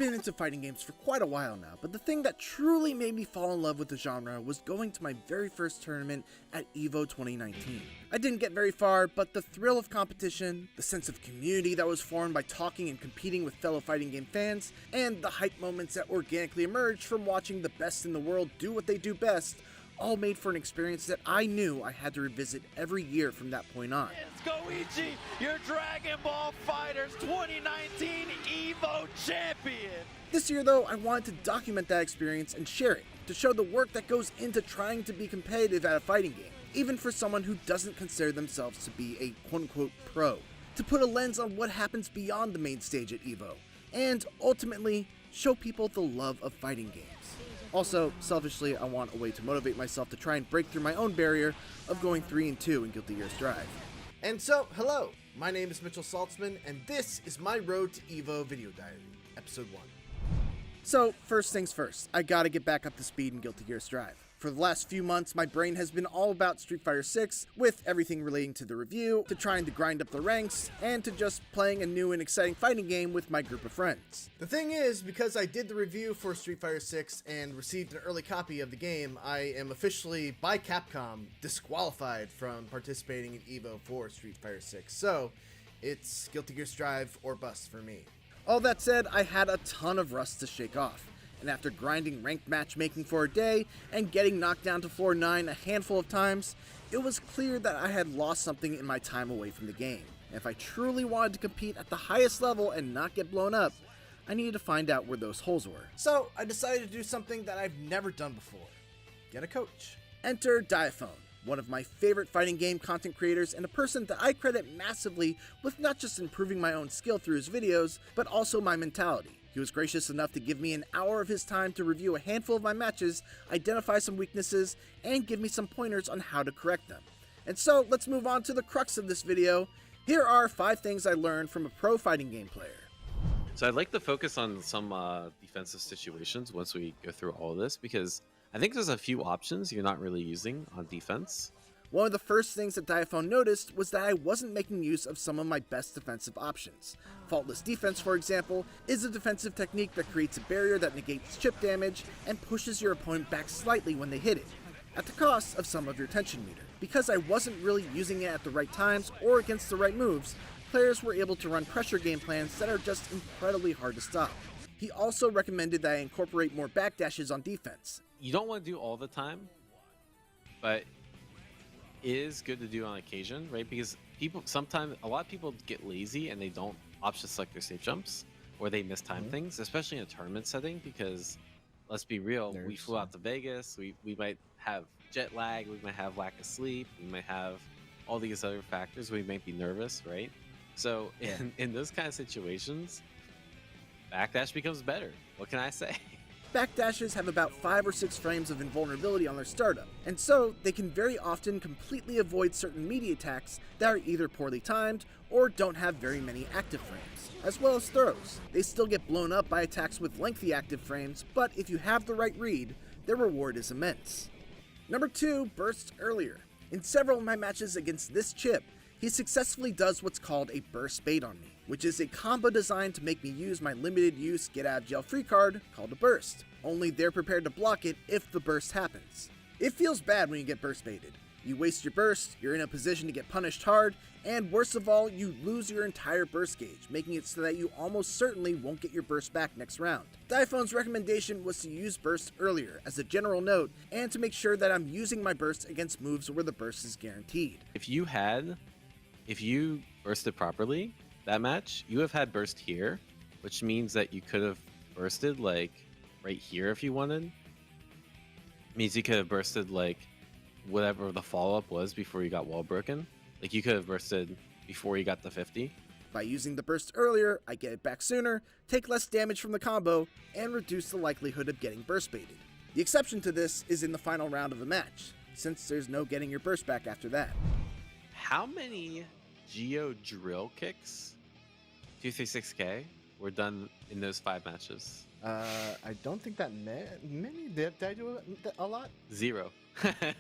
been into fighting games for quite a while now, but the thing that truly made me fall in love with the genre was going to my very first tournament at EVO 2019. I didn't get very far, but the thrill of competition, the sense of community that was formed by talking and competing with fellow fighting game fans, and the hype moments that organically emerged from watching the best in the world do what they do best, all made for an experience that I knew I had to revisit every year from that point on. It's Goichi, your Dragon Ball FighterZ 2019 EVO champion! This year though, I wanted to document that experience and share it, to show the work that goes into trying to be competitive at a fighting game, even for someone who doesn't consider themselves to be a quote-unquote pro, to put a lens on what happens beyond the main stage at EVO, and ultimately, show people the love of fighting games. Also, selfishly, I want a way to motivate myself to try and break through my own barrier of going 3-2 in Guilty Gear Strive. And so, hello, my name is Mitchell Saltzman, and this is my Road to EVO video diary, episode 1. So, first things first, I gotta get back up to speed in Guilty Gear Strive. For the last few months, my brain has been all about Street Fighter 6, with everything relating to the review, to trying to grind up the ranks, and to just playing a new and exciting fighting game with my group of friends. The thing is, because I did the review for Street Fighter 6 and received an early copy of the game, I am officially, by Capcom, disqualified from participating in EVO for Street Fighter 6, so it's Guilty Gear Strive or bust for me. All that said, I had a ton of rust to shake off. And after grinding ranked matchmaking for a day and getting knocked down to floor 9 a handful of times, it was clear that I had lost something in my time away from the game. And if I truly wanted to compete at the highest level and not get blown up, I needed to find out where those holes were. So I decided to do something that I've never done before. Get a coach. Enter Diaphone, one of my favorite fighting game content creators and a person that I credit massively with not just improving my own skill through his videos, but also my mentality. He was gracious enough to give me an hour of his time to review a handful of my matches, identify some weaknesses, and give me some pointers on how to correct them. And so, let's move on to the crux of this video. Here are 5 things I learned from a pro fighting game player. So I'd like to focus on some defensive situations once we go through all of this, because I think there's a few options you're not really using on defense. One of the first things that Diaphone noticed was that I wasn't making use of some of my best defensive options. Faultless defense, for example, is a defensive technique that creates a barrier that negates chip damage and pushes your opponent back slightly when they hit it, at the cost of some of your tension meter. Because I wasn't really using it at the right times or against the right moves, players were able to run pressure game plans that are just incredibly hard to stop. He also recommended that I incorporate more backdashes on defense. You don't want to do all the time, but it is good to do on occasion, right? Because a lot of people get lazy and they don't opt to select their safe jumps, or they mistime things, especially in a tournament setting, because let's be real, we flew out to Vegas, we might have jet lag, we might have lack of sleep, we might have all these other factors, we might be nervous, right? So in those kind of situations, backdash becomes better. What can I say? Backdashes have about 5 or 6 frames of invulnerability on their startup, and so they can very often completely avoid certain melee attacks that are either poorly timed or don't have very many active frames, as well as throws. They still get blown up by attacks with lengthy active frames, but if you have the right read, their reward is immense. Number 2, bursts earlier. In several of my matches against this chip, he successfully does what's called a burst bait on me, which is a combo designed to make me use my limited use get out of jail free card called a burst, only they're prepared to block it if the burst happens. It feels bad when you get burst baited. You waste your burst, you're in a position to get punished hard, and worst of all, you lose your entire burst gauge, making it so that you almost certainly won't get your burst back next round. Diaphone's recommendation was to use burst earlier as a general note, and to make sure that I'm using my burst against moves where the burst is guaranteed. If you bursted properly that match, you have had burst here, which means that you could have bursted like right here if you wanted. It means you could have bursted like whatever the follow-up was before you got wall broken. Like you could have bursted before you got the 50. By using the burst earlier, I get it back sooner, take less damage from the combo, and reduce the likelihood of getting burst baited. The exception to this is in the final round of the match, since there's no getting your burst back after that. How many Geo drill kicks 236K were done in those 5 matches? I don't think that many. Did I do a lot? 0.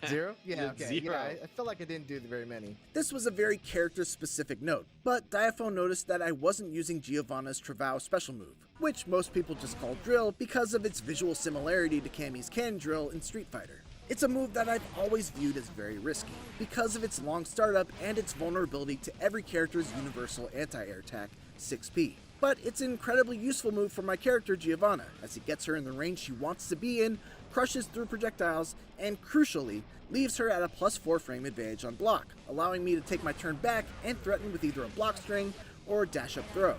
0? Yeah, okay. 0. Yeah, I feel like I didn't do very many. This was a very character-specific note, but Diaphone noticed that I wasn't using Giovanna's Travao special move, which most people just call drill because of its visual similarity to Cammy's cannon drill in Street Fighter. It's a move that I've always viewed as very risky, because of its long startup and its vulnerability to every character's universal anti-air attack, 6P. But it's an incredibly useful move for my character Giovanna, as it gets her in the range she wants to be in, crushes through projectiles, and crucially, leaves her at a +4 frame advantage on block, allowing me to take my turn back and threaten with either a block string or a dash-up throw.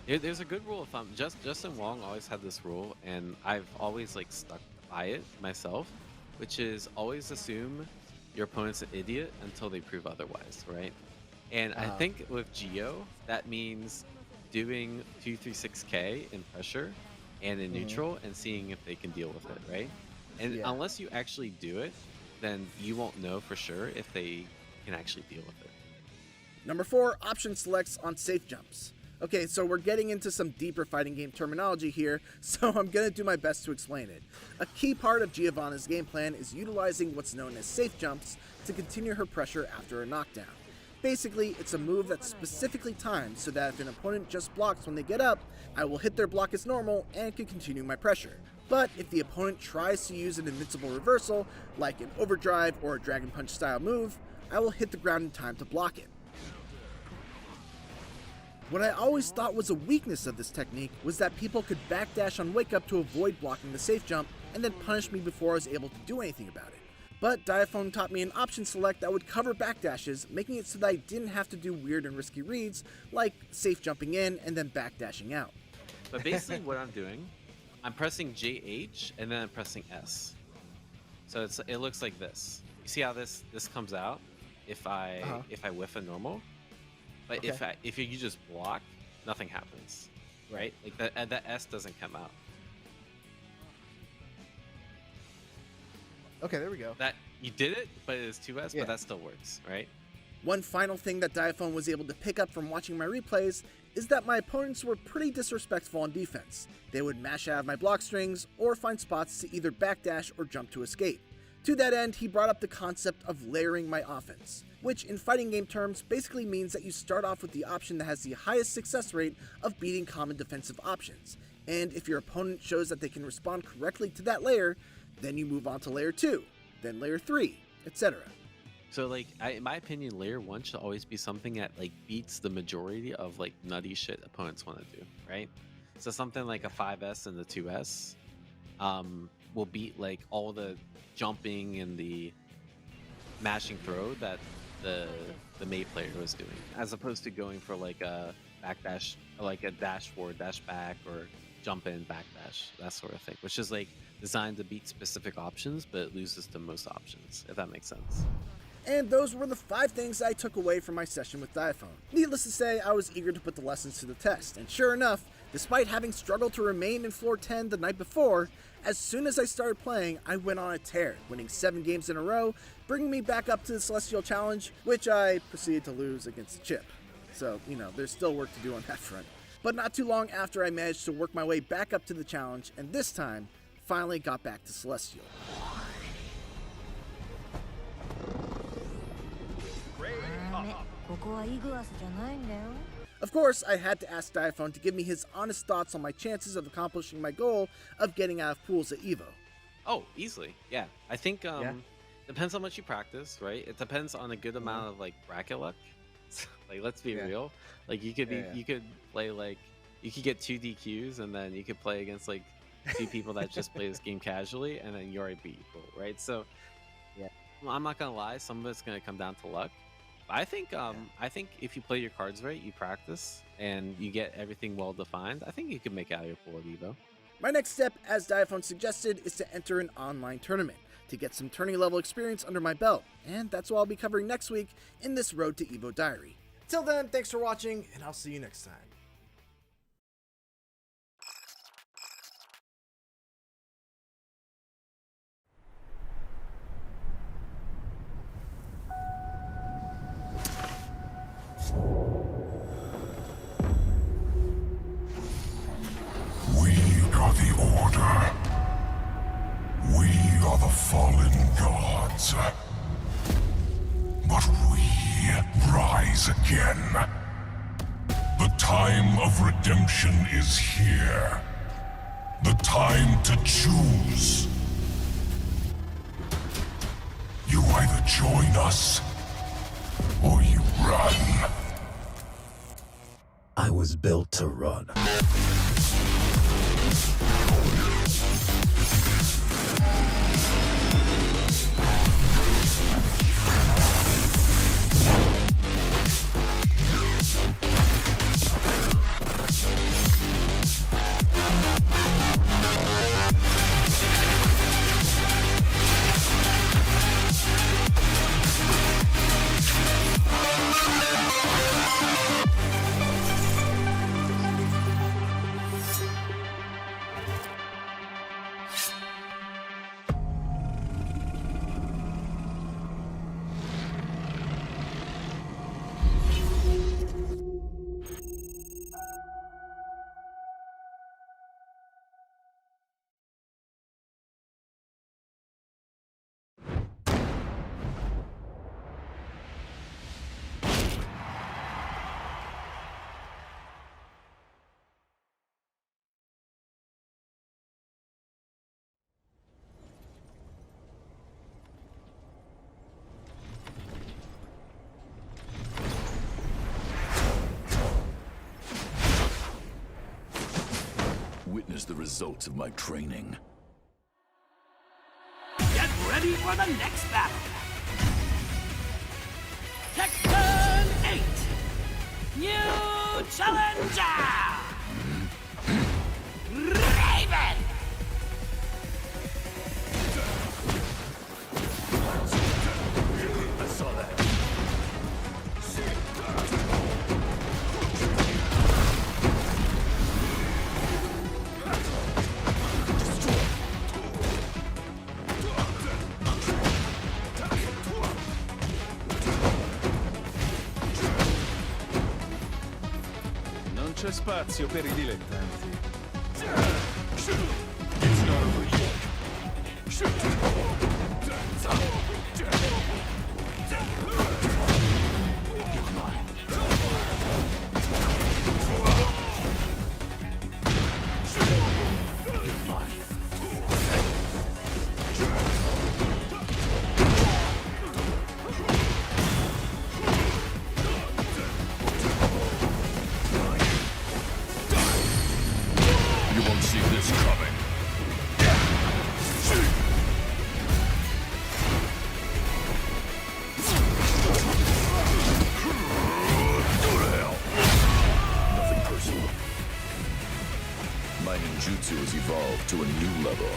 There's a good rule of thumb. Justin Wong always had this rule, and I've always like stuck by it myself, which is always assume your opponent's an idiot until they prove otherwise, right? And I think with Geo, that means doing 236K in pressure and in neutral and seeing if they can deal with it, right? And unless you actually do it, then you won't know for sure if they can actually deal with it. Number 4, option selects on safe jumps. Okay, so we're getting into some deeper fighting game terminology here, so I'm going to do my best to explain it. A key part of Giovanna's game plan is utilizing what's known as safe jumps to continue her pressure after a knockdown. Basically, it's a move that's specifically timed so that if an opponent just blocks when they get up, I will hit their block as normal and can continue my pressure. But if the opponent tries to use an invincible reversal, like an overdrive or a Dragon Punch style move, I will hit the ground in time to block it. What I always thought was a weakness of this technique was that people could backdash on wake up to avoid blocking the safe jump and then punish me before I was able to do anything about it. But Diaphone taught me an option select that would cover backdashes, making it so that I didn't have to do weird and risky reads, like safe jumping in and then backdashing out. But basically what I'm doing, I'm pressing JH and then I'm pressing S. So it looks like this. You see how this comes out if I whiff a normal? But if you just block, nothing happens, right? Like the S doesn't come out. Okay, there we go. That you did it, but it is 2S, but that still works, right? One final thing that Diaphone was able to pick up from watching my replays is that my opponents were pretty disrespectful on defense. They would mash out of my block strings or find spots to either backdash or jump to escape. To that end, he brought up the concept of layering my offense, which in fighting game terms basically means that you start off with the option that has the highest success rate of beating common defensive options. And if your opponent shows that they can respond correctly to that layer, then you move on to layer 2, then layer 3, etc. So like, in my opinion, layer 1 should always be something that like beats the majority of like nutty shit opponents want to do, right? So something like a 5S and the 2S will beat like all the jumping and the mashing throw that the May player was doing, as opposed to going for like a backdash, like a dash forward, dash back, or jump in, backdash, that sort of thing, which is like designed to beat specific options, but it loses to most options, if that makes sense. And those were the 5 things I took away from my session with Diaphone. Needless to say, I was eager to put the lessons to the test, and sure enough, despite having struggled to remain in floor 10 the night before, as soon as I started playing, I went on a tear, winning 7 games in a row, bringing me back up to the Celestial Challenge, which I proceeded to lose against Chip. So, there's still work to do on that front. But not too long after, I managed to work my way back up to the challenge, and this time, finally got back to Celestial. Of course, I had to ask Diaphone to give me his honest thoughts on my chances of accomplishing my goal of getting out of pools at EVO. Oh, easily, yeah. I think depends how much you practice, right? It depends on a good amount of like bracket luck. Like, let's be real. Like, you could play like, you could get 2 DQs and then you could play against like 2 people that just play this game casually, and then you already beat people, right? So, I'm not gonna lie, some of it's gonna come down to luck. But I think if you play your cards right, you practice, and you get everything well defined, I think you can make it out of your pool at EVO. My next step, as Diaphone suggested, is to enter an online tournament to get some tourney level experience under my belt, and that's what I'll be covering next week in this Road to EVO diary. Till then, thanks for watching, and I'll see you next time. We are the Order. gods. But we rise again. The time of redemption is here. The time to choose. You either join us, or you run. I was built to run. Witness the results of my training. Get ready for the next battle. Tekken 8. New challenger. Raven. I saw that. Non c'è spazio per i dilettanti. It's not over yet. You won't see this coming. Go to hell. Nothing personal. My ninjutsu has evolved to a new level.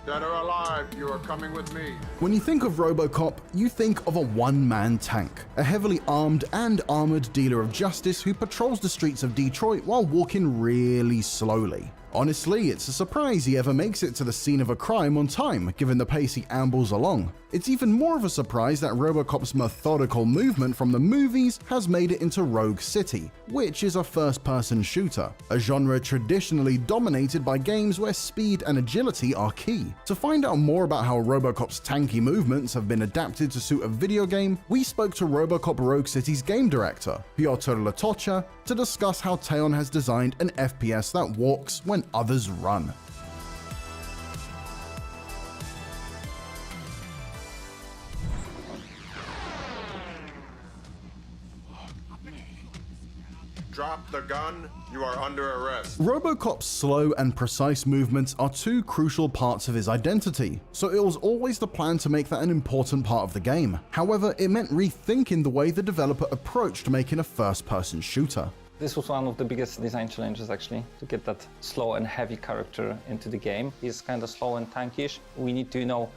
Dead or alive, you are coming with me. When you think of RoboCop, you think of a one-man tank, a heavily armed and armored dealer of justice who patrols the streets of Detroit while walking really slowly. Honestly, it's a surprise he ever makes it to the scene of a crime on time, given the pace he ambles along. It's even more of a surprise that RoboCop's methodical movement from the movies has made it into Rogue City, which is a first-person shooter, a genre traditionally dominated by games where speed and agility are key. To find out more about how RoboCop's tanky movements have been adapted to suit a video game, we spoke to RoboCop Rogue City's game director, Piotr Latocha, to discuss how Teon has designed an FPS that walks when others run. Drop the gun, you are under arrest. RoboCop's slow and precise movements are two crucial parts of his identity, so it was always the plan to make that an important part of the game. However, it meant rethinking the way the developer approached making a first-person shooter. This was one of the biggest design challenges, actually, to get that slow and heavy character into the game. He's kind of slow and tankish. We need to,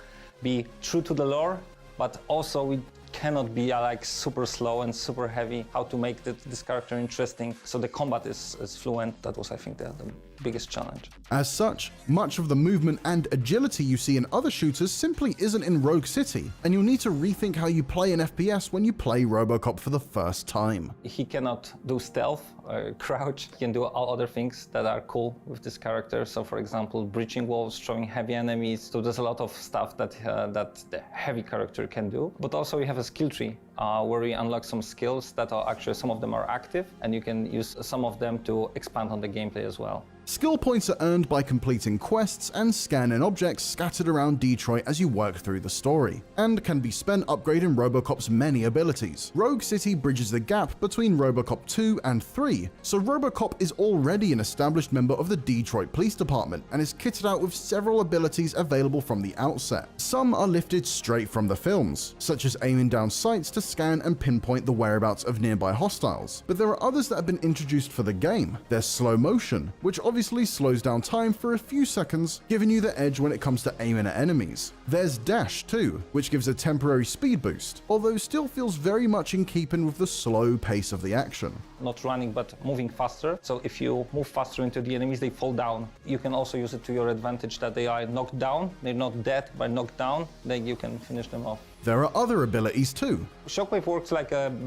be true to the lore, but also we cannot be like super slow and super heavy. How to make this character interesting so the combat is fluent. That was, I think, the biggest challenge. As such, much of the movement and agility you see in other shooters simply isn't in Rogue City, and you'll need to rethink how you play an FPS when you play RoboCop for the first time. He cannot do stealth or crouch. He can do all other things that are cool with this character. So, for example, breaching walls, throwing heavy enemies. So there's a lot of stuff that the heavy character can do. But also we have a skill tree where we unlock some skills that are actually, some of them are active, and you can use some of them to expand on the gameplay as well. Skill points are earned by completing quests and scanning objects scattered around Detroit as you work through the story, and can be spent upgrading RoboCop's many abilities. Rogue City bridges the gap between RoboCop 2 and 3, so RoboCop is already an established member of the Detroit Police Department and is kitted out with several abilities available from the outset. Some are lifted straight from the films, such as aiming down sights to scan and pinpoint the whereabouts of nearby hostiles, but there are others that have been introduced for the game. There's slow motion, which obviously slows down time for a few seconds, giving you the edge when it comes to aiming at enemies. There's dash too, which gives a temporary speed boost, although still feels very much in keeping with the slow pace of the action. Not running, but moving faster. So if you move faster into the enemies, they fall down. You can also use it to your advantage that they are knocked down. They're not dead, but knocked down, then you can finish them off. There are other abilities too. Shockwave works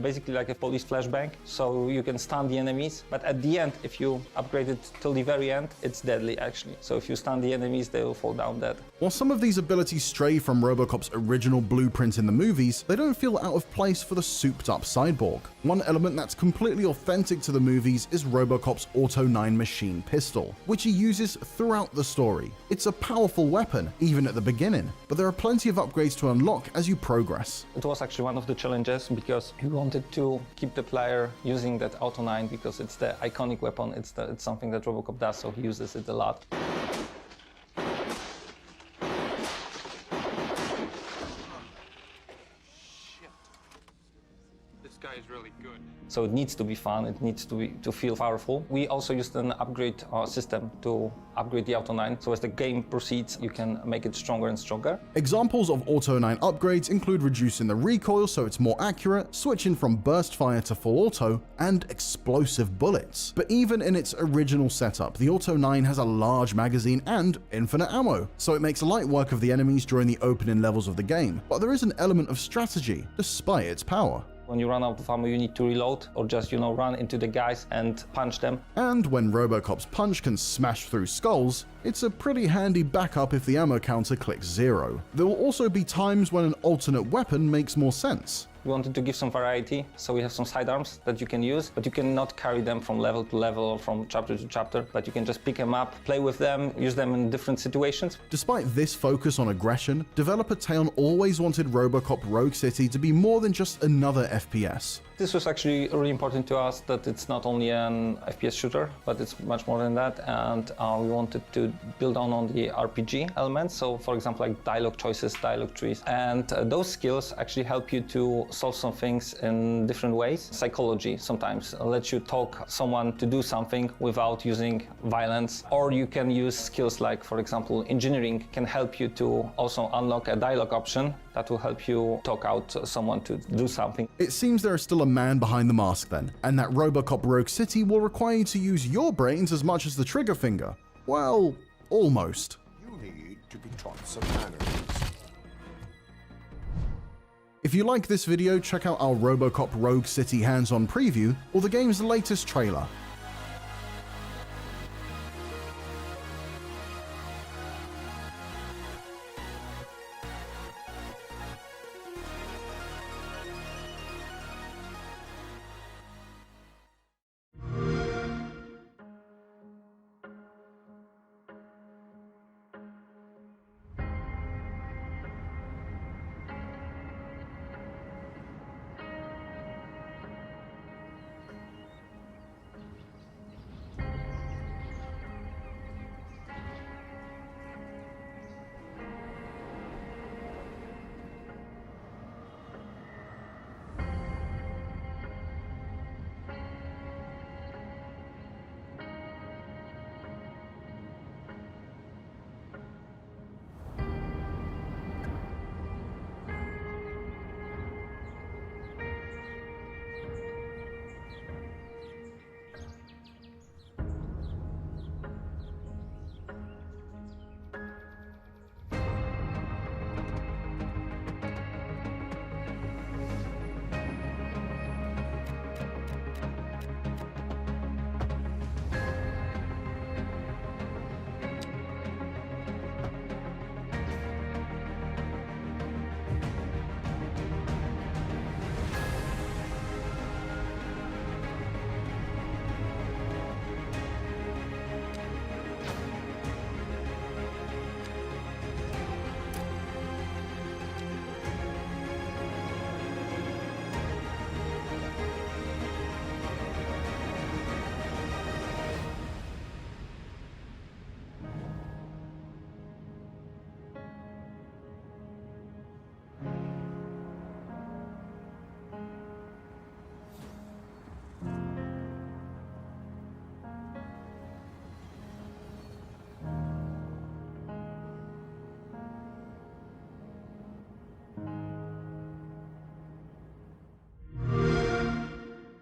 basically like a police flashbang, so you can stun the enemies, but at the end, if you upgrade it till the very end, it's deadly actually. So if you stun the enemies, they will fall down dead. While some of these abilities stray from RoboCop's original blueprint in the movies, they don't feel out of place for the souped-up cyborg. One element that's completely authentic to the movies is RoboCop's Auto 9 machine pistol, which he uses throughout the story. It's a powerful weapon, even at the beginning, but there are plenty of upgrades to unlock as you progress. It was actually one of the challenges because we wanted to keep the player using that Auto 9 because it's the iconic weapon, it's something that RoboCop does, so he uses it a lot. Is really good. So it needs to be fun, it needs to feel powerful. We also used an upgrade system to upgrade the Auto 9, so as the game proceeds, you can make it stronger and stronger. Examples of Auto 9 upgrades include reducing the recoil so it's more accurate, switching from burst fire to full auto, and explosive bullets. But even in its original setup, the Auto 9 has a large magazine and infinite ammo, so it makes light work of the enemies during the opening levels of the game. But there is an element of strategy, despite its power. When you run out of ammo, you need to reload or just, run into the guys and punch them. And when RoboCop's punch can smash through skulls, it's a pretty handy backup if the ammo counter clicks 0. There will also be times when an alternate weapon makes more sense. We wanted to give some variety, so we have some sidearms that you can use, but you cannot carry them from level to level or from chapter to chapter, but you can just pick them up, play with them, use them in different situations. Despite this focus on aggression, developer Teon always wanted RoboCop Rogue City to be more than just another FPS. This was actually really important to us, that it's not only an FPS shooter, but it's much more than that, and we wanted to build on the RPG elements, so for example like dialogue choices, dialogue trees, and those skills actually help you to solve some things in different ways. Psychology sometimes lets you talk someone to do something without using violence, or you can use skills like, for example, engineering can help you to also unlock a dialogue option that will help you talk out someone to do something. It seems there is still a man behind the mask then, and that RoboCop Rogue City will require you to use your brains as much as the trigger finger. Well, almost. You need to be taught some manners. If you like this video, check out our RoboCop Rogue City hands-on preview or the game's latest trailer.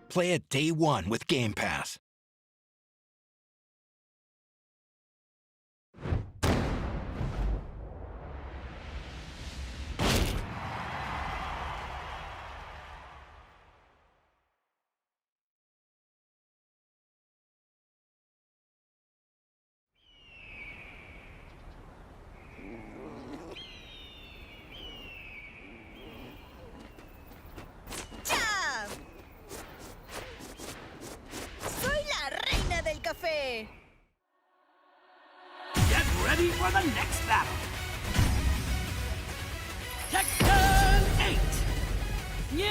Play it day one with Game Pass. Get ready for the next battle. Tekken 8. New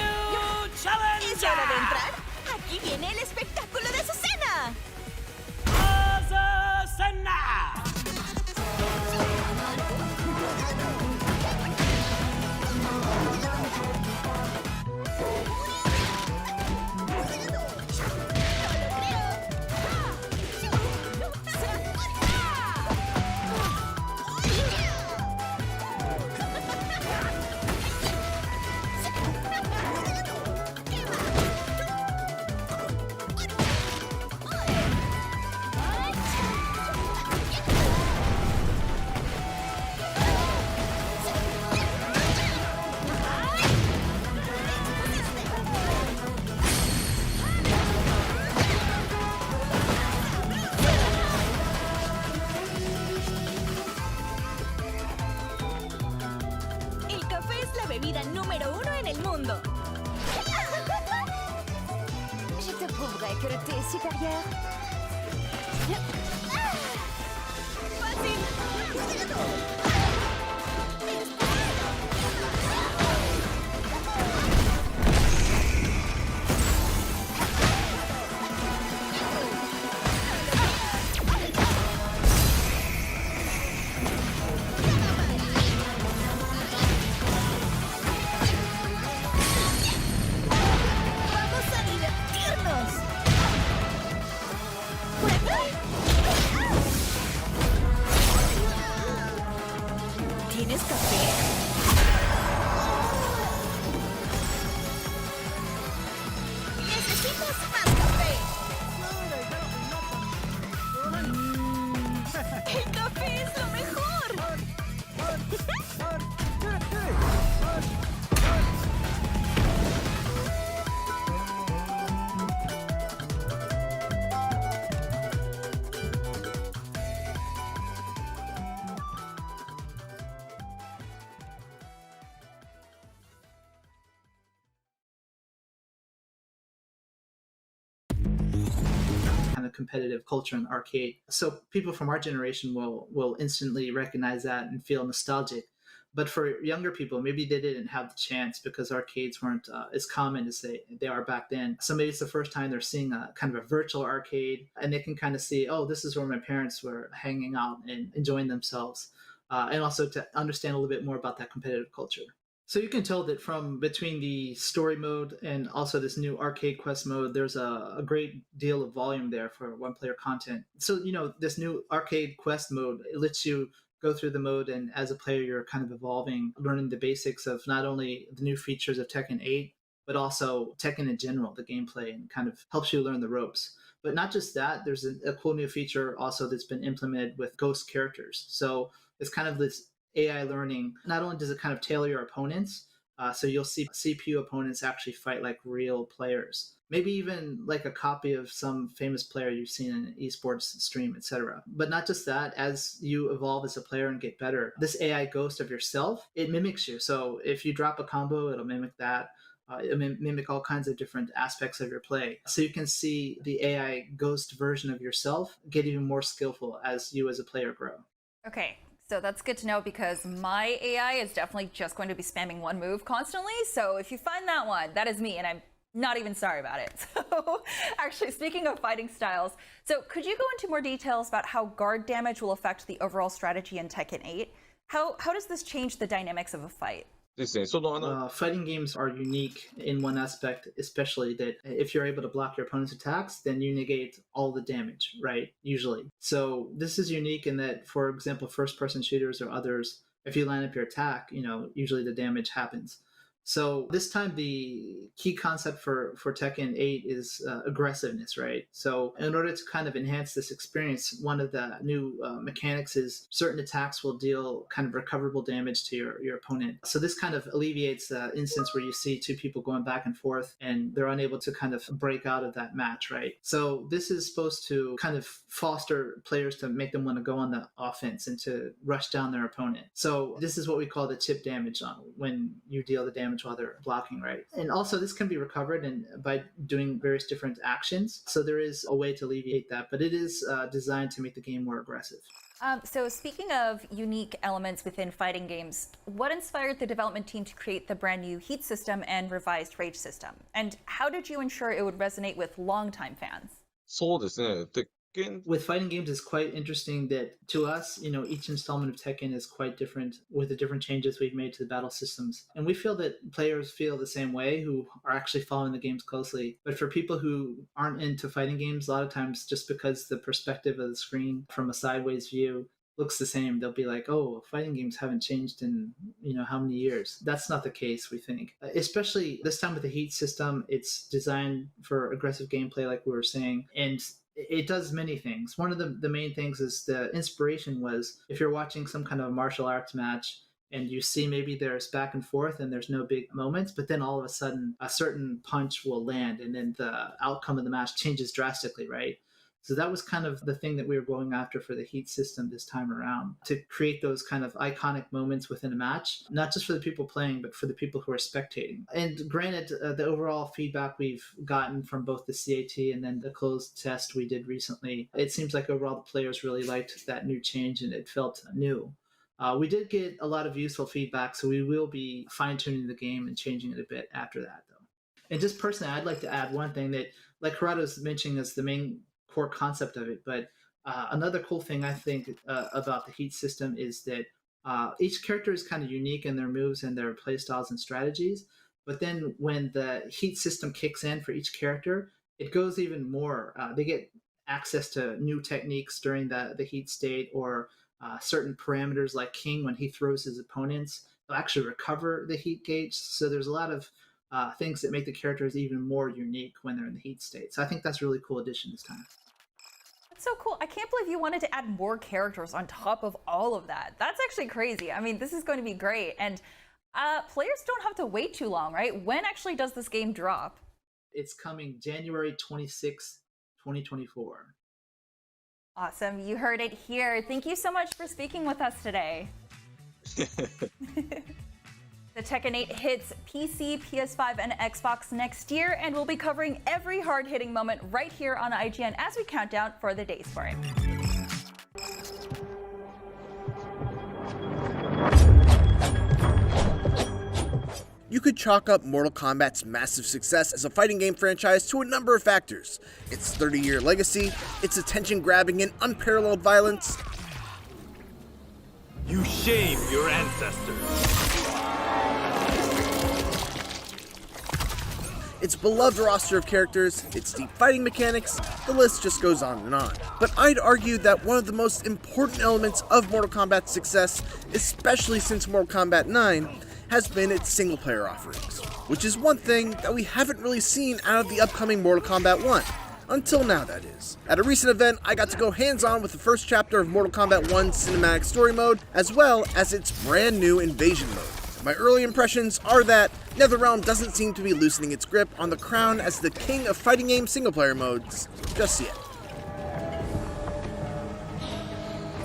Challenger. ¿Es hora de entrar? Aquí viene el espectáculo de Azucena. Azucena. Bebida número 1 en el mundo. Je te prouverai que le thé est supérieur. of competitive culture in the arcade. So people from our generation will instantly recognize that and feel nostalgic. But for younger people, maybe they didn't have the chance because arcades weren't as common as they are back then. So maybe it's the first time they're seeing a kind of a virtual arcade, and they can kind of see, oh, this is where my parents were hanging out and enjoying themselves, and also to understand a little bit more about that competitive culture. So you can tell that from between the story mode and also this new arcade quest mode, there's a great deal of volume there for one-player content. So, this new arcade quest mode, it lets you go through the mode, and as a player, you're kind of evolving, learning the basics of not only the new features of Tekken 8, but also Tekken in general, the gameplay, and kind of helps you learn the ropes. But not just that, there's a cool new feature also that's been implemented with ghost characters. So it's kind of this AI learning. Not only does it kind of tailor your opponents, so you'll see CPU opponents actually fight like real players. Maybe even like a copy of some famous player you've seen in an esports stream, etc. But not just that, as you evolve as a player and get better, this AI ghost of yourself, it mimics you. So if you drop a combo, it'll mimic that. It'll mimic all kinds of different aspects of your play. So you can see the AI ghost version of yourself get even more skillful as you as a player grow. Okay. So that's good to know because my AI is definitely just going to be spamming one move constantly. So if you find that one, that is me, and I'm not even sorry about it. So actually, speaking of fighting styles, so could you go into more details about how guard damage will affect the overall strategy in Tekken 8? How does this change the dynamics of a fight? Fighting games are unique in one aspect, especially that if you're able to block your opponent's attacks, then you negate all the damage, right? Usually. So this is unique in that, for example, first-person shooters or others, if you line up your attack, usually the damage happens. So this time the key concept for Tekken 8 is aggressiveness, right? So in order to kind of enhance this experience, one of the new mechanics is certain attacks will deal kind of recoverable damage to your opponent. So this kind of alleviates the instance where you see two people going back and forth and they're unable to kind of break out of that match, right? So this is supposed to kind of foster players to make them want to go on the offense and to rush down their opponent. So this is what we call the chip damage when you deal the damage while they're blocking, right? And also this can be recovered by doing various different actions. So there is a way to alleviate that, but it is designed to make the game more aggressive. So speaking of unique elements within fighting games, what inspired the development team to create the brand new Heat system and revised Rage system? And how did you ensure it would resonate with longtime fans? With fighting games, it's quite interesting that to us, each installment of Tekken is quite different with the different changes we've made to the battle systems. And we feel that players feel the same way who are actually following the games closely. But for people who aren't into fighting games, a lot of times just because the perspective of the screen from a sideways view looks the same, they'll be like, oh, fighting games haven't changed in how many years. That's not the case, we think. Especially this time with the Heat system, it's designed for aggressive gameplay like we were saying, and it does many things. One of the main things is the inspiration was if you're watching some kind of martial arts match and you see maybe there's back and forth and there's no big moments, but then all of a sudden a certain punch will land and then the outcome of the match changes drastically, right? So that was kind of the thing that we were going after for the Heat system this time around, to create those kind of iconic moments within a match, not just for the people playing, but for the people who are spectating. And granted, the overall feedback we've gotten from both the CAT and then the closed test we did recently, it seems like overall the players really liked that new change and it felt new. We did get a lot of useful feedback, so we will be fine-tuning the game and changing it a bit after that, though. And just personally, I'd like to add one thing that, like Corrado's mentioning, is the main core concept of it, but another cool thing I think about the Heat system is that each character is kind of unique in their moves and their playstyles and strategies, but then when the Heat system kicks in for each character, it goes even more. They get access to new techniques during the Heat state, or certain parameters like King, when he throws his opponents, they'll actually recover the Heat gauge. So there's a lot of things that make the characters even more unique when they're in the Heat state. So I think that's a really cool addition this time. That's so cool. I can't believe you wanted to add more characters on top of all of that. That's actually crazy. I mean, this is going to be great. And players don't have to wait too long, right? When actually does this game drop? It's coming January 26, 2024. Awesome. You heard it here. Thank you so much for speaking with us today. The Tekken 8 hits PC, PS5, and Xbox next year, and we'll be covering every hard-hitting moment right here on IGN as we count down for the days for it. You could chalk up Mortal Kombat's massive success as a fighting game franchise to a number of factors. Its 30-year legacy, its attention-grabbing and unparalleled violence. You shame your ancestors. Its beloved roster of characters, its deep fighting mechanics, the list just goes on and on. But I'd argue that one of the most important elements of Mortal Kombat's success, especially since Mortal Kombat 9, has been its single-player offerings, which is one thing that we haven't really seen out of the upcoming Mortal Kombat 1. Until now, that is. At a recent event, I got to go hands-on with the first chapter of Mortal Kombat 1 Cinematic Story Mode, as well as its brand new Invasion Mode. My early impressions are that NetherRealm doesn't seem to be loosening its grip on the crown as the king of fighting game single-player modes just yet.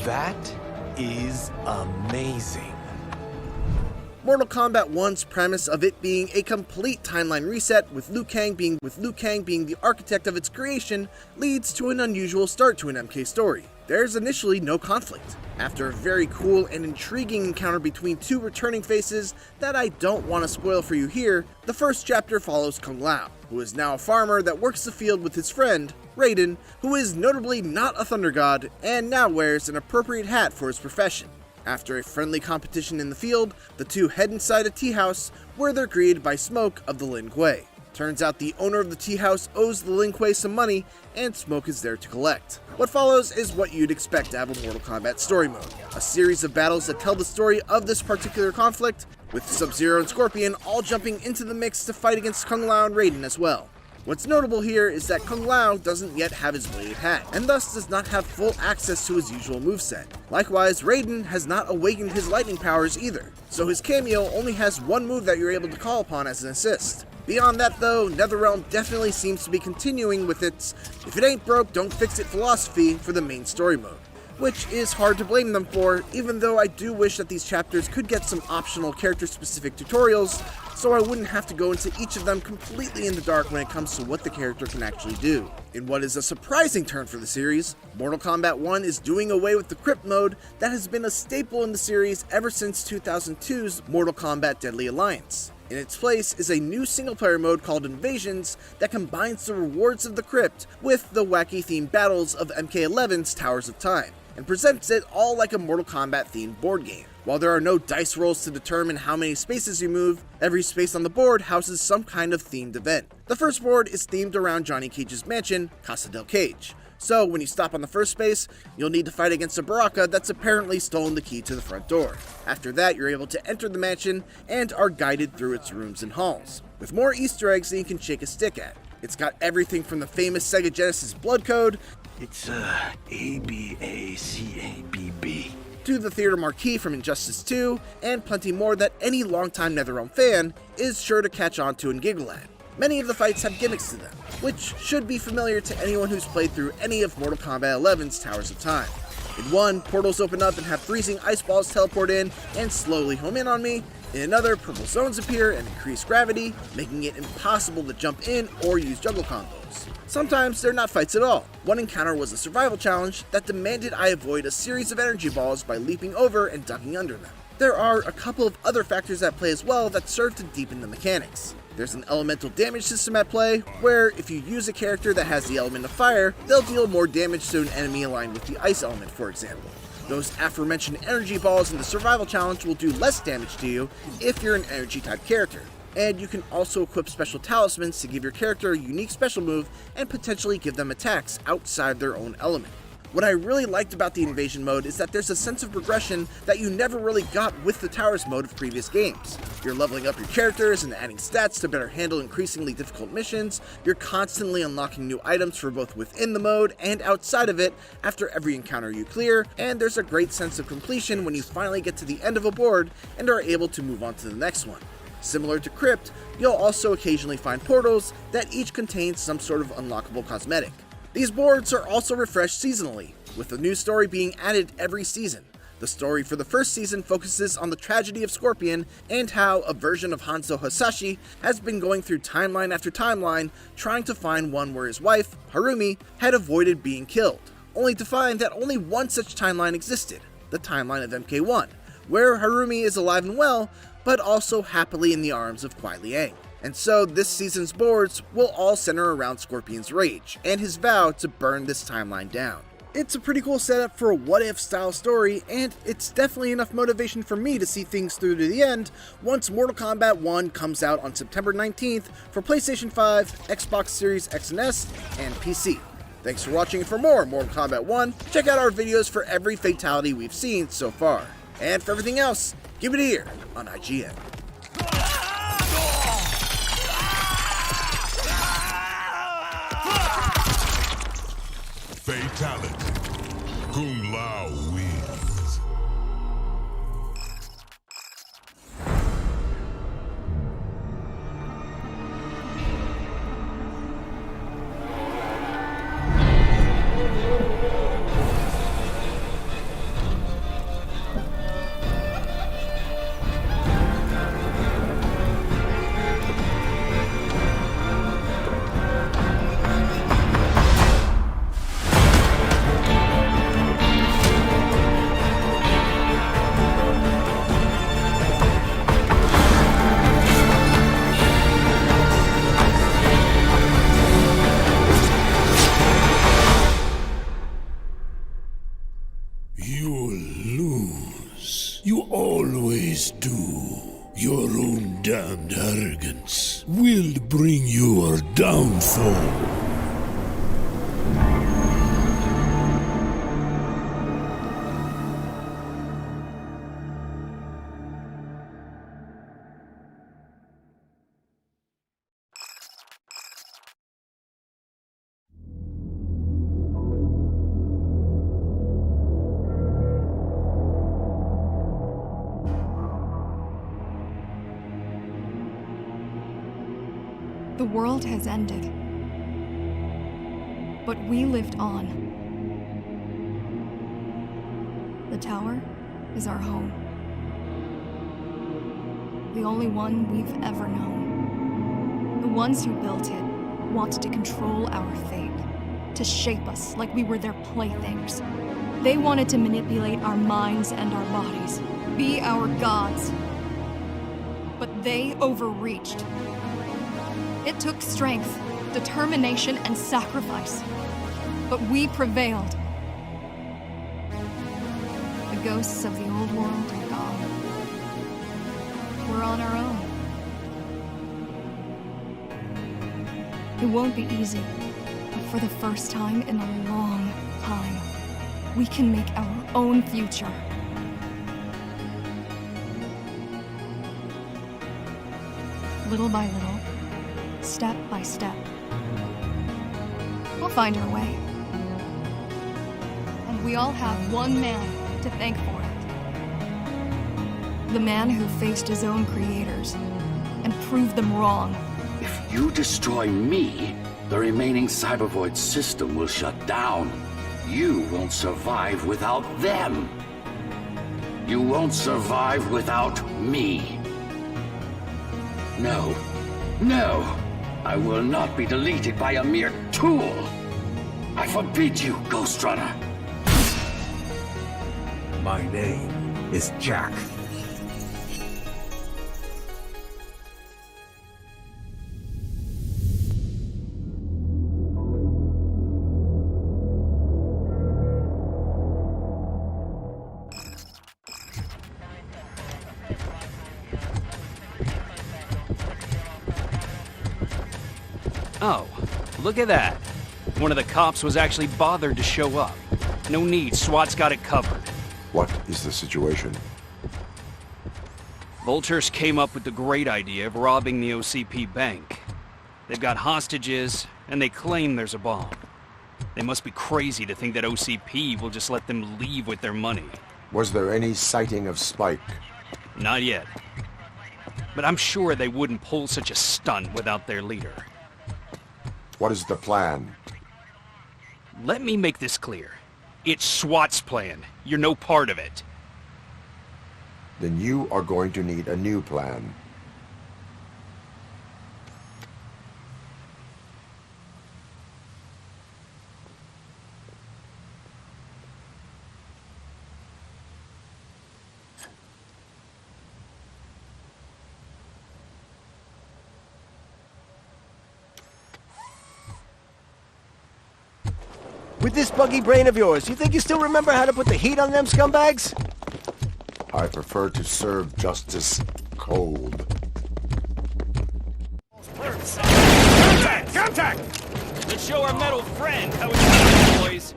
That is amazing. Mortal Kombat 1's premise of it being a complete timeline reset with Liu Kang being the architect of its creation leads to an unusual start to an MK story. There's initially no conflict. After a very cool and intriguing encounter between two returning faces that I don't want to spoil for you here, the first chapter follows Kung Lao, who is now a farmer that works the field with his friend, Raiden, who is notably not a thunder god and now wears an appropriate hat for his profession. After a friendly competition in the field, the two head inside a tea house where they're greeted by Smoke of the Lin Kuei. Turns out the owner of the tea house owes the Lin Kuei some money, and Smoke is there to collect. What follows is what you'd expect to have a Mortal Kombat story mode. A series of battles that tell the story of this particular conflict, with Sub-Zero and Scorpion all jumping into the mix to fight against Kung Lao and Raiden as well. What's notable here is that Kung Lao doesn't yet have his bladed hat, and thus does not have full access to his usual moveset. Likewise, Raiden has not awakened his lightning powers either, so his cameo only has one move that you're able to call upon as an assist. Beyond that though, NetherRealm definitely seems to be continuing with its if it ain't broke, don't fix it philosophy for the main story mode, which is hard to blame them for, even though I do wish that these chapters could get some optional character-specific tutorials, so I wouldn't have to go into each of them completely in the dark when it comes to what the character can actually do. In what is a surprising turn for the series, Mortal Kombat 1 is doing away with the Crypt mode that has been a staple in the series ever since 2002's Mortal Kombat Deadly Alliance. In its place is a new single-player mode called Invasions that combines the rewards of the Crypt with the wacky-themed battles of MK11's Towers of Time, and presents it all like a Mortal Kombat themed board game. While there are no dice rolls to determine how many spaces you move, every space on the board houses some kind of themed event. The first board is themed around Johnny Cage's mansion, Casa del Cage. So when you stop on the first space, you'll need to fight against a Baraka that's apparently stolen the key to the front door. After that, you're able to enter the mansion and are guided through its rooms and halls, with more Easter eggs than you can shake a stick at. It's got everything from the famous Sega Genesis blood code, it's ABACABB, to the theater marquee from Injustice 2, and plenty more that any longtime NetherRealm fan is sure to catch on to and giggle at. Many of the fights have gimmicks to them, which should be familiar to anyone who's played through any of Mortal Kombat 11's Towers of Time. In one, portals open up and have freezing ice balls teleport in and slowly home in on me. In another, purple zones appear and increase gravity, making it impossible to jump in or use juggle combos. Sometimes they're not fights at all. One encounter was a survival challenge that demanded I avoid a series of energy balls by leaping over and ducking under them. There are a couple of other factors at play as well that serve to deepen the mechanics. There's an elemental damage system at play, where if you use a character that has the element of fire, they'll deal more damage to an enemy aligned with the ice element, for example. Those aforementioned energy balls in the survival challenge will do less damage to you if you're an energy type character. And you can also equip special talismans to give your character a unique special move and potentially give them attacks outside their own element. What I really liked about the Invasion mode is that there's a sense of progression that you never really got with the Towers mode of previous games. You're leveling up your characters and adding stats to better handle increasingly difficult missions, you're constantly unlocking new items for both within the mode and outside of it after every encounter you clear, and there's a great sense of completion when you finally get to the end of a board and are able to move on to the next one. Similar to Crypt, you'll also occasionally find portals that each contain some sort of unlockable cosmetic. These boards are also refreshed seasonally, with a new story being added every season. The The story for the first season focuses on the tragedy of Scorpion and how a version of Hanzo Hasashi has been going through timeline after timeline trying to find one where his wife, Harumi, had avoided being killed, only to find that only one such timeline existed, the timeline of MK1, where Harumi is alive and well, but also happily in the arms of Kuai Liang. And so this season's boards will all center around Scorpion's rage and his vow to burn this timeline down. It's a pretty cool setup for a what-if style story, and it's definitely enough motivation for me to see things through to the end once Mortal Kombat 1 comes out on September 19th for PlayStation 5, Xbox Series X and S, and PC. Thanks for watching, and for more Mortal Kombat 1, check out our videos for every fatality we've seen so far. And for everything else, give it a ear on IGN. Fatality. Kung Lao wins. You always do. Your own damned arrogance will bring your downfall. The world has ended, but we lived on. The tower is our home. The only one we've ever known. The ones who built it wanted to control our fate, to shape us like we were their playthings. They wanted to manipulate our minds and our bodies, be our gods. But they overreached. It took strength, determination, and sacrifice. But we prevailed. The ghosts of the old world are gone. We're on our own. It won't be easy, but for the first time in a long time, we can make our own future. Little by little, step by step, we'll find our way. And we all have one man to thank for it. The man who faced his own creators and proved them wrong. If you destroy me, the remaining Cybervoid system will shut down. You won't survive without them. You won't survive without me. No. No! I will not be deleted by a mere tool! I forbid you, Ghost Runner! My name is Jack. Oh, look at that. One of the cops was actually bothered to show up. No need, SWAT's got it covered. What is the situation? Vultures came up with the great idea of robbing the OCP bank. They've got hostages, and they claim there's a bomb. They must be crazy to think that OCP will just let them leave with their money. Was there any sighting of Spike? Not yet. But I'm sure they wouldn't pull such a stunt without their leader. What is the plan? Let me make this clear. It's SWAT's plan. You're no part of it. Then you are going to need a new plan. With this buggy brain of yours, you think you still remember how to put the heat on them scumbags? I prefer to serve justice cold. Contact! Contact! Let's show our metal friend how it's done, boys.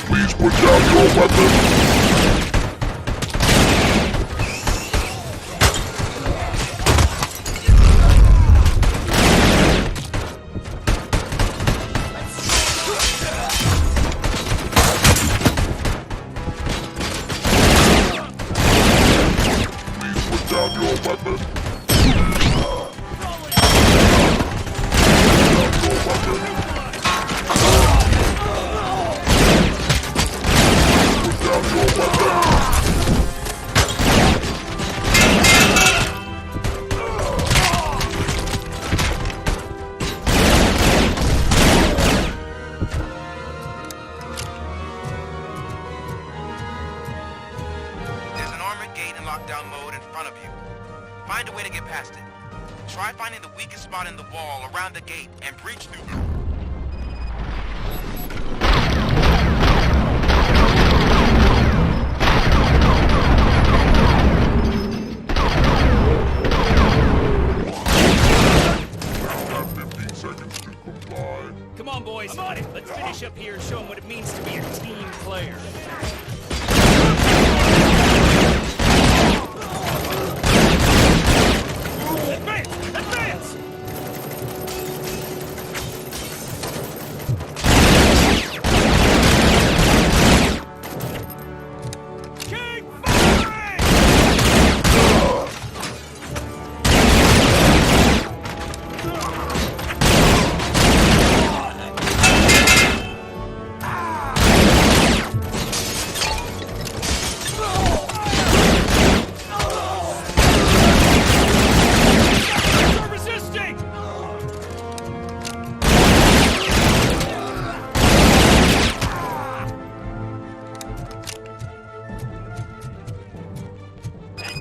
Please put down your weapon. Find a way to get past it. Try finding the weakest spot in the wall around the gate and breach through. Come on, boys. I'm on it. Let's finish up here and show them what it means to be a team player.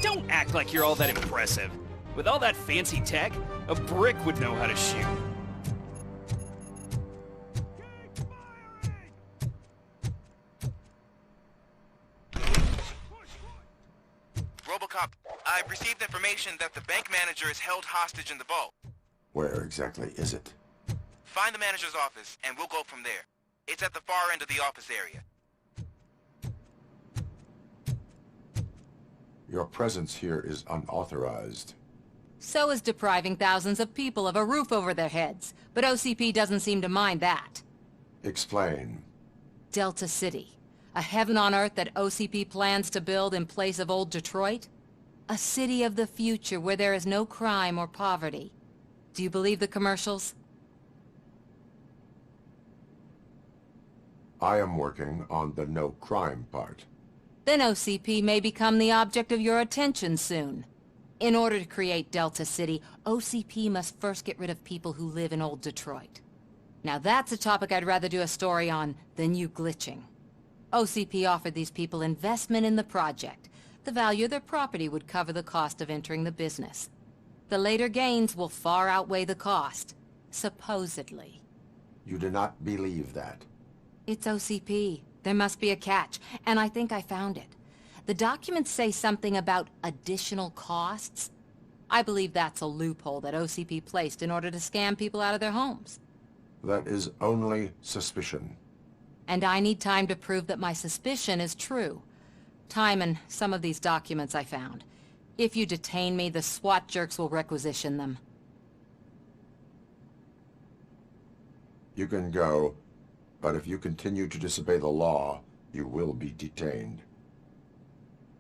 Don't act like you're all that impressive. With all that fancy tech, a brick would know how to shoot. Robocop, I've received information that the bank manager is held hostage in the vault. Where exactly is it? Find the manager's office, and we'll go from there. It's at the far end of the office area. Your presence here is unauthorized. So is depriving thousands of people of a roof over their heads. But OCP doesn't seem to mind that. Explain. Delta City. A heaven on earth that OCP plans to build in place of old Detroit? A city of the future where there is no crime or poverty. Do you believe the commercials? I am working on the no crime part. Then OCP may become the object of your attention soon. In order to create Delta City, OCP must first get rid of people who live in old Detroit. Now that's a topic I'd rather do a story on than you glitching. OCP offered these people investment in the project. The value of their property would cover the cost of entering the business. The later gains will far outweigh the cost, supposedly. You do not believe that. It's OCP. There must be a catch, and I think I found it. The documents say something about additional costs. I believe that's a loophole that OCP placed in order to scam people out of their homes. That is only suspicion. And I need time to prove that my suspicion is true. Time and some of these documents I found. If you detain me, the SWAT jerks will requisition them. You can go, but if you continue to disobey the law, you will be detained.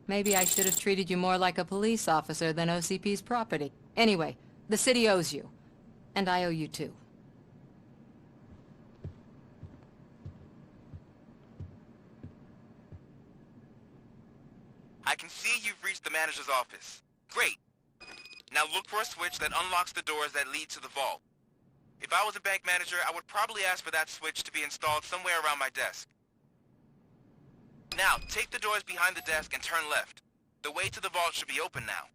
Maybe I should have treated you more like a police officer than OCP's property. Anyway, the city owes you. And I owe you too. I can see you've reached the manager's office. Great. Now look for a switch that unlocks the doors that lead to the vault. If I was a bank manager, I would probably ask for that switch to be installed somewhere around my desk. Now, take the doors behind the desk and turn left. The way to the vault should be open now.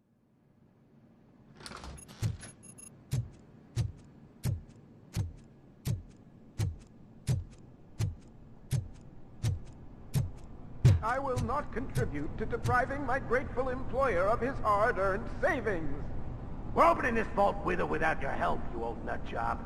I will not contribute to depriving my grateful employer of his hard-earned savings. We're opening this vault with or without your help, you old nut job.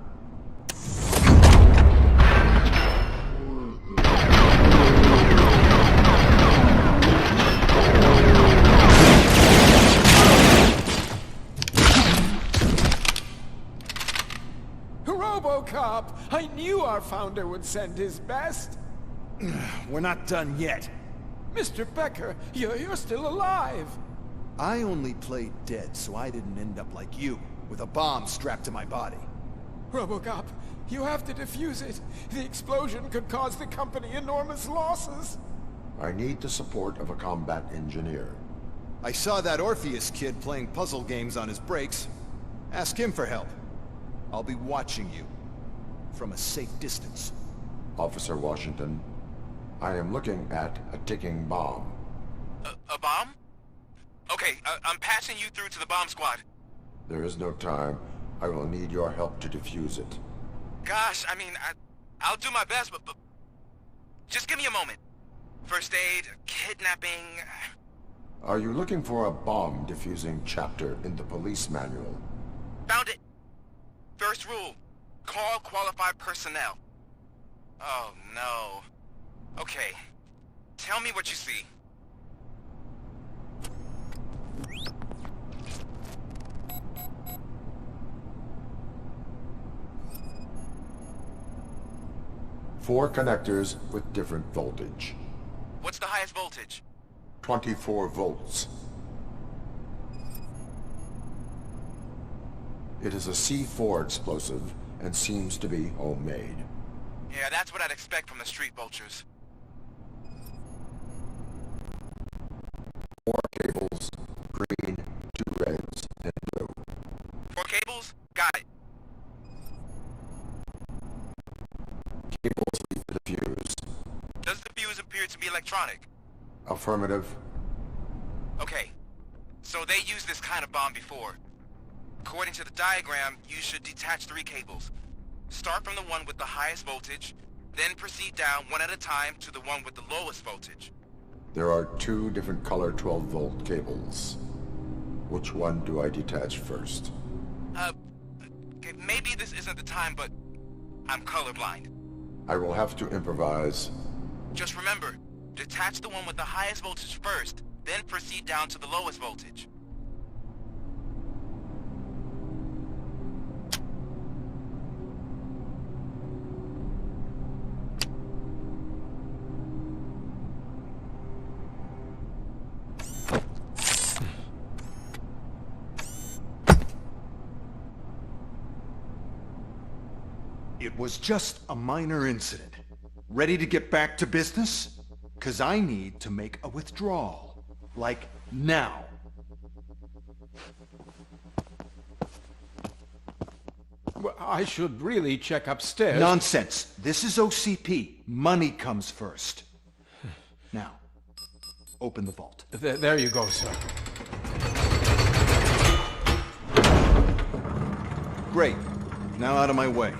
RoboCop! I knew our founder would send his best. We're not done yet. Mr. Becker, you're still alive. I only played dead so I didn't end up like you, with a bomb strapped to my body. RoboCop, you have to defuse it. The explosion could cause the company enormous losses. I need the support of a combat engineer. I saw that Orpheus kid playing puzzle games on his breaks. Ask him for help. I'll be watching you. From a safe distance. Officer Washington, I am looking at a ticking bomb. A bomb? Okay, I'm passing you through to the bomb squad. There is no time. I will need your help to defuse it. Gosh, I mean, I'll do my best, but just give me a moment. First aid, kidnapping... Are you looking for a bomb defusing chapter in the police manual? Found it! First rule, call qualified personnel. Oh, no. Okay, tell me what you see. Four connectors with different voltage. What's the highest voltage? 24 volts. It is a C4 explosive and seems to be homemade. Yeah, that's what I'd expect from the street vultures. 4 cables, green, 2 reds, and blue. 4 cables? Got it. Cables lead to the fuse. Does the fuse appear to be electronic? Affirmative. Okay, so they used this kind of bomb before. According to the diagram, you should detach 3 cables. Start from the one with the highest voltage, then proceed down one at a time to the one with the lowest voltage. There are 2 different color 12-volt cables. Which one do I detach first? Okay, maybe this isn't the time, but I'm colorblind. I will have to improvise. Just remember, detach the one with the highest voltage first, then proceed down to the lowest voltage. It was just a minor incident. Ready to get back to business? 'Cause I need to make a withdrawal. Like, now. Well, I should really check upstairs. Nonsense. This is OCP. Money comes first. Now, open the vault. There you go, sir. Great. Now out of my way.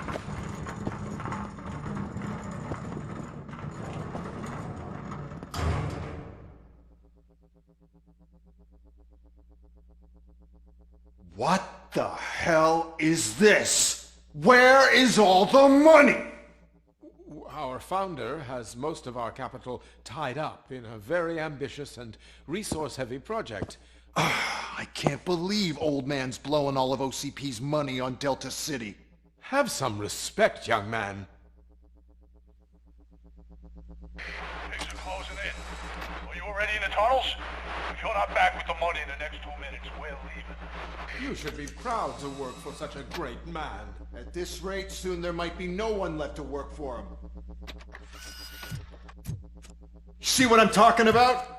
What the hell is this? Where is all the money? Our founder has most of our capital tied up in a very ambitious and resource-heavy project. I can't believe old man's blowing all of OCP's money on Delta City. Have some respect, young man. Things are closing in. Are you already in the tunnels? If you're not back with the money in the next 2 minutes, we're leaving. You should be proud to work for such a great man. At this rate, soon there might be no one left to work for him. See what I'm talking about?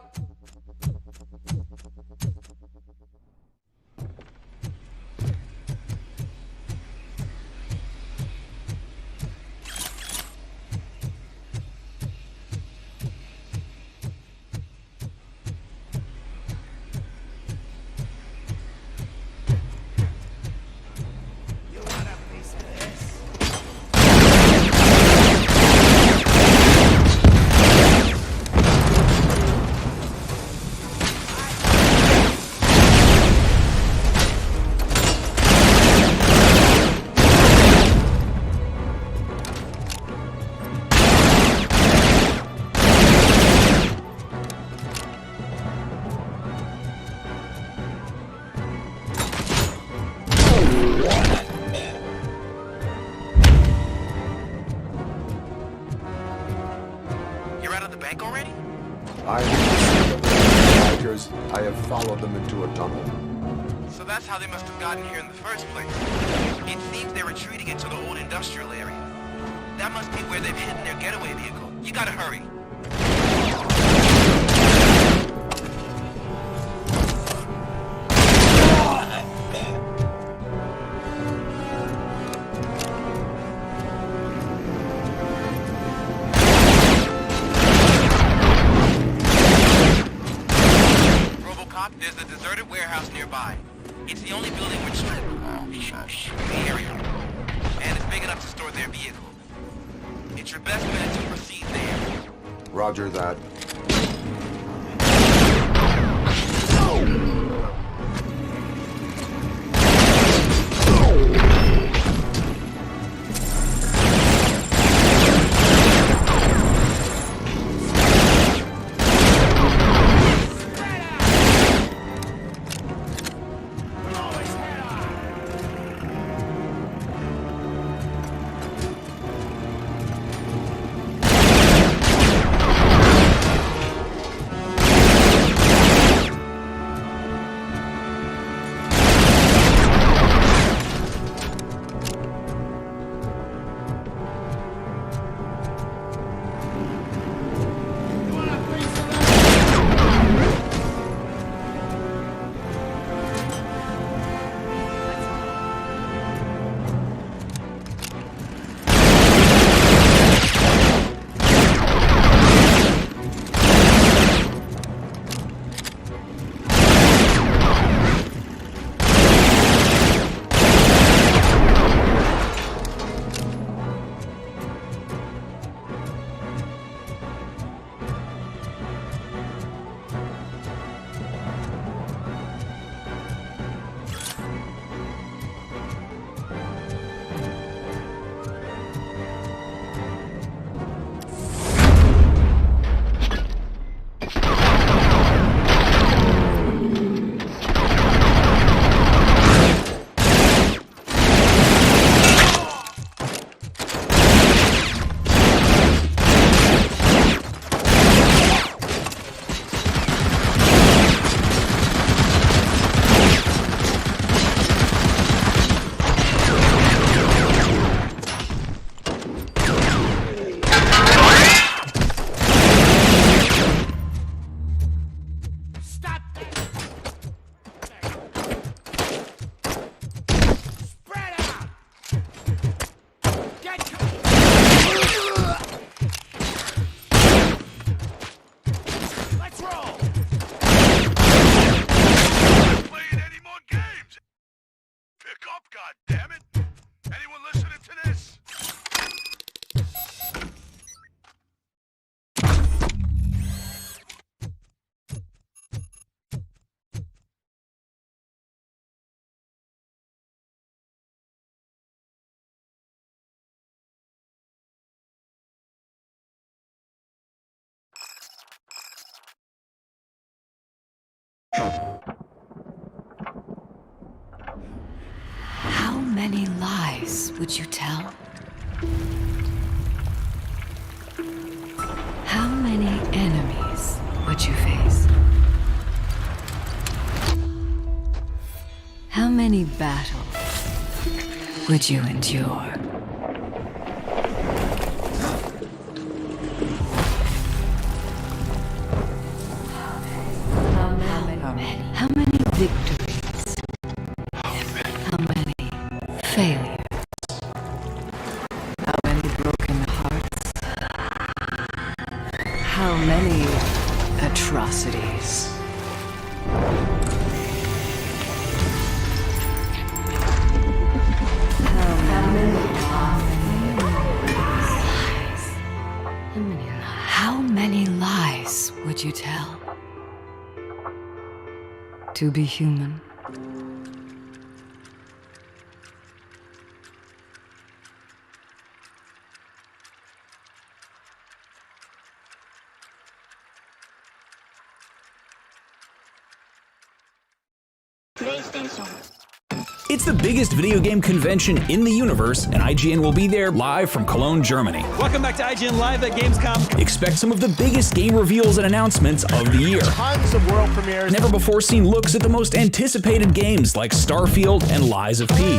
I have followed them into a tunnel. So that's how they must have gotten here in the first place. It seems they're retreating into the old industrial area. That must be where they've hidden their getaway vehicle. You gotta hurry. There's a deserted warehouse nearby. It's the only building which the area, and it's big enough to store their vehicle. It's your best bet to proceed there. Roger that. How many lies would you tell? How many enemies would you face? How many battles would you endure? How many victories? How many failures? How many broken hearts? How many atrocities? How many lies would you tell? To be human. It's the biggest video game convention in the universe, and IGN will be there live from Cologne, Germany. Welcome back to IGN Live at Gamescom. Expect some of the biggest game reveals and announcements of the year. Tons of world premieres. Never before seen looks at the most anticipated games like Starfield and Lies of P,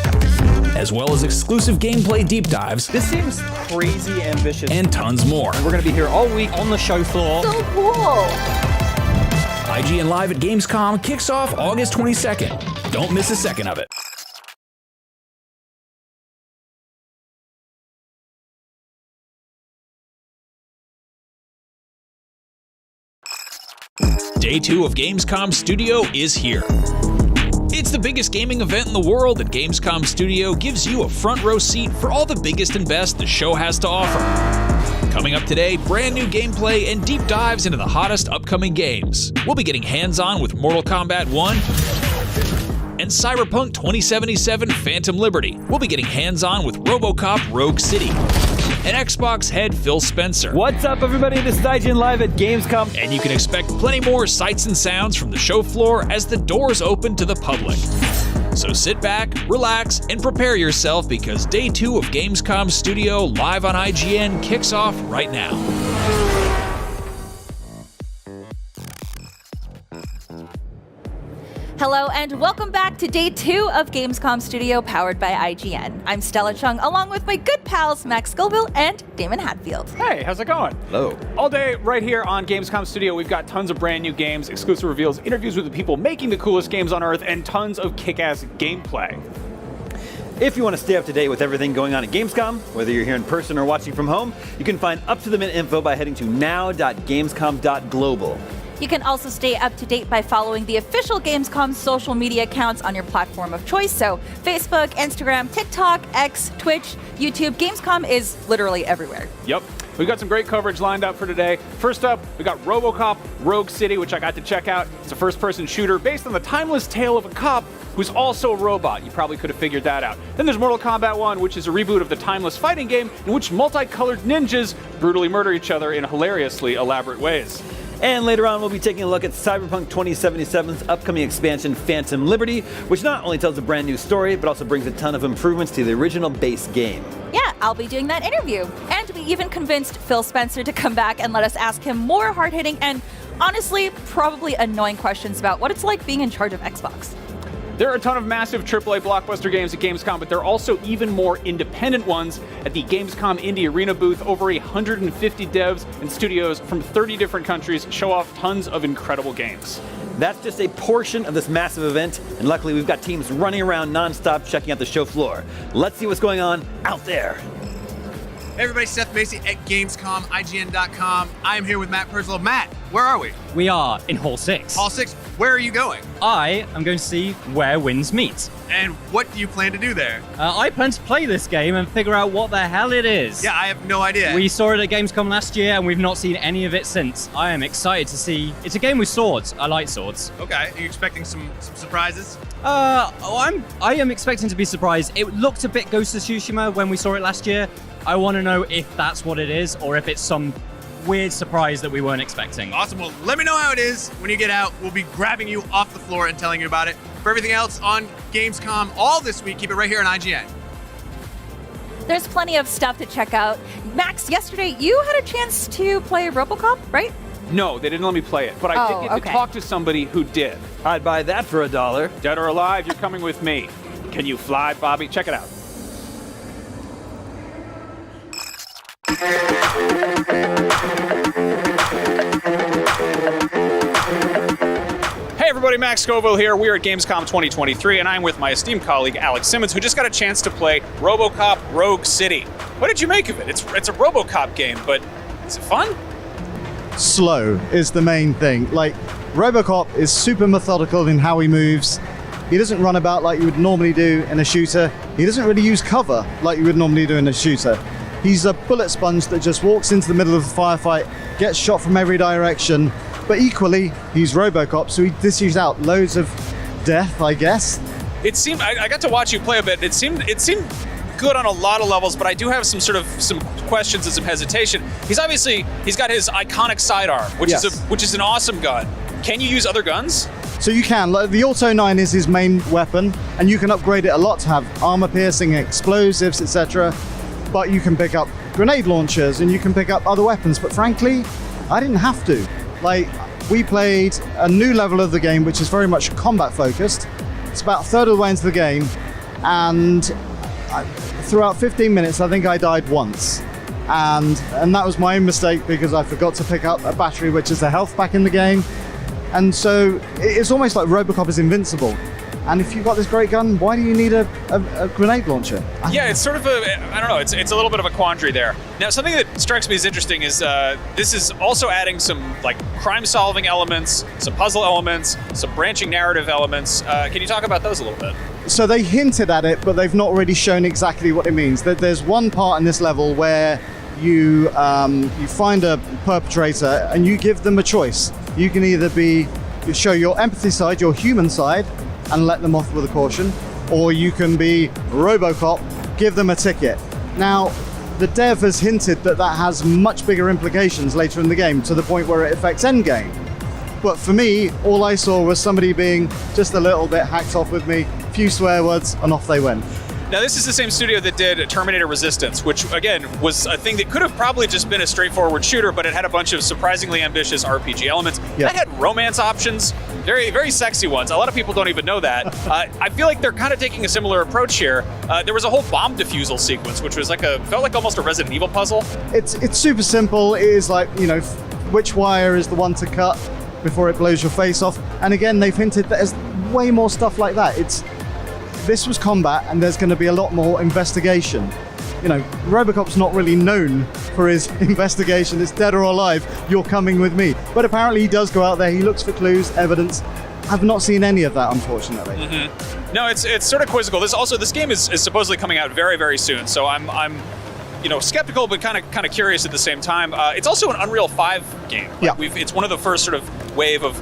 as well as exclusive gameplay deep dives. This seems crazy ambitious. And tons more. And we're going to be here all week on the show floor. So cool! IGN Live at Gamescom kicks off August 22nd. Don't miss a second of it. Day 2 of Gamescom Studio is here. It's the biggest gaming event in the world, and Gamescom Studio gives you a front row seat for all the biggest and best the show has to offer. Coming up today, brand new gameplay and deep dives into the hottest upcoming games. We'll be getting hands-on with Mortal Kombat 1 and Cyberpunk 2077 Phantom Liberty. We'll be getting hands-on with RoboCop Rogue City. And Xbox head Phil Spencer. What's up, everybody? This is IGN Live at Gamescom. And you can expect plenty more sights and sounds from the show floor as the doors open to the public. So sit back, relax, and prepare yourself because Day 2 of Gamescom Studio live on IGN kicks off right now. Hello and welcome back to Day 2 of Gamescom Studio powered by IGN. I'm Stella Chung along with my good pals Max Scoville and Damon Hatfield. Hey, how's it going? Hello. All day right here on Gamescom Studio, we've got tons of brand new games, exclusive reveals, interviews with the people making the coolest games on Earth, and tons of kick-ass gameplay. If you want to stay up to date with everything going on at Gamescom, whether you're here in person or watching from home, you can find up-to-the-minute info by heading to now.gamescom.global. You can also stay up to date by following the official Gamescom social media accounts on your platform of choice. So Facebook, Instagram, TikTok, X, Twitch, YouTube. Gamescom is literally everywhere. Yep. We've got some great coverage lined up for today. First up, we got RoboCop Rogue City, which I got to check out. It's a first-person shooter based on the timeless tale of a cop who's also a robot. You probably could have figured that out. Then there's Mortal Kombat 1, which is a reboot of the timeless fighting game in which multicolored ninjas brutally murder each other in hilariously elaborate ways. And later on, we'll be taking a look at Cyberpunk 2077's upcoming expansion, Phantom Liberty, which not only tells a brand new story, but also brings a ton of improvements to the original base game. Yeah, I'll be doing that interview. And we even convinced Phil Spencer to come back and let us ask him more hard-hitting and, honestly, probably annoying questions about what it's like being in charge of Xbox. There are a ton of massive AAA blockbuster games at Gamescom, but there are also even more independent ones at the Gamescom Indie Arena booth. Over 150 devs and studios from 30 different countries show off tons of incredible games. That's just a portion of this massive event, and luckily we've got teams running around non-stop checking out the show floor. Let's see what's going on out there. Hey everybody, Seth Macy at Gamescom, IGN.com. I am here with Matt Purslow. Matt, where are we? We are in Hall 6. Hall 6, where are you going? I am going to see where winds meet. And what do you plan to do there? I plan to play this game and figure out what the hell it is. Yeah, I have no idea. We saw it at Gamescom last year and we've not seen any of it since. I am excited to see. It's a game with swords. I like swords. Okay, are you expecting some surprises? I am expecting to be surprised. It looked a bit Ghost of Tsushima when we saw it last year. I want to know if that's what it is or if it's some weird surprise that we weren't expecting. Awesome. Well, let me know how it is when you get out. We'll be grabbing you off the floor and telling you about it. For everything else on Gamescom all this week, keep it right here on IGN. There's plenty of stuff to check out. Max, yesterday you had a chance to play RoboCop, right? No, they didn't let me play it, but I did get to talk to somebody who did. I'd buy that for $1. Dead or alive, you're coming with me. Can you fly, Bobby? Check it out. Hey everybody, Max Scoville here. We are at Gamescom 2023, and I'm with my esteemed colleague Alex Simmons, who just got a chance to play RoboCop Rogue City. What did you make of it? It's a RoboCop game, but is it fun? Slow is the main thing. Like, RoboCop is super methodical in how he moves. He doesn't run about like you would normally do in a shooter. He doesn't really use cover like you would normally do in a shooter. He's a bullet sponge that just walks into the middle of the firefight, gets shot from every direction, but equally, he's RoboCop, so he dishes out loads of death, I guess. It seemed, I got to watch you play a bit. It seemed good on a lot of levels, but I do have some questions and some hesitation. He's got his iconic sidearm, which is an awesome gun. Can you use other guns? So you can. The Auto 9 is his main weapon, and you can upgrade it a lot to have armor-piercing, explosives, etc. But you can pick up grenade launchers, and you can pick up other weapons. But frankly, I didn't have to. Like, we played a new level of the game, which is very much combat-focused. It's about a third of the way into the game, and throughout 15 minutes, I think I died once. And that was my own mistake because I forgot to pick up a battery, which is the health pack in the game. And so it's almost like RoboCop is invincible. And if you've got this great gun, why do you need a grenade launcher? Yeah, it's sort of I don't know, it's a little bit of a quandary there. Now, something that strikes me as interesting is this is also adding some like crime-solving elements, some puzzle elements, some branching narrative elements. Can you talk about those a little bit? So they hinted at it, but they've not really shown exactly what it means. There's one part in this level where you find a perpetrator and you give them a choice. You can either show your empathy side, your human side, and let them off with a caution, or you can be RoboCop, give them a ticket. Now, the dev has hinted that has much bigger implications later in the game, to the point where it affects endgame. But for me, all I saw was somebody being just a little bit hacked off with me, a few swear words, and off they went. Now, this is the same studio that did Terminator Resistance, which, again, was a thing that could have probably just been a straightforward shooter, but it had a bunch of surprisingly ambitious RPG elements. Yeah. That had romance options, very, very sexy ones. A lot of people don't even know that. I feel like they're kind of taking a similar approach here. There was a whole bomb defusal sequence, which was felt like almost a Resident Evil puzzle. It's super simple. It is like, which wire is the one to cut before it blows your face off. And again, they've hinted that there's way more stuff like that. This was combat, and there's going to be a lot more investigation. RoboCop's not really known for his investigation. It's dead or alive, you're coming with me. But apparently he does go out there, he looks for clues, evidence. I've not seen any of that, unfortunately. Mm-hmm. No, it's sort of quizzical. This game is supposedly coming out very, very soon, so I'm skeptical, but kind of curious at the same time. It's also an Unreal 5 game. It's one of the first sort of wave of,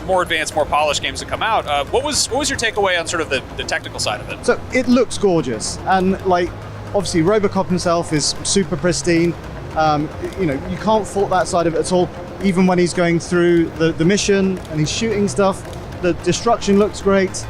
more advanced, more polished games that come out. What was your takeaway on sort of the technical side of it? So it looks gorgeous, and obviously RoboCop himself is super pristine. You can't fault that side of it at all. Even when he's going through the mission and he's shooting stuff, the destruction looks great.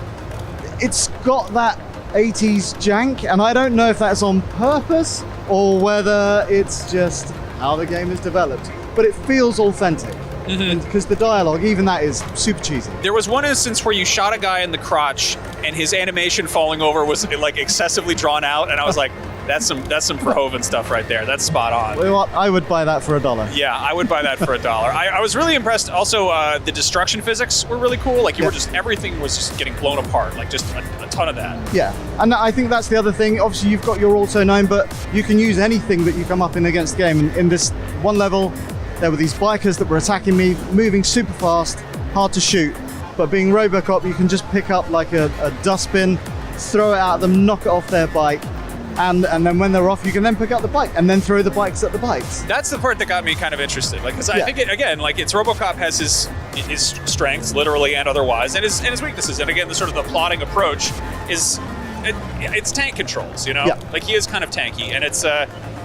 It's got that 80s jank, and I don't know if that's on purpose or whether it's just how the game is developed, but it feels authentic. Because the dialogue, even that, is super cheesy. There was one instance where you shot a guy in the crotch and his animation falling over was excessively drawn out, and I was like, that's some Verhoeven stuff right there. That's spot on. Well, I would buy that for $1. Yeah, I would buy that for $1. I was really impressed. Also, the destruction physics were really cool. Everything was just getting blown apart. Just a ton of that. Yeah, and I think that's the other thing. Obviously, you've got your Auto 9, but you can use anything that you come up in against the game. In this one level, there were these bikers that were attacking me, moving super fast, hard to shoot. But being RoboCop, you can just pick up a dustbin, throw it at them, knock it off their bike, and then when they're off, you can then pick up the bike and then throw the bikes at the bikes. That's the part that got me kind of interested. Because I think, it's RoboCop has his strengths, literally and otherwise, and his weaknesses. And again, the sort of the plotting approach is, it's tank controls, Yeah. He is kind of tanky, and it's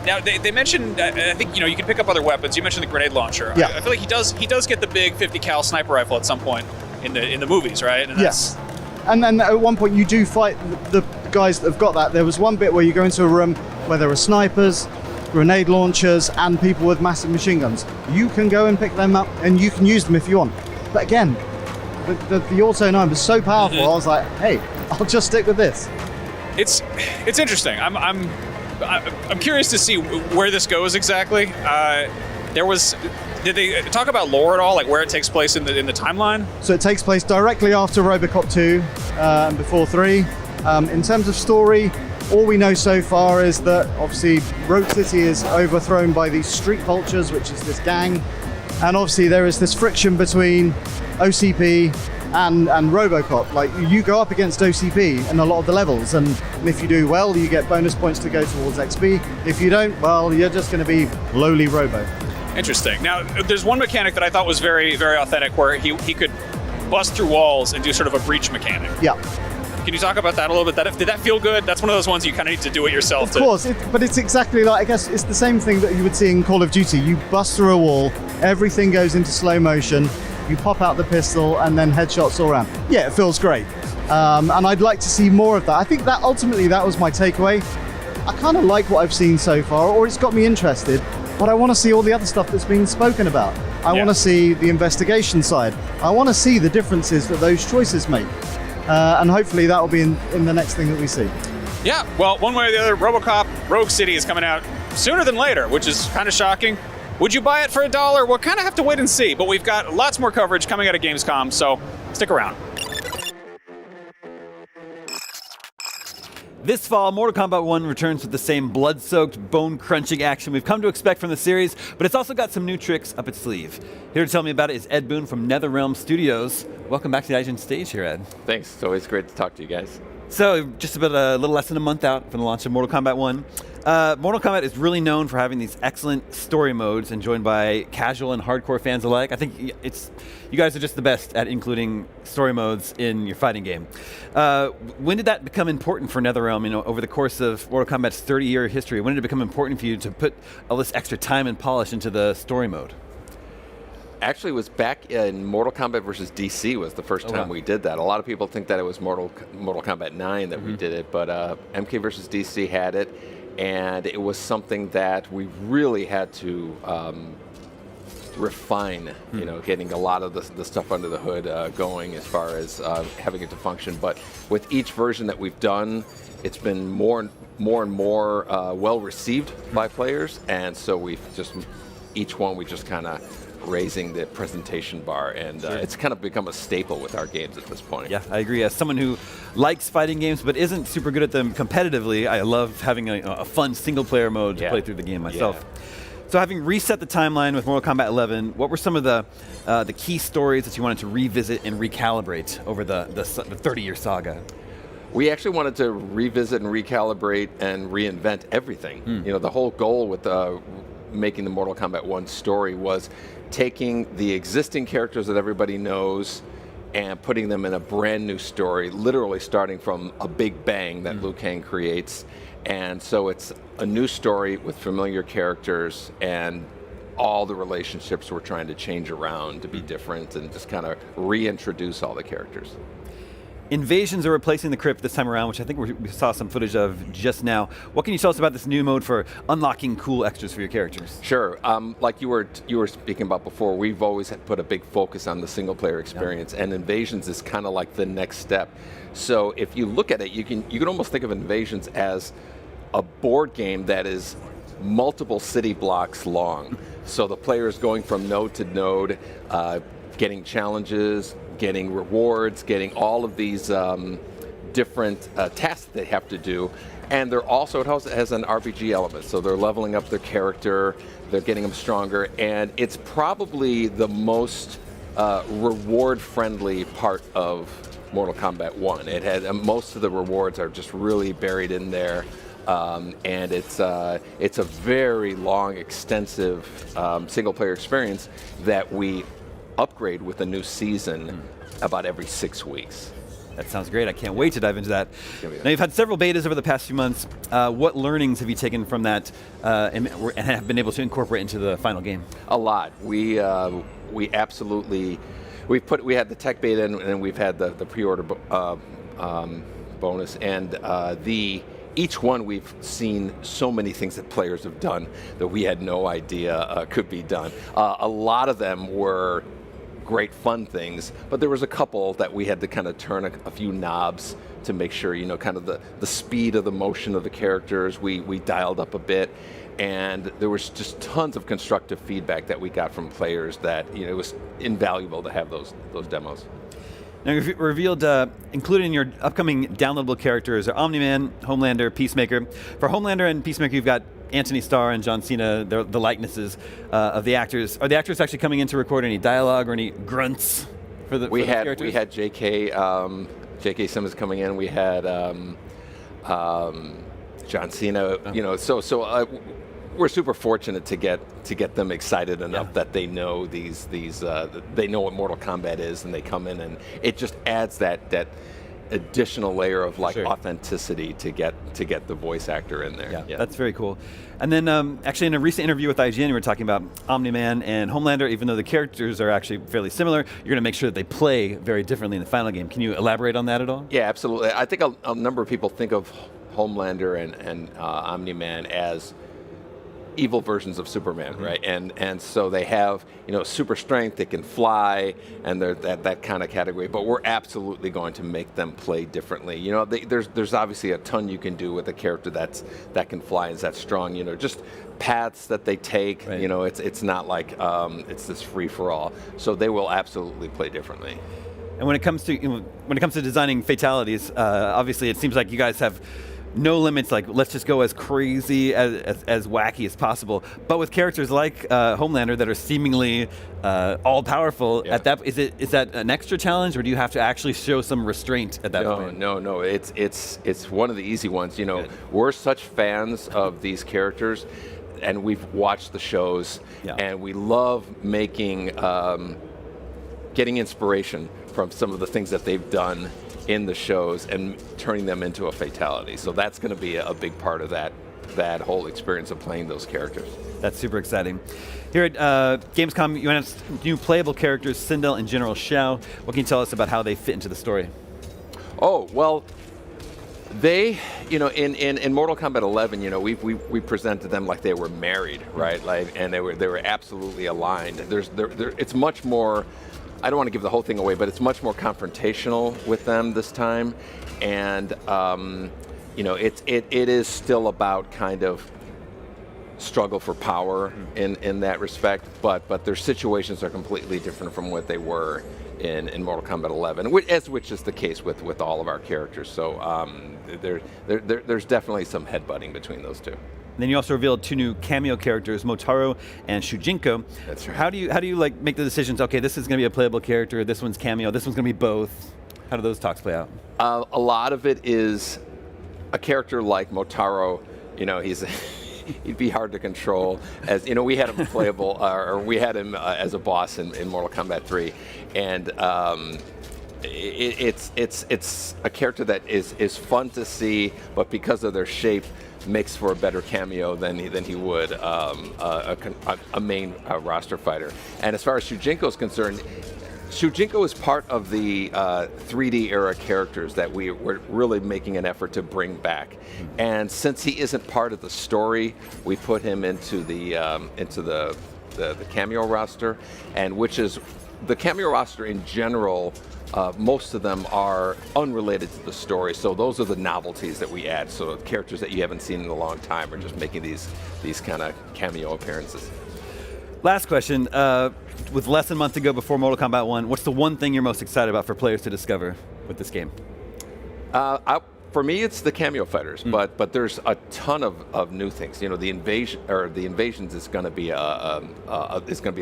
Now they mentioned, I think you can pick up other weapons. You mentioned the grenade launcher. Yeah. I feel like he does get the big 50 cal sniper rifle at some point in the movies, right? And yes. And then at one point you do fight the guys that have got that. There was one bit where you go into a room where there are snipers, grenade launchers, and people with massive machine guns. You can go and pick them up, and you can use them if you want. But again, the Auto 9 was so powerful. I was like, hey, I'll just stick with this. It's interesting. I'm curious to see where this goes exactly. Did they talk about lore at all, like where it takes place in the timeline? So it takes place directly after RoboCop 2 and before 3. In terms of story, all we know so far is that obviously Rogue City is overthrown by these street vultures, which is this gang, and obviously there is this friction between OCP and RoboCop. Like, you go up against OCP in a lot of the levels, and if you do well, you get bonus points to go towards XP. If you don't, well, you're just going to be lowly Robo. Interesting. Now, there's one mechanic that I thought was very, very authentic, where he could bust through walls and do sort of a breach mechanic. Yeah. Can you talk about that a little bit? Did that feel good? That's one of those ones you kind of need to do it yourself. Of course, but it's exactly like, I guess it's the same thing that you would see in Call of Duty. You bust through a wall, everything goes into slow motion, you pop out the pistol, and then headshots all around. Yeah, it feels great. And I'd like to see more of that. I think that ultimately that was my takeaway. I kind of like what I've seen so far, or it's got me interested, but I want to see all the other stuff that's being spoken about. I want to see the investigation side. I want to see the differences that those choices make. And hopefully that will be in the next thing that we see. Yeah, well, one way or the other, RoboCop Rogue City is coming out sooner than later, which is kind of shocking. Would you buy it for $1? We'll kind of have to wait and see, but we've got lots more coverage coming out of Gamescom, so stick around. This fall, Mortal Kombat 1 returns with the same blood-soaked, bone-crunching action we've come to expect from the series, but it's also got some new tricks up its sleeve. Here to tell me about it is Ed Boon from NetherRealm Studios. Welcome back to the IGN stage here, Ed. Thanks. It's always great to talk to you guys. So, just about a little less than a month out from the launch of Mortal Kombat 1. Mortal Kombat is really known for having these excellent story modes and joined by casual and hardcore fans alike. I think you guys are just the best at including story modes in your fighting game. When did that become important for NetherRealm? Over the course of Mortal Kombat's 30-year history, when did it become important for you to put all this extra time and polish into the story mode? Actually, it was back in Mortal Kombat versus DC was the first time we did that. A lot of people think that it was Mortal Kombat 9 that we did it, but MK versus DC had it, and it was something that we really had to refine, getting a lot of the stuff under the hood going as far as having it to function. But with each version that we've done, it's been more and more well received by players, and so we just kind of raising the presentation bar, and it's kind of become a staple with our games at this point. Yeah, I agree. As someone who likes fighting games but isn't super good at them competitively, I love having a fun single-player mode to play through the game myself. So having reset the timeline with Mortal Kombat 11, what were some of the key stories that you wanted to revisit and recalibrate over the 30-year saga? We actually wanted to revisit and recalibrate and reinvent everything. The whole goal with making the Mortal Kombat 1 story was taking the existing characters that everybody knows and putting them in a brand new story, literally starting from a big bang that Liu Kang creates. And so it's a new story with familiar characters, and all the relationships we're trying to change around to be different and just kind of reintroduce all the characters. Invasions are replacing the crypt this time around, which I think we saw some footage of just now. What can you tell us about this new mode for unlocking cool extras for your characters? Sure. Like you were speaking about before, we've always had put a big focus on the single-player experience, and Invasions is kind of like the next step. So if you look at it, you can almost think of Invasions as a board game that is multiple city blocks long. So the player is going from node to node, getting challenges, getting rewards, getting all of these different tasks they have to do. And they're also, it also has an RPG element, so they're leveling up their character, they're getting them stronger, and it's probably the most reward-friendly part of Mortal Kombat 1. It had most of the rewards are just really buried in there, and it's a very long, extensive single-player experience that we upgrade with a new season about every 6 weeks. That sounds great. I can't wait to dive into that. Now, you've had several betas over the past few months. What learnings have you taken from that and have been able to incorporate into the final game? A lot. We absolutely, we had the tech beta and we've had the pre-order bonus, and each one we've seen so many things that players have done that we had no idea could be done. A lot of them were great fun things, but there was a couple that we had to kind of turn a few knobs to make sure, kind of the speed of the motion of the characters we dialed up a bit, and there was just tons of constructive feedback that we got from players that it was invaluable to have those demos. Now, you've revealed, included in your upcoming downloadable characters are Omni-Man, Homelander, Peacemaker. For Homelander and Peacemaker, you've got Anthony Starr and John Cena, the likenesses of the actors. Are the actors actually coming in to record any dialogue or any grunts for the characters? We had J.K. Simmons coming in. We had John Cena. So we're super fortunate to get them excited enough that they know they know what Mortal Kombat is, and they come in, and it just adds that additional layer of authenticity to get the voice actor in there. Yeah, that's very cool. And then actually in a recent interview with IGN, we were talking about Omni-Man and Homelander. Even though the characters are actually fairly similar, you're going to make sure that they play very differently in the final game. Can you elaborate on that at all? Yeah, absolutely. I think a number of people think of Homelander and Omni-Man as evil versions of Superman, right? And so they have super strength, they can fly, and they're that kind of category. But we're absolutely going to make them play differently. There's obviously a ton you can do with a character that can fly and is that strong. Just paths that they take. Right. It's not like it's this free for all. So they will absolutely play differently. And when it comes to designing fatalities, obviously it seems like you guys have no limits, like let's just go as crazy, as wacky as possible. But with characters like Homelander that are seemingly all-powerful, at that is that an extra challenge, or do you have to actually show some restraint at that point? No. It's one of the easy ones. We're such fans of these characters, and we've watched the shows, and we love making, getting inspiration from some of the things that they've done in the shows and turning them into a fatality. So that's going to be a big part of that whole experience of playing those characters. That's super exciting. Here at Gamescom, you announced new playable characters, Sindel and General Shao. What can you tell us about how they fit into the story? Oh, well, they, in Mortal Kombat 11, we presented them like they were married, right? And they were absolutely aligned. It's much more, I don't want to give the whole thing away, but it's much more confrontational with them this time, and it is still about kind of struggle for power in that respect, but their situations are completely different from what they were in Mortal Kombat 11, which is the case with all of our characters. So there's definitely some headbutting between those two. And then you also revealed two new cameo characters, Motaro and Shujinko. That's right. How do you make the decisions? Okay, this is going to be a playable character. This one's cameo. This one's going to be both. How do those talks play out? A lot of it is a character like Motaro. He'd be hard to control. As we had him playable, or we had him as a boss in Mortal Kombat 3, and it's a character that is fun to see, but because of their shape, makes for a better cameo than he would a main roster fighter. And as far as Shujinko is concerned, Shujinko is part of the 3D era characters that we're really making an effort to bring back. And since he isn't part of the story, we put him into the cameo roster, and which is the cameo roster in general. Most of them are unrelated to the story, so those are the novelties that we add. So characters that you haven't seen in a long time are just making these kind of cameo appearances. Last question. With less than a month to go before Mortal Kombat 1, what's the one thing you're most excited about for players to discover with this game? For me, it's the cameo fighters, but there's a ton of new things. The invasions is going to be a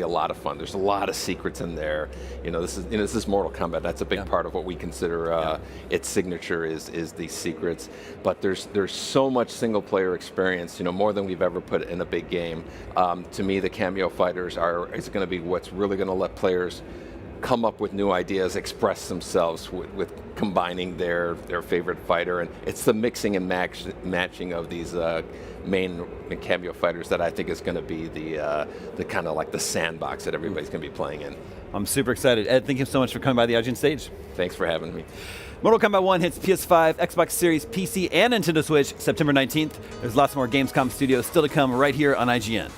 lot of fun. There's a lot of secrets in there. This is Mortal Kombat. That's a big part of what we consider its signature is these secrets. But there's so much single player experience. More than we've ever put in a big game. To me, the cameo fighters is going to be what's really going to let players come up with new ideas, express themselves with combining their favorite fighter, and it's the mixing and matching of these main cameo fighters that I think is going to be the kind of like the sandbox that everybody's going to be playing in. I'm super excited. Ed, thank you so much for coming by the IGN stage. Thanks for having me. Mortal Kombat 1 hits PS5, Xbox Series, PC, and Nintendo Switch September 19th. There's lots more Gamescom Studios still to come right here on IGN.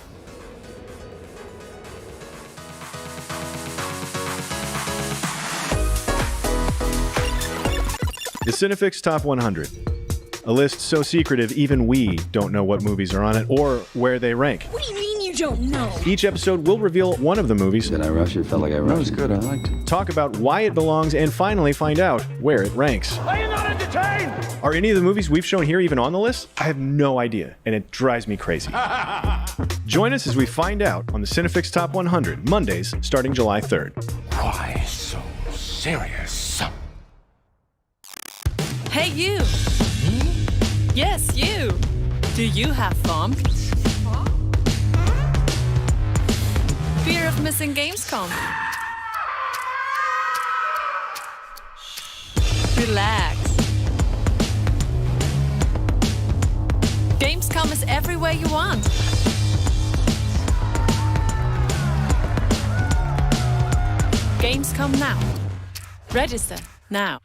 The Cinefix Top 100. A list so secretive even we don't know what movies are on it or where they rank. What do you mean you don't know? Each episode will reveal one of the movies. Did I rush it? Felt like I rushed. That was good. I liked it. Talk about why it belongs and finally find out where it ranks. Are you not entertained? Are any of the movies we've shown here even on the list? I have no idea, and it drives me crazy. Join us as we find out on the Cinefix Top 100, Mondays starting July 3rd. Why so serious? Hey, you! Yes, you! Do you have FOMC? Fear of missing Gamescom? Relax. Gamescom is everywhere you want. Gamescom now. Register now.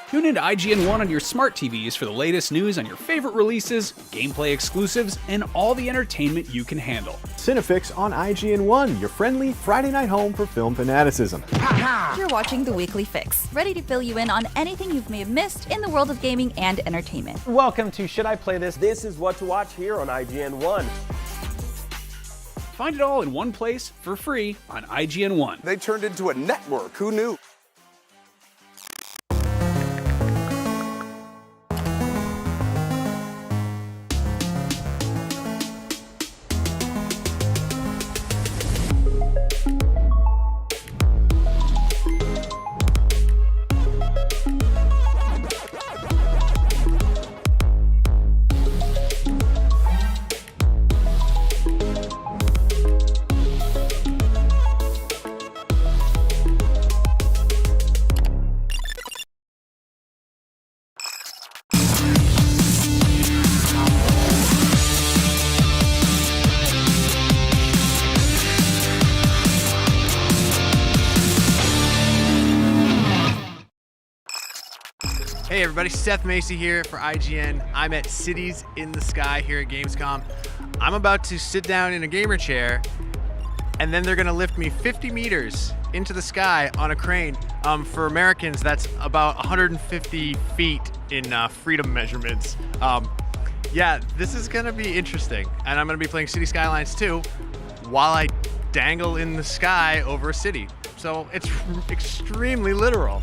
Tune into IGN 1 on your smart TVs for the latest news on your favorite releases, gameplay exclusives, and all the entertainment you can handle. Cinefix on IGN 1, your friendly Friday night home for film fanaticism. You're watching The Weekly Fix, ready to fill you in on anything you may have missed in the world of gaming and entertainment. Welcome to Should I Play This? This is what to watch here on IGN 1. Find it all in one place for free on IGN 1. They turned into a network. Who knew? Hey everybody, Seth Macy here for IGN. I'm at Cities in the Sky here at Gamescom. I'm about to sit down in a gamer chair and then they're gonna lift me 50 meters into the sky on a crane. For Americans, that's about 150 feet in freedom measurements. Yeah, this is gonna be interesting. And I'm gonna be playing City Skylines 2 while I dangle in the sky over a city. So it's extremely literal.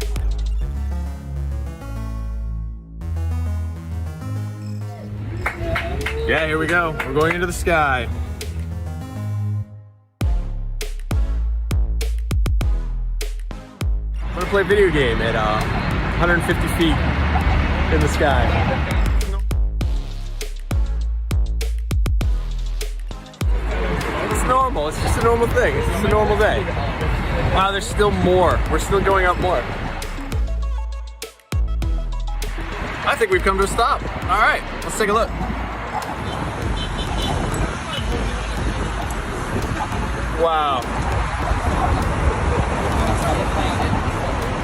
Yeah, here we go. We're going into the sky. I'm gonna play a video game at 150 feet in the sky. It's normal. It's just a normal thing. It's just a normal day. Wow, there's still more. We're still going up more. I think we've come to a stop. All right, let's take a look. Wow.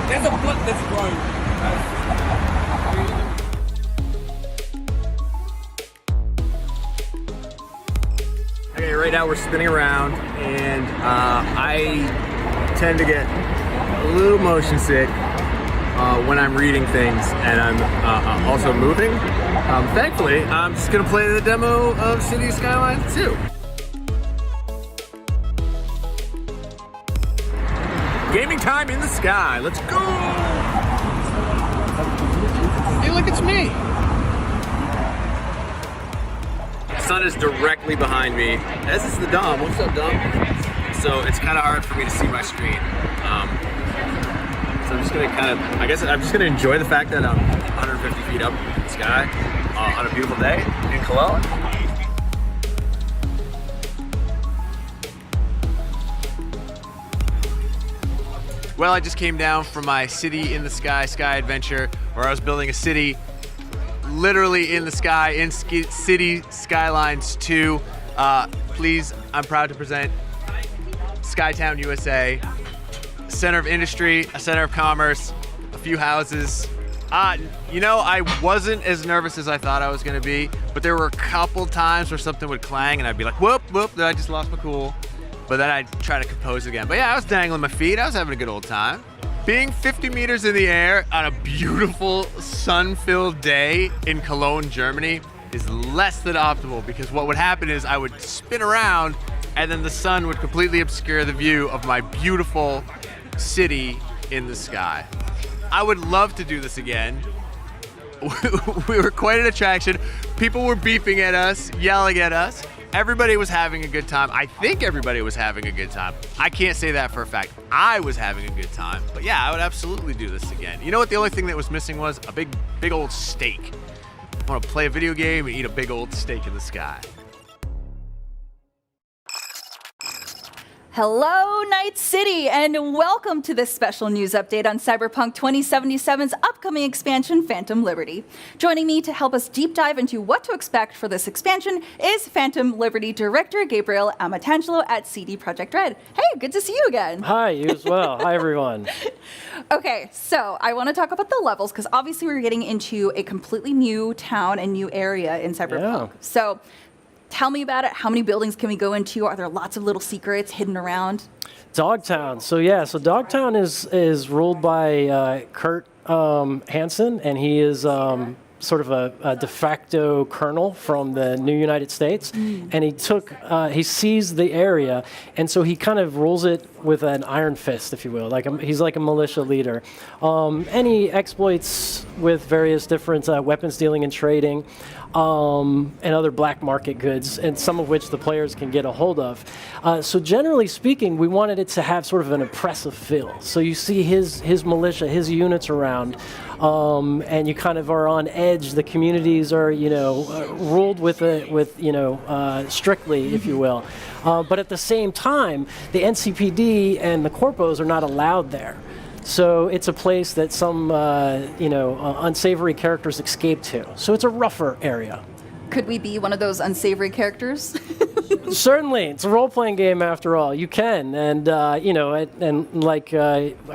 There's a foot that's growing. Okay, right now we're spinning around, and I tend to get a little motion sick when I'm reading things and I'm also moving. Thankfully, I'm just gonna play the demo of City Skylines 2. Gaming time in the sky. Let's go! Hey, look, it's me. The sun is directly behind me. This is the Dom. What's up, Dom? So it's kind of hard for me to see my screen. So I'm just gonna I guess I'm just gonna enjoy the fact that I'm 150 feet up in the sky on a beautiful day in Cologne. Well, I just came down from my City in the Sky adventure, where I was building a city literally in the sky, in City Skylines 2. Please, I'm proud to present Skytown, USA. Center of industry, a center of commerce, a few houses. You know, I wasn't as nervous as I thought I was gonna be, but there were a couple times where something would clang and I'd be like, whoop, then I just lost my cool. But then I'd try to compose again. But yeah, I was dangling my feet, I was having a good old time. Being 50 meters in the air on a beautiful sun-filled day in Cologne, Germany is less than optimal, because what would happen is I would spin around and then the sun would completely obscure the view of my beautiful city in the sky. I would love to do this again. We were quite an attraction. People were beeping at us, yelling at us. Everybody was having a good time. I think everybody was having a good time. I can't say that for a fact. I was having a good time. But yeah, I would absolutely do this again. You know what the only thing that was missing was? A big old steak. I want to play a video game and eat a big old steak in the sky. Hello, Night City, and welcome to this special news update on Cyberpunk 2077's upcoming expansion, Phantom Liberty. Joining me to help us deep dive into what to expect for this expansion is Phantom Liberty director Gabriel Amatangelo at CD Projekt Red. Hey, good to see you again. Hi, you as well. Hi, everyone. Okay, so I want to talk about the levels, because obviously we're getting into a completely new town and new area in Cyberpunk. Yeah. So tell me about it. How many buildings can we go into? Are there lots of little secrets hidden around? Dogtown. So Dogtown is ruled by Kurt Hansen, and he is sort of a de facto colonel from the new United States. And he seized the area, and so he kind of rules it with an iron fist, if you will. He's like a militia leader. And he exploits with various different weapons dealing and trading. And other black market goods, and some of which the players can get a hold of. So generally speaking, we wanted it to have sort of an oppressive feel. So you see his militia, his units around, and you kind of are on edge. The communities are, ruled with strictly, if you will. But at the same time, the NCPD and the corpos are not allowed there. So it's a place that some, unsavory characters escape to. So it's a rougher area. Could we be one of those unsavory characters? Certainly, it's a role-playing game after all. You can, and I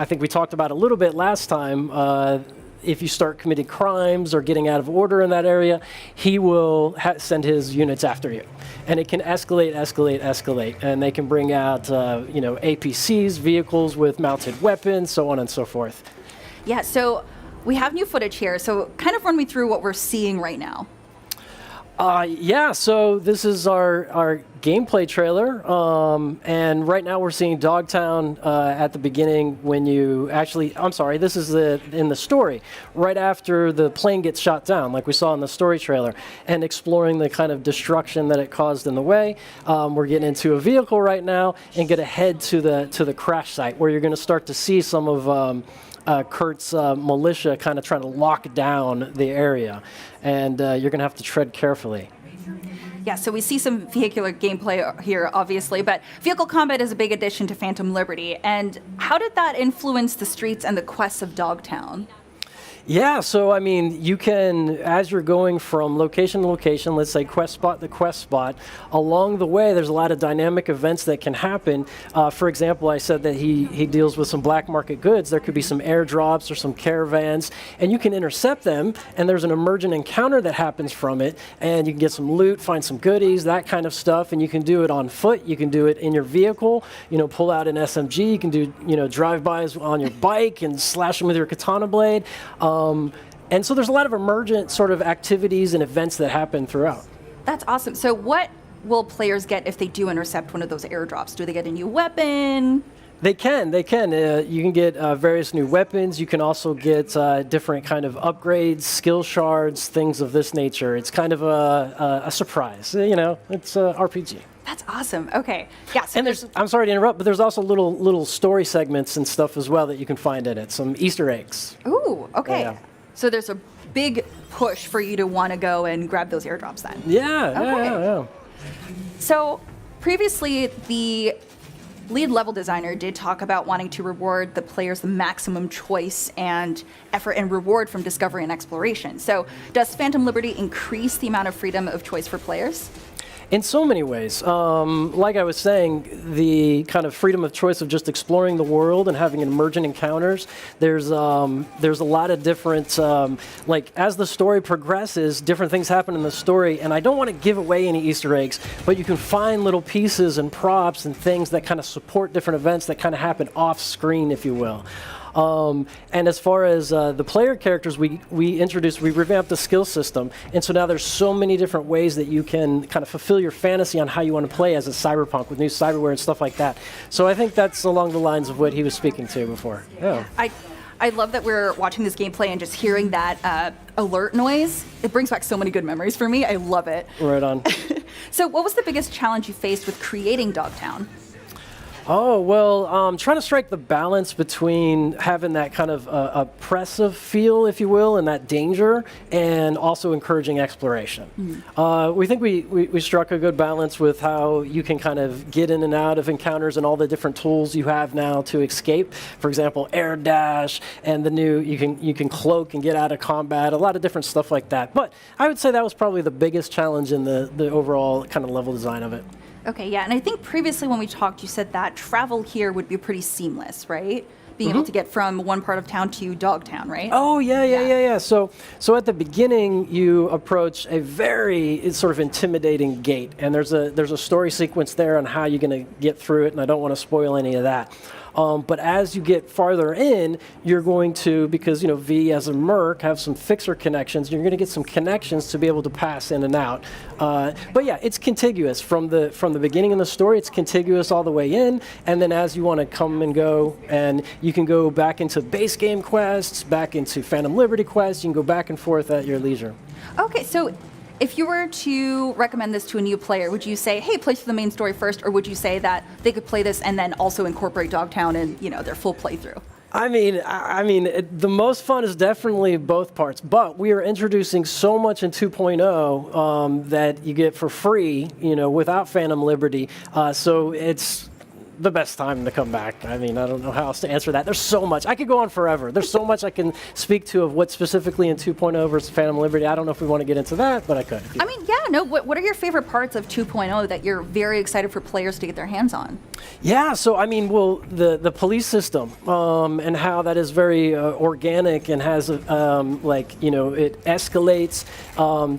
think we talked about a little bit last time. If you start committing crimes or getting out of order in that area, he will send his units after you. And it can escalate, and they can bring out, APCs, vehicles with mounted weapons, so on and so forth. Yeah, so we have new footage here, so kind of run me through what we're seeing right now. So this is our gameplay trailer, and right now we're seeing Dogtown at the beginning when you actually, this is in the story, right after the plane gets shot down, like we saw in the story trailer, and exploring the kind of destruction that it caused in the way. We're getting into a vehicle right now and going to head to the crash site, where you're going to start to see some of Kurt's militia kind of trying to lock down the area, and you're going to have to tread carefully. Yeah, so we see some vehicular gameplay here, obviously, but vehicle combat is a big addition to Phantom Liberty. And how did that influence the streets and the quests of Dogtown? Yeah, so I mean, you can, as you're going from location to location, let's say quest spot to quest spot, along the way there's a lot of dynamic events that can happen. For example, I said that he deals with some black market goods. There could be some airdrops or some caravans, and you can intercept them, and there's an emergent encounter that happens from it, and you can get some loot, find some goodies, that kind of stuff, and you can do it on foot, you can do it in your vehicle, pull out an SMG, you can do, drive-bys on your bike and slash them with your katana blade. And so there's a lot of emergent sort of activities and events that happen throughout. That's awesome. So what will players get if they do intercept one of those airdrops? Do they get a new weapon? They can. You can get various new weapons. You can also get different kind of upgrades, skill shards, things of this nature. It's kind of a surprise. It's a RPG. That's awesome. Okay. Yeah. So and I'm sorry to interrupt, but there's also little story segments and stuff as well that you can find in it. Some Easter eggs. Ooh. Okay. Yeah. So there's a big push for you to want to go and grab those airdrops then. Yeah. So previously, the lead level designer did talk about wanting to reward the players the maximum choice and effort and reward from discovery and exploration. So does Phantom Liberty increase the amount of freedom of choice for players? In so many ways. Like I was saying, the kind of freedom of choice of just exploring the world and having emergent encounters, there's a lot of different, like as the story progresses, different things happen in the story, and I don't want to give away any Easter eggs, but you can find little pieces and props and things that kind of support different events that kind of happen off screen, if you will. And as far as the player characters, we revamped the skill system, and so now there's so many different ways that you can kind of fulfill your fantasy on how you want to play as a cyberpunk with new cyberware and stuff like that. So I think that's along the lines of what he was speaking to before. Yeah. I love that we're watching this gameplay and just hearing that alert noise. It brings back so many good memories for me. I love it. Right on. So what was the biggest challenge you faced with creating Dogtown? Oh, well, trying to strike the balance between having that kind of oppressive feel, if you will, and that danger, and also encouraging exploration. We think we struck a good balance with how you can kind of get in and out of encounters and all the different tools you have now to escape. For example, air dash, and the new, you can cloak and get out of combat, a lot of different stuff like that. But I would say that was probably the biggest challenge in the overall kind of level design of it. Okay, yeah, and I think previously when we talked, you said that travel here would be pretty seamless, right? Being able to get from one part of town to Dogtown, right? Oh, yeah. So at the beginning, you approach a very sort of intimidating gate, and there's a story sequence there on how you're going to get through it, and I don't want to spoil any of that. But as you get farther in, you're going to, because V as a merc have some fixer connections, you're going to get some connections to be able to pass in and out. But yeah, it's contiguous from the beginning of the story. It's contiguous all the way in, and then as you want to come and go, and you can go back into base game quests, back into Phantom Liberty quests. You can go back and forth at your leisure. Okay, so if you were to recommend this to a new player, would you say, hey, play through the main story first, or would you say that they could play this and then also incorporate Dogtown in, their full playthrough? I mean, the most fun is definitely both parts, but we are introducing so much in 2.0 that you get for free, without Phantom Liberty. So it's the best time to come back. I mean, I don't know how else to answer that. There's so much. I could go on forever. There's so much I can speak to of what specifically in 2.0 versus Phantom Liberty. I don't know if we want to get into that, but I could. I mean, yeah, no, what are your favorite parts of 2.0 that you're very excited for players to get their hands on? Yeah, so I mean, well, the police system and how that is very organic and has, it escalates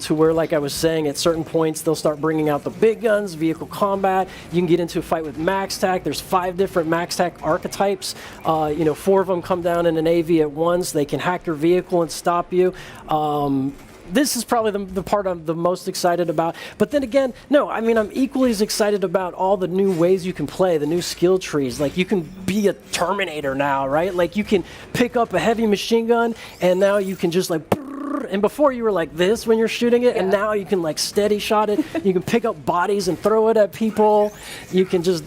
to where, like I was saying, at certain points, they'll start bringing out the big guns, vehicle combat. You can get into a fight with MaxTac. There's 5 different MaxTac archetypes. 4 of them come down in an AV at once. They can hack your vehicle and stop you. This is probably the part I'm the most excited about. But then again, no, I mean, I'm equally as excited about all the new ways you can play, the new skill trees. Like, you can be a Terminator now, right? Like, you can pick up a heavy machine gun, and now you can just, and before you were like this when you're shooting it, and now you can, steady shot it. You can pick up bodies and throw it at people. You can just,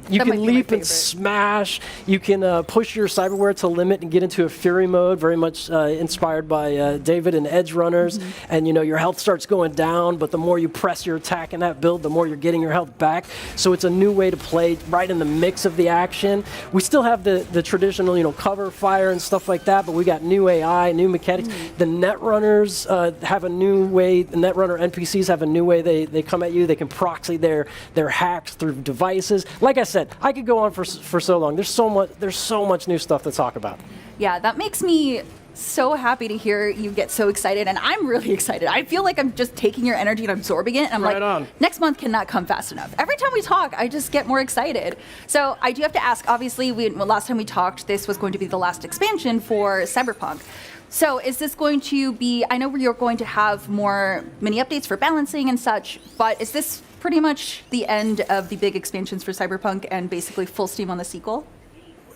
You can leap and smash. You can push your cyberware to limit and get into a fury mode, very much inspired by David and Edge Runners. And your health starts going down, but the more you press your attack in that build, the more you're getting your health back. So it's a new way to play right in the mix of the action. We still have the traditional, cover fire and stuff like that, but we got new AI, new mechanics. The Netrunners have a new way. The Netrunner NPCs have a new way they come at you. They can proxy their hacks through devices. Like I said, I could go on for so long. There's so much new stuff to talk about. Yeah, that makes me so happy to hear you get so excited, and I'm really excited. I feel like I'm just taking your energy and absorbing it, and I'm next month cannot come fast enough. Every time we talk, I just get more excited. So I do have to ask, obviously, last time we talked, this was going to be the last expansion for Cyberpunk. So is this going to be, I know you're going to have more mini updates for balancing and such, but is this pretty much the end of the big expansions for Cyberpunk and basically full steam on the sequel?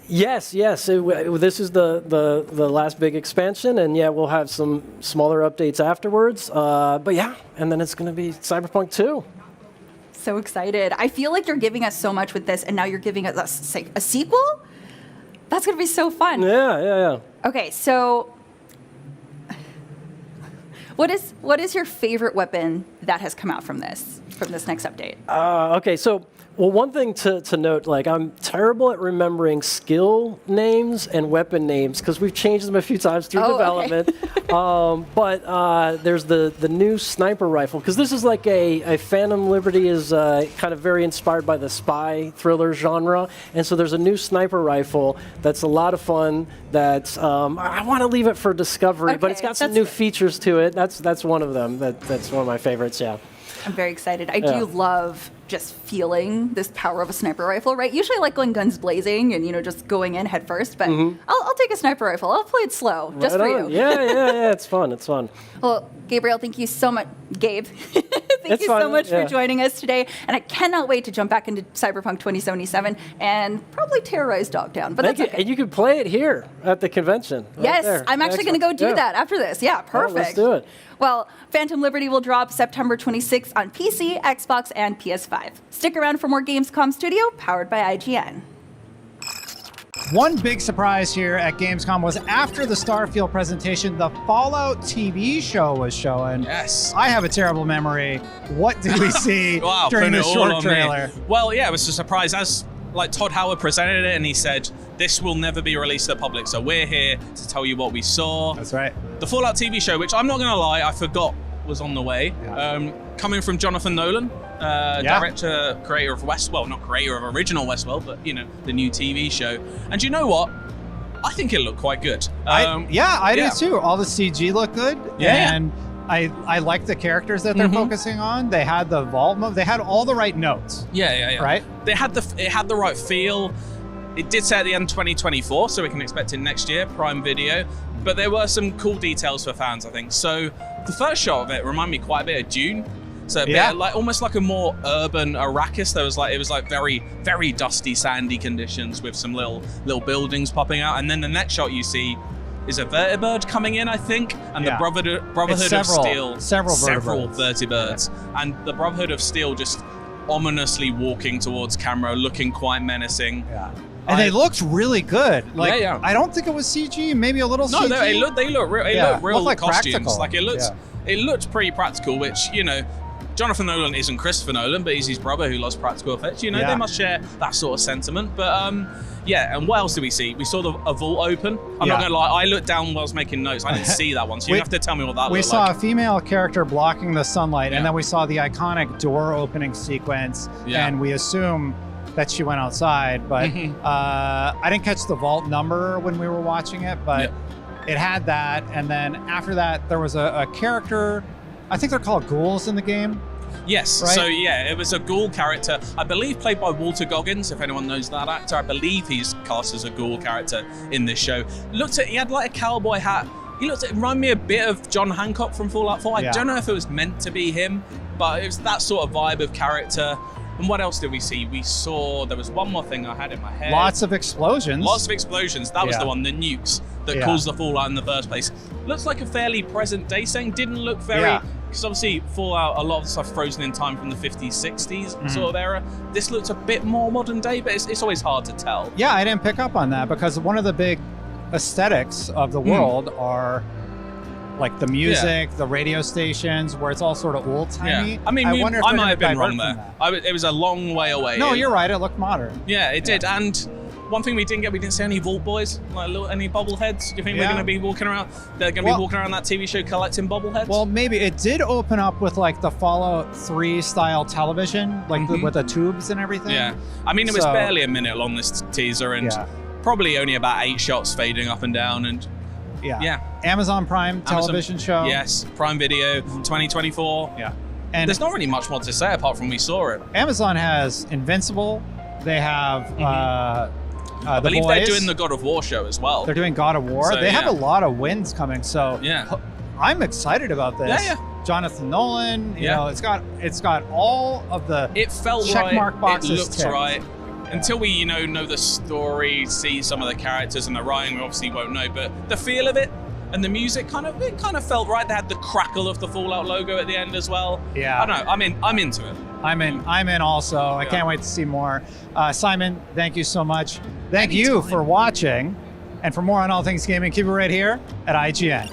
Yes. This is the last big expansion, and we'll have some smaller updates afterwards. But yeah, and then it's going to be Cyberpunk 2. So excited. I feel like you're giving us so much with this, and now you're giving us a sequel? That's going to be so fun. Yeah. Okay, so what is your favorite weapon that has come out from this next update? Okay, so Well, one thing to note, like I'm terrible at remembering skill names and weapon names because we've changed them a few times through development. Okay. But there's the new sniper rifle because this is like a Phantom Liberty is kind of very inspired by the spy thriller genre, and so there's a new sniper rifle that's a lot of fun. That's I want to leave it for discovery, but it's got some new features to it. That's one of them. That's one of my favorites. Yeah. I'm very excited. I do love just feeling this power of a sniper rifle, right? Usually I like going guns blazing and, just going in head first, but I'll take a sniper rifle. I'll play it slow, just for you. Yeah, it's fun. It's fun. Well, Gabriel, thank you so much. Gabe, thank you so much for joining us today. And I cannot wait to jump back into Cyberpunk 2077 and probably terrorize Dogtown, but that's okay. And you can play it here at the convention. Yes, I'm actually going to go do that after this. Yeah, perfect. Let's do it. Well, Phantom Liberty will drop September 26th on PC, Xbox, and PS5. Stick around for more Gamescom Studio, powered by IGN. One big surprise here at Gamescom was after the Starfield presentation, the Fallout TV show was showing. Yes. I have a terrible memory. What did we see during the short trailer? Well, yeah, it was a surprise. As Todd Howard presented it, and he said, this will never be released to the public, so we're here to tell you what we saw. That's right. The Fallout TV show, which I'm not going to lie, I forgot was on the way. Yeah. Coming from Jonathan Nolan, director, creator of Westworld, not creator of original Westworld, but, the new TV show. And you know what? I think it looked quite good. I do too. All the CG looked good. Yeah. And I like the characters that they're focusing on. They had the vault mode. They had all the right notes. Yeah. Right? It had the right feel. It did say at the end 2024, so we can expect it next year, Prime Video. But there were some cool details for fans, I think. So the first shot of it reminded me quite a bit of Dune. So a bit almost like a more urban Arrakis. It was very, very dusty, sandy conditions with some little buildings popping out. And then the next shot you see is a vertibird coming in, I think, and the Brotherhood of Steel. Several vertibirds. And the Brotherhood of Steel just ominously walking towards camera, looking quite menacing. Yeah. And they looked really good. I don't think it was CG, maybe a little CG. No, they look real. They look real like costumes. Practical. It looked pretty practical, which, Jonathan Nolan isn't Christopher Nolan, but he's his brother who loves practical effects. They must share that sort of sentiment. But and what else did we see? We saw a vault open. I'm not gonna lie, I looked down while I was making notes. I didn't see that one, so you have to tell me what that looked like. We saw a female character blocking the sunlight, and then we saw the iconic door opening sequence, and we assume that she went outside, but I didn't catch the vault number when we were watching it, but it had that, and then after that, there was a character, I think they're called ghouls in the game. Yes, right? So it was a ghoul character, I believe played by Walter Goggins, if anyone knows that actor. I believe he's cast as a ghoul character in this show. He had like a cowboy hat. It reminded me a bit of John Hancock from Fallout 4. I don't know if it was meant to be him, but it was that sort of vibe of character. And what else did we see? There was one more thing I had in my head. Lots of explosions. That was the one, the nukes that caused the Fallout in the first place. Looks like a fairly present day thing. Didn't look very, because obviously Fallout, a lot of the stuff frozen in time from the 50s, 60s sort of era. This looks a bit more modern day, but it's always hard to tell. Yeah, I didn't pick up on that because one of the big aesthetics of the world are like the music, the radio stations, where it's all sort of old-timey. Yeah. I mean, I might have been wrong there. It was a long way away. No, you're right. It looked modern. Yeah, it did. And one thing we didn't see any Vault Boys, any bobbleheads. Do you think we're going to be walking around? They're going to be walking around that TV show collecting bobbleheads? Well, maybe. It did open up with like the Fallout 3 style television, like with the tubes and everything. Yeah. I mean, it was barely a minute long, this teaser, and probably only about 8 shots fading up and down, and Amazon Prime television show. Yes, Prime Video, 2024. Yeah. And there's not really much more to say apart from we saw it. Amazon has Invincible. They have I believe they're doing the God of War show as well. They're doing God of War. So, they have a lot of wins coming, so I'm excited about this. Yeah. Jonathan Nolan, you know, it's got all of the checkmark boxes. It looks right. Until we, know the story, see some of the characters and the writing, we obviously won't know. But the feel of it and the music kind of felt right. They had the crackle of the Fallout logo at the end as well. Yeah, I don't know. I'm into it. I'm in also. I can't wait to see more. Simon, thank you so much. Thank you for watching, and for more on all things gaming, keep it right here at IGN.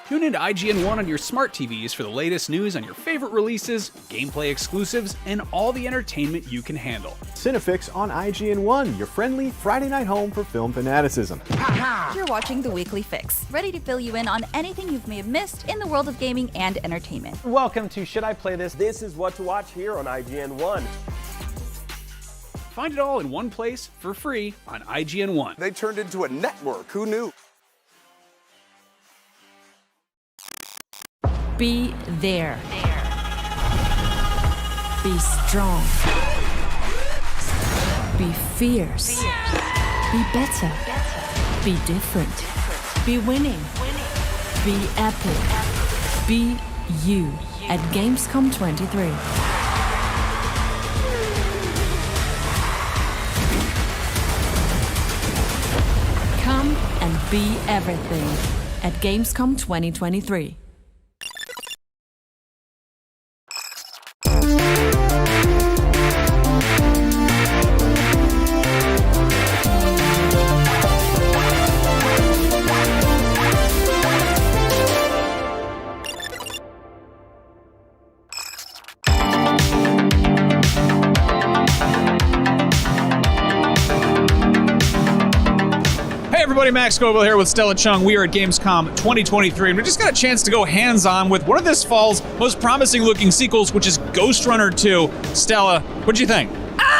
Tune into IGN1 on your smart TVs for the latest news on your favorite releases, gameplay exclusives, and all the entertainment you can handle. Cinefix on IGN1, your friendly Friday night home for film fanaticism. You're watching The Weekly Fix, ready to fill you in on anything you may have missed in the world of gaming and entertainment. Welcome to Should I Play This? This is what to watch here on IGN1. Find it all in one place for free on IGN1. They turned into a network. Who knew? Be there. Be strong. Be fierce. Be better. Be different. Be winning. Be epic. Be you at Gamescom 23. Come and be everything at Gamescom 2023. Everybody, Max Scoville here with Stella Chung. We are at Gamescom 2023, and we just got a chance to go hands-on with one of this fall's most promising-looking sequels, which is Ghost Runner 2. Stella, what'd you think?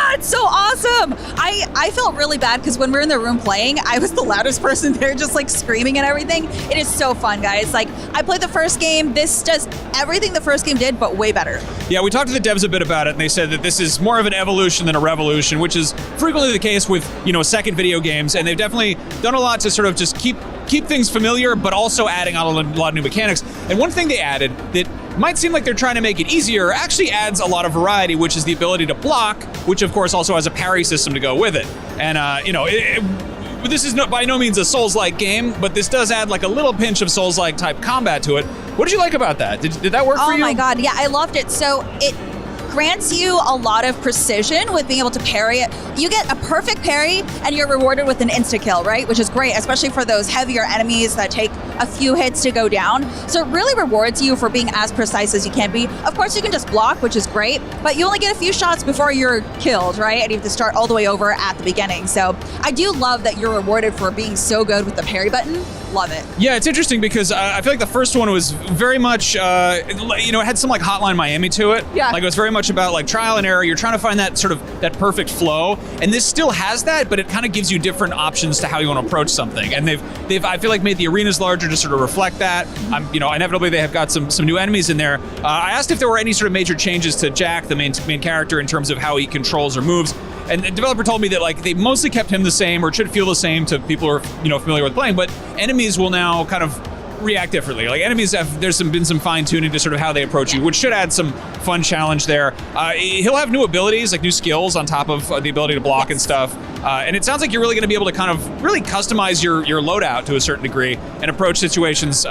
It's so awesome! I felt really bad because when we were in the room playing, I was the loudest person there, just like screaming and everything. It is so fun, guys. Like, I played the first game. This does everything the first game did, but way better. Yeah, we talked to the devs a bit about it, and they said that this is more of an evolution than a revolution, which is frequently the case with, second video games, and they've definitely done a lot to sort of just keep things familiar, but also adding on a lot of new mechanics. And one thing they added that might seem like they're trying to make it easier actually adds a lot of variety, which is the ability to block, which of course also has a parry system to go with it. And this is by no means a Souls-like game, but this does add like a little pinch of Souls-like type combat to it. What did you like about that? Did that work for you? Oh my god, yeah, I loved it. So it grants you a lot of precision with being able to parry it. You get a perfect parry and you're rewarded with an insta-kill, right? Which is great, especially for those heavier enemies that take a few hits to go down. So it really rewards you for being as precise as you can be. Of course, you can just block, which is great, but you only get a few shots before you're killed, right? And you have to start all the way over at the beginning. So I do love that you're rewarded for being so good with the parry button. Love it. Yeah, it's interesting because I feel like the first one was very much, it had some like Hotline Miami to it. Yeah. Like it was very much about like trial and error. You're trying to find that sort of that perfect flow, and this still has that, but it kind of gives you different options to how you want to approach something. And they've I feel like made the arenas larger to sort of reflect that. Inevitably they have got some new enemies in there. I asked if there were any sort of major changes to Jack, the main character, in terms of how he controls or moves. And the developer told me that like they mostly kept him the same, or it should feel the same to people who are familiar with playing, but enemies will now kind of react differently. Like enemies there's been some fine tuning to sort of how they approach you, which should add some fun challenge there. He'll have new abilities, like new skills on top of the ability to block and stuff. And it sounds like you're really going to be able to kind of really customize your loadout to a certain degree and approach situations,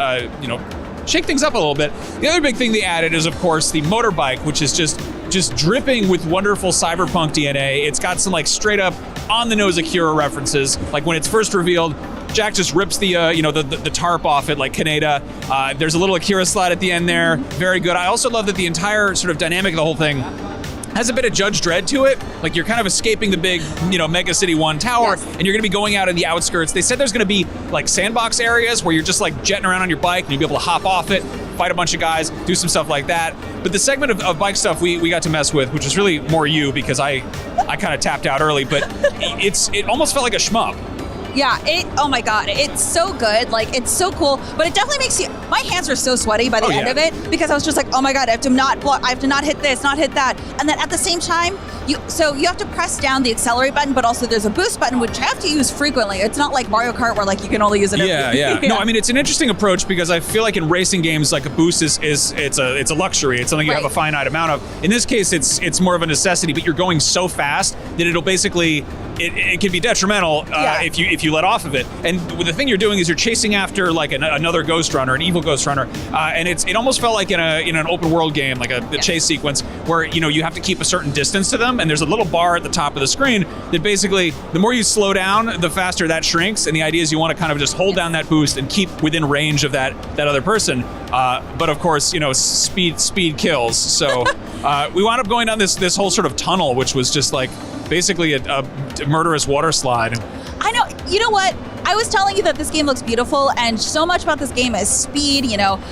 shake things up a little bit. The other big thing they added is, of course, the motorbike, which is just dripping with wonderful cyberpunk DNA. It's got some like straight up on the nose Akira references. Like when it's first revealed, Jack just rips the the tarp off it like Kaneda. There's a little Akira slide at the end there. Very good. I also love that the entire sort of dynamic of the whole thing has a bit of Judge Dredd to it. Like you're kind of escaping the big, Mega City 1 tower, and you're gonna be going out in the outskirts. They said there's gonna be like sandbox areas where you're just like jetting around on your bike and you'll be able to hop off it, fight a bunch of guys, do some stuff like that. But the segment of bike stuff we got to mess with, which was really more you because I kind of tapped out early, but it almost felt like a shmup. Yeah, oh my god, it's so good. Like, it's so cool, but it definitely makes you, my hands were so sweaty by the end of it because I was just like, oh my god, I have to not hit this, not hit that. And then at the same time, you have to press down the accelerate button, but also there's a boost button, which I have to use frequently. It's not like Mario Kart where like you can only use it Yeah. No, I mean, it's an interesting approach because I feel like in racing games, like a boost it's a luxury. It's something you have a finite amount of. In this case, it's more of a necessity, but you're going so fast that it'll basically it can be detrimental if you let off of it. And the thing you're doing is you're chasing after like another ghost runner, an evil ghost runner, and it almost felt like in an open world game, like a chase sequence where you have to keep a certain distance to them, and there's a little bar at the top of the screen that basically the more you slow down, the faster that shrinks. And the idea is you want to kind of just hold down that boost and keep within range of that other person. But of course, speed kills. So we wound up going down this whole sort of tunnel, which was just like basically a murderous water slide. I know. You know what? I was telling you that this game looks beautiful, and so much about this game is speed,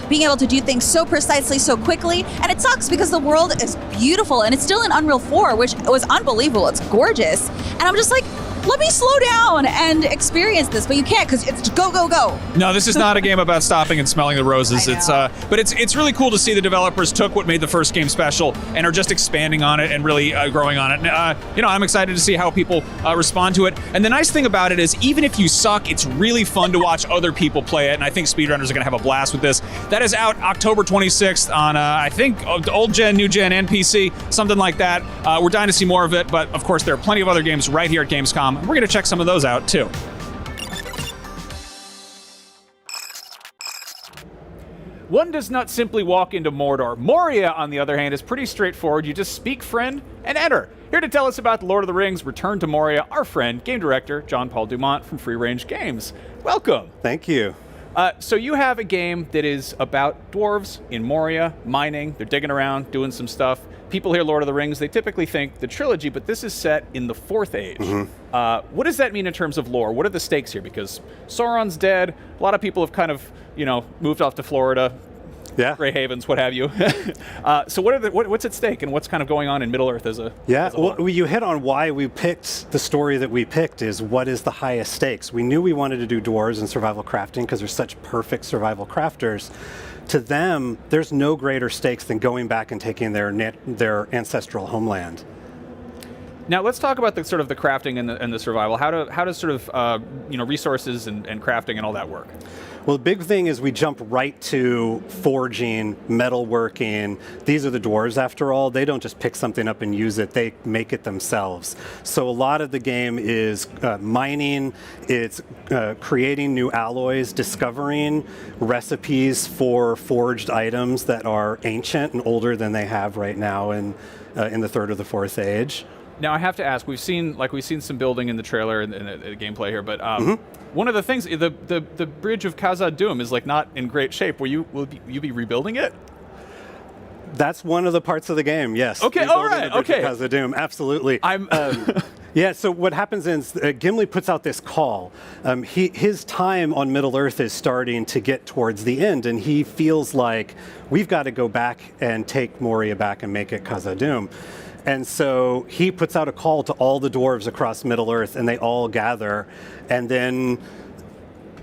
being able to do things so precisely, so quickly. And it sucks because the world is beautiful, and it's still in Unreal 4, which was unbelievable. It's gorgeous. And I'm just like, let me slow down and experience this, but you can't because it's go, go, go. No, this is not a game about stopping and smelling the roses. But it's really cool to see the developers took what made the first game special and are just expanding on it and really growing on it. And, I'm excited to see how people respond to it. And the nice thing about it is, even if you suck, it's really fun to watch other people play it. And I think speedrunners are going to have a blast with this. That is out October 26th on, I think, old gen, new gen, and PC, something like that. We're dying to see more of it, but of course there are plenty of other games right here at Gamescom. We're going to check some of those out, too. One does not simply walk into Mordor. Moria, on the other hand, is pretty straightforward. You just speak friend and enter. Here to tell us about The Lord of the Rings Return to Moria, our friend, game director John Paul Dumont from Free Range Games. Welcome. Thank you. So you have a game that is about dwarves in Moria, mining. They're digging around, doing some stuff. People hear Lord of the Rings, they typically think the trilogy, but this is set in the Fourth Age. Mm-hmm. What does that mean in terms of lore? What are the stakes here? Because Sauron's dead. A lot of people have kind of, moved off to Florida, Grey Havens, what have you. So what's at stake, and what's kind of going on in Middle-earth as a well, you hit on why we picked the story that we picked is what is the highest stakes. We knew we wanted to do dwarves and survival crafting because they're such perfect survival crafters. To them, there's no greater stakes than going back and taking their ancestral homeland. Now let's talk about the sort of the crafting and the survival. How does sort of resources and crafting and all that work? Well, the big thing is we jump right to forging, metalworking. These are the dwarves, after all. They don't just pick something up and use it. They make it themselves. So a lot of the game is mining. It's creating new alloys, discovering recipes for forged items that are ancient and older than they have right now in the Third or the Fourth Age. Now I have to ask, we've seen some building in the trailer and the gameplay here, but one of the things, the bridge of Khazad-dûm is like not in great shape. Will you be rebuilding it? That's one of the parts of the game, yes. Okay, all right, okay. Khazad-dûm, absolutely. Yeah, so what happens is Gimli puts out this call. His time on Middle-earth is starting to get towards the end, and he feels like we've got to go back and take Moria back and make it Khazad-dûm. And so he puts out a call to all the dwarves across Middle-earth, and they all gather. And then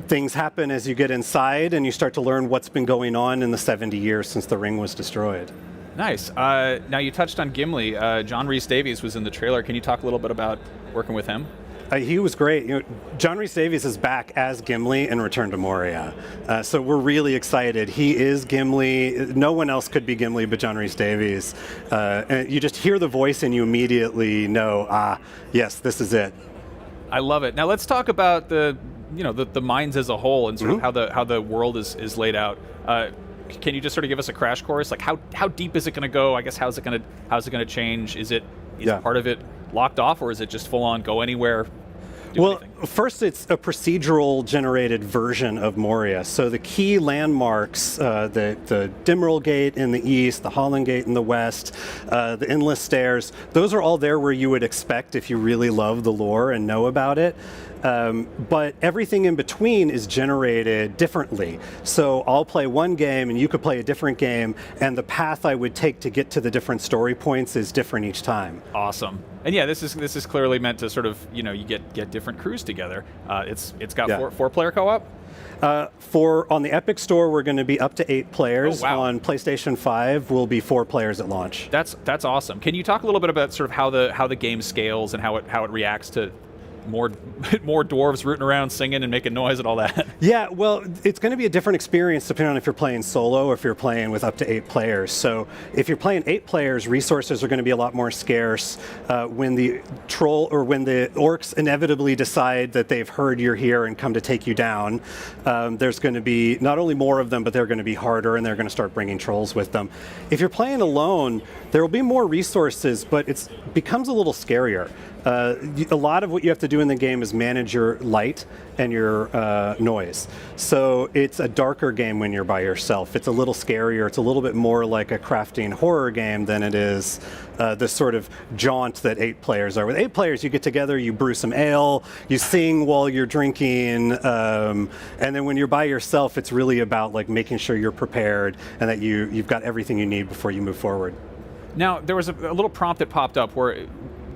things happen as you get inside, and you start to learn what's been going on in the 70 years since the ring was destroyed. Nice. Now you touched on Gimli. John Rhys-Davies was in the trailer. Can you talk a little bit about working with him? He was great. John Rhys-Davies is back as Gimli in Return to Moria. So we're really excited. He is Gimli. No one else could be Gimli but John Rhys-Davies. And you just hear the voice and you immediately know, yes, this is it. I love it. Now let's talk about the mines as a whole and sort of how the world is laid out. Can you just sort of give us a crash course? Like how deep is it going to go? I guess how's it going to change? Is part of it locked off, or is it just full on go anywhere? First, it's a procedural generated version of Moria. So the key landmarks, the Dimmerl Gate in the east, the Holland Gate in the west, the endless stairs, those are all there where you would expect if you really love the lore and know about it. But everything in between is generated differently. So I'll play one game and you could play a different game, and the path I would take to get to the different story points is different each time. Awesome. And yeah, this is clearly meant to sort of, you get different crews together. It's got four-player co-op? On the Epic Store, we're going to be up to 8 players. Oh, wow. On PlayStation 5, we'll be 4 players at launch. That's awesome. Can you talk a little bit about sort of how the game scales and how it reacts to more dwarves rooting around singing and making noise and all that? Yeah, well, it's going to be a different experience depending on if you're playing solo or if you're playing with up to 8 players. So if you're playing 8 players, resources are going to be a lot more scarce. When the orcs inevitably decide that they've heard you're here and come to take you down, there's going to be not only more of them, but they're going to be harder, and they're going to start bringing trolls with them. If you're playing alone, there will be more resources, but it becomes a little scarier. A lot of what you have to do in the game is manage your light and your noise. So it's a darker game when you're by yourself. It's a little scarier. It's a little bit more like a crafting horror game than it is the sort of jaunt that 8 players are. With 8 players, you get together, you brew some ale, you sing while you're drinking, and then when you're by yourself, it's really about like making sure you're prepared and that you've got everything you need before you move forward. Now, there was a little prompt that popped up where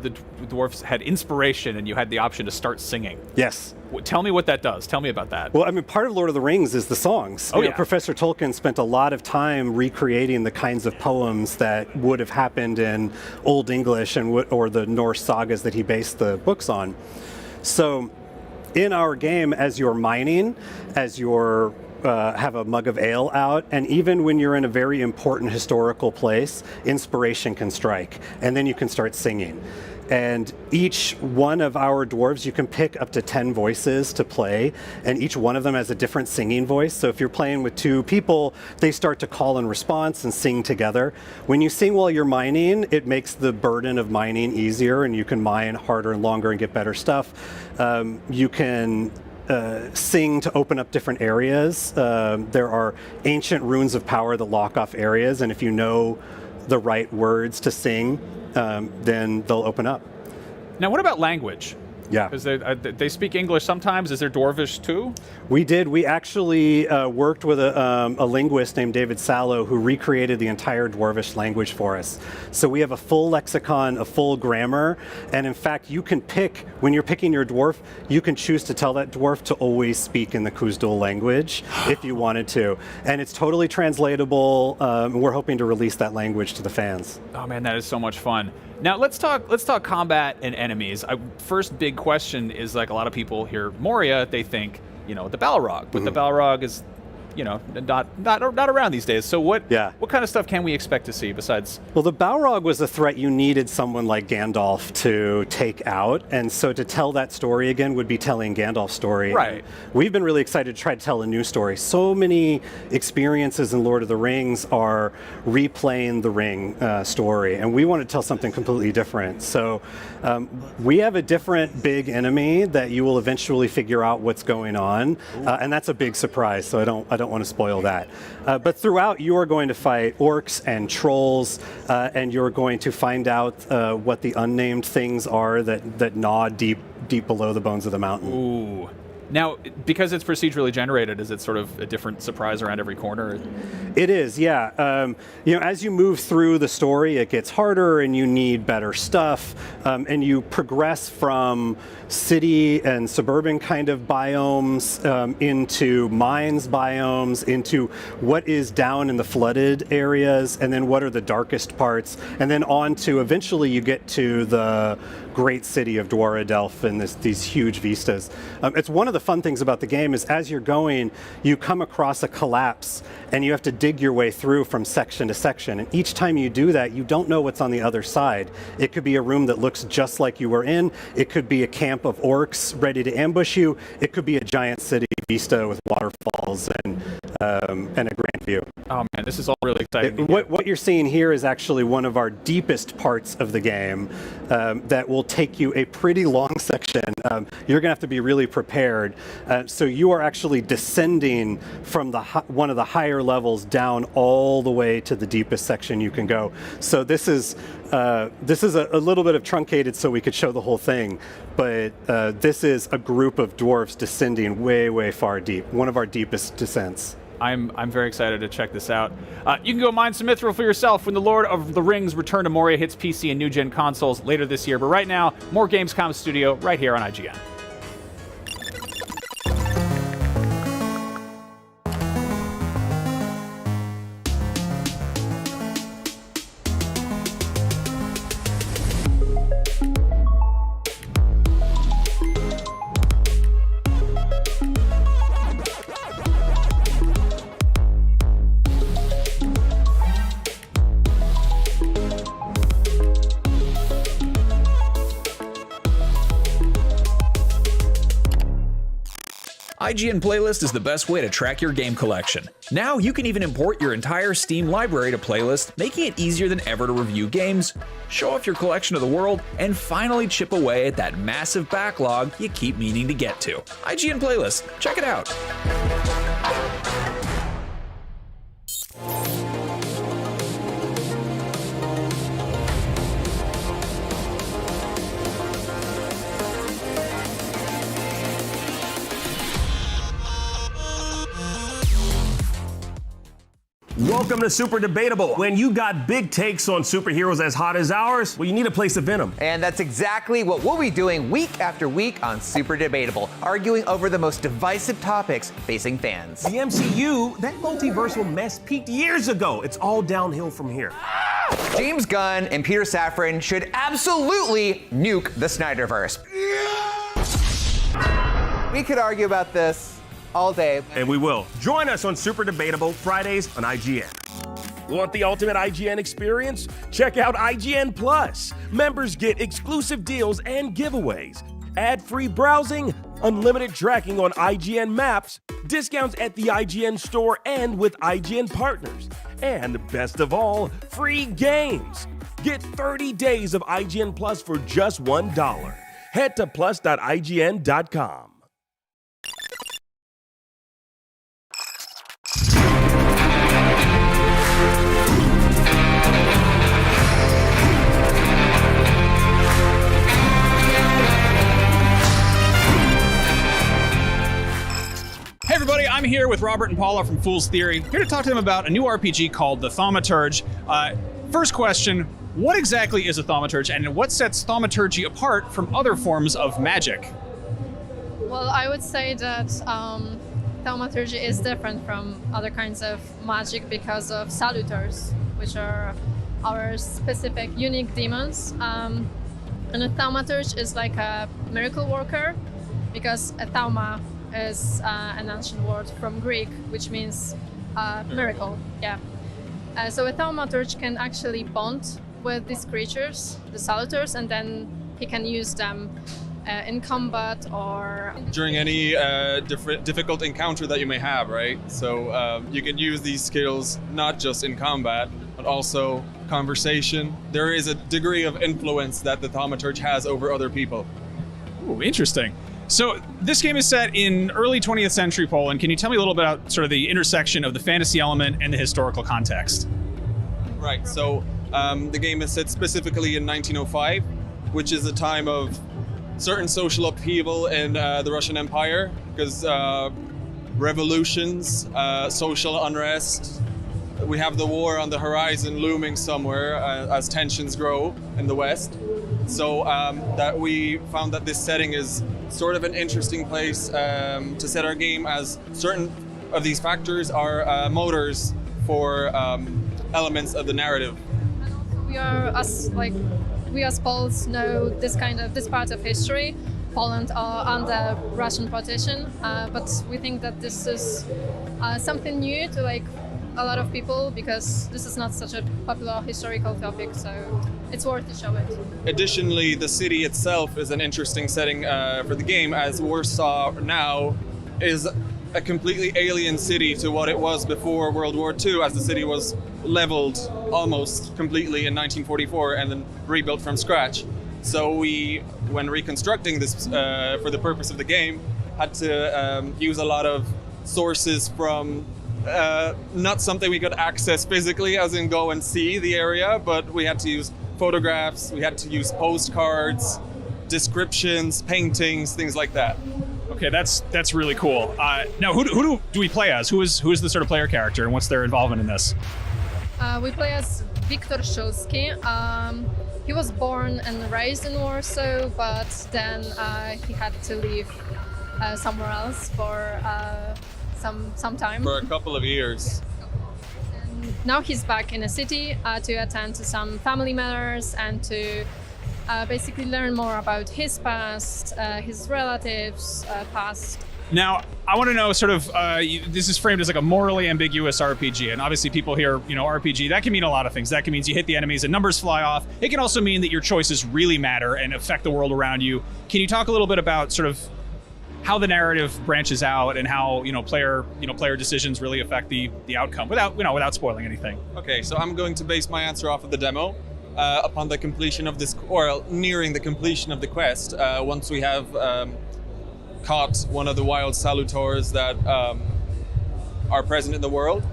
the dwarfs had inspiration and you had the option to start singing. Yes. Tell me what that does. Tell me about that. Well, I mean, part of Lord of the Rings is the songs. Oh, You know, yeah. Professor Tolkien spent a lot of time recreating the kinds of poems that would have happened in Old English or the Norse sagas that he based the books on. So in our game, as you're mining, as you're have a mug of ale out, and even when you're in a very important historical place, inspiration can strike, and then you can start singing. And each one of our dwarves, you can pick up to 10 voices to play, and each one of them has a different singing voice. So if you're playing with 2 people, they start to call in response and sing together. When you sing while you're mining, it makes the burden of mining easier, and you can mine harder and longer and get better stuff. You can sing to open up different areas. There are ancient runes of power that lock off areas, and if you know the right words to sing, then they'll open up. Now, what about language? Yeah. Because they speak English sometimes. Is there Dwarvish too? We did. We actually worked with a linguist named David Sallow who recreated the entire Dwarvish language for us. So we have a full lexicon, a full grammar, and in fact, you can pick, when you're picking your dwarf, you can choose to tell that dwarf to always speak in the Khuzdul language if you wanted to. And it's totally translatable. We're hoping to release that language to the fans. Oh man, that is so much fun. Now let's talk combat and enemies. First big question is, like, a lot of people hear Moria, they think, the Balrog, but the Balrog is, not around these days. So what kind of stuff can we expect to see besides? Well, the Balrog was a threat you needed someone like Gandalf to take out, and so to tell that story again would be telling Gandalf's story. Right. And we've been really excited to try to tell a new story. So many experiences in Lord of the Rings are replaying the Ring story, and we want to tell something completely different. So we have a different big enemy that you will eventually figure out what's going on, and that's a big surprise. So I don't want to spoil that. But throughout, you are going to fight orcs and trolls, and you're going to find out what the unnamed things are that gnaw deep below the bones of the mountain. Ooh. Now, because it's procedurally generated, is it sort of a different surprise around every corner? It is, yeah. As you move through the story, it gets harder, and you need better stuff, and you progress from city and suburban kind of biomes into mines biomes, into what is down in the flooded areas, and then what are the darkest parts, and then on to eventually you get to the great city of Dwaradelf and these huge vistas. It's one of the fun things about the game is as you're going, you come across a collapse and you have to dig your way through from section to section. And each time you do that, you don't know what's on the other side. It could be a room that looks just like you were in. It could be a camp of orcs ready to ambush you. It could be a giant city vista with waterfalls and a grand view. Oh man, this is all really exciting. What you're seeing here is actually one of our deepest parts of the game that will take you a pretty long section. You're going to have to be really prepared. So you are actually descending from one of the higher levels down all the way to the deepest section you can go. So this is a little bit of truncated so we could show the whole thing, but this is a group of dwarves descending way, way far deep. One of our deepest descents. I'm very excited to check this out. You can go mine some mithril for yourself when the Lord of the Rings Return to Moria hits PC and new-gen consoles later this year. But right now, more Gamescom Studio right here on IGN. IGN Playlist is the best way to track your game collection. Now you can even import your entire Steam library to Playlist, making it easier than ever to review games, show off your collection to the world, and finally chip away at that massive backlog you keep meaning to get to. IGN Playlist, check it out. Welcome to Super Debatable. When you got big takes on superheroes as hot as ours, well, you need a place to vent them. And that's exactly what we'll be doing week after week on Super Debatable, arguing over the most divisive topics facing fans. The MCU, that multiversal mess peaked years ago. It's all downhill from here. James Gunn and Peter Safran should absolutely nuke the Snyderverse. We could argue about this all day. And we will. Join us on Super Debatable Fridays on IGN. Want the ultimate IGN experience? Check out IGN Plus. Members get exclusive deals and giveaways, ad-free browsing, unlimited tracking on IGN Maps, discounts at the IGN store and with IGN partners, and best of all, free games. Get 30 days of IGN Plus for just $1. Head to plus.ign.com. Hey everybody, I'm here with Robert and Paula from Fool's Theory, here to talk to them about a new RPG called The Thaumaturge. First question, what exactly is a thaumaturge, and what sets thaumaturgy apart from other forms of magic? Well, I would say that thaumaturgy is different from other kinds of magic because of salutors, which are our specific unique demons. And a thaumaturge is like a miracle worker, because a thauma is an ancient word from Greek, which means miracle. Yeah. So a thaumaturge can actually bond with these creatures, the salutors, and then he can use them in combat or during any difficult encounter that you may have, right? So you can use these skills not just in combat, but also conversation. There is a degree of influence that the thaumaturge has over other people. Ooh, interesting. So this game is set in early 20th century Poland. Can you tell me a little bit about sort of the intersection of the fantasy element and the historical context? Right, so the game is set specifically in 1905, which is a time of certain social upheaval in the Russian Empire, because revolutions, social unrest, we have the war on the horizon looming somewhere as tensions grow in the West. So that we found that this setting is sort of an interesting place to set our game, as certain of these factors are motors for elements of the narrative. we are we as Poles know this part of history. Poland are under Russian partition, but we think that this is something new to a lot of people, because this is not such a popular historical topic, so it's worth to show it. Additionally, the city itself is an interesting setting for the game, as Warsaw now is a completely alien city to what it was before World War II, as the city was leveled almost completely in 1944 and then rebuilt from scratch. So we, when reconstructing this for the purpose of the game, had to use a lot of sources from not something we could access physically, as in go and see the area, but we had to use photographs, we had to use postcards, descriptions, paintings, things like that. Okay, that's really cool. Now, who do we play as? Who is the sort of player character, and what's their involvement in this? We play as Wiktor Szulski. He was born and raised in Warsaw, but then he had to leave somewhere else for some time. For a couple of years. And now he's back in the city to attend to some family matters and to basically learn more about his past, his relatives' past. Now, I want to know sort of, this is framed as like a morally ambiguous RPG, and obviously people hear, RPG, that can mean a lot of things. That can mean you hit the enemies and numbers fly off. It can also mean that your choices really matter and affect the world around you. Can you talk a little bit about sort of how the narrative branches out and how player decisions really affect the outcome without spoiling anything. Okay, so I'm going to base my answer off of the demo. Upon the completion of this, or nearing the completion of the quest, once we have caught one of the wild salutors that are present in the world,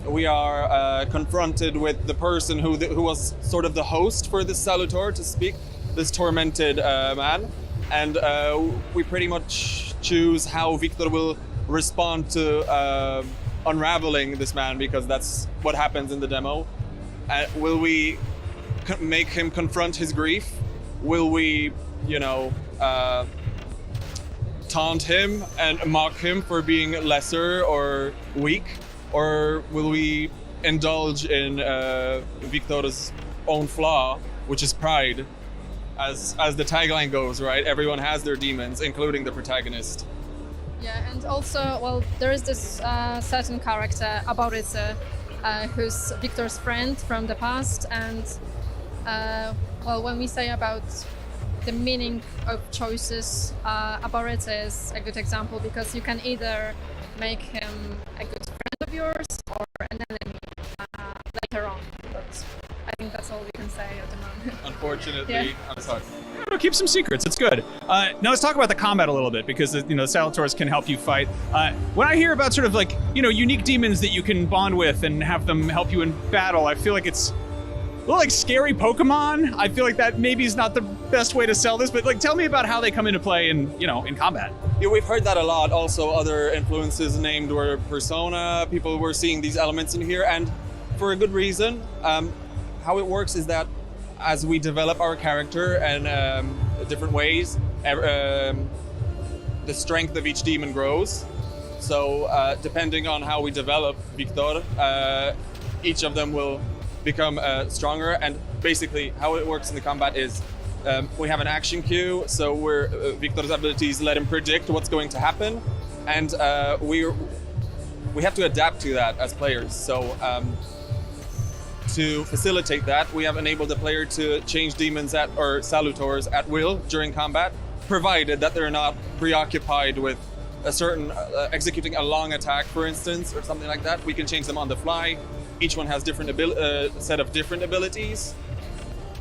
we are confronted with the person who was sort of the host for this salutor to speak, this tormented man, and we pretty much choose how Victor will respond to unraveling this man, because that's what happens in the demo. Will we make him confront his grief? Will we, taunt him and mock him for being lesser or weak? Or will we indulge in Victor's own flaw, which is pride? As the tagline goes, right? Everyone has their demons, including the protagonist. Yeah, and also, well, there is this certain character, Aboryce, who's Victor's friend from the past, and when we say about the meaning of choices, Aboryce is a good example, because you can either make him a good friend of yours or an enemy later on. But I think that's all we can say at the moment. Unfortunately, Yeah. I'm sorry. Keep some secrets. It's good. Now let's talk about the combat a little bit, because the Salutors can help you fight. When I hear about sort of unique demons that you can bond with and have them help you in battle, I feel like it's a little like scary Pokemon. I feel like that maybe is not the best way to sell this, but tell me about how they come into play in combat. Yeah, we've heard that a lot. Also, other influences named were Persona. People were seeing these elements in here, and for a good reason. How it works is that as we develop our character and different ways, the strength of each demon grows. So depending on how we develop Victor, each of them will become stronger. And basically how it works in the combat is we have an action queue, so Victor's abilities let him predict what's going to happen, and we have to adapt to that as players. So to facilitate that, we have enabled the player to change demons or salutors at will during combat, provided that they're not preoccupied with a certain executing a long attack, for instance, or something like that. We can change them on the fly. Each one has different set of different abilities.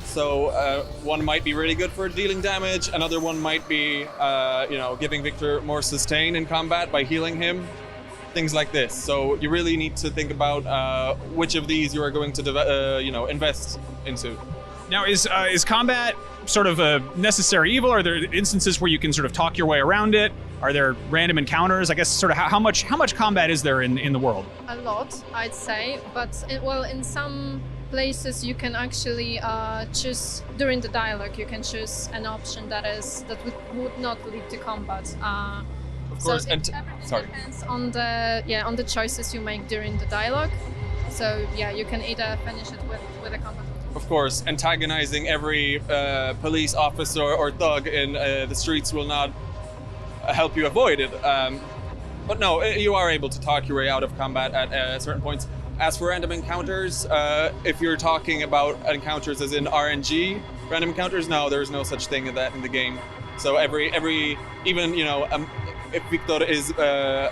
So one might be really good for dealing damage. Another one might be, giving Victor more sustain in combat by healing him. Things like this. So you really need to think about which of these you are going to, invest into. Now, is combat sort of a necessary evil? Are there instances where you can sort of talk your way around it? Are there random encounters? I guess sort of how much combat is there in the world? A lot, I'd say, but in some places you can actually choose during the dialogue. You can choose an option that would not lead to combat. Of course, so depends on the choices you make during the dialogue. So yeah, you can either finish it with a combat. Of course, antagonizing every police officer or thug in the streets will not help you avoid it. But no, you are able to talk your way out of combat at certain points. As for random encounters, if you're talking about encounters as in RNG, random encounters, no, there's no such thing as that in the game. So if Victor is the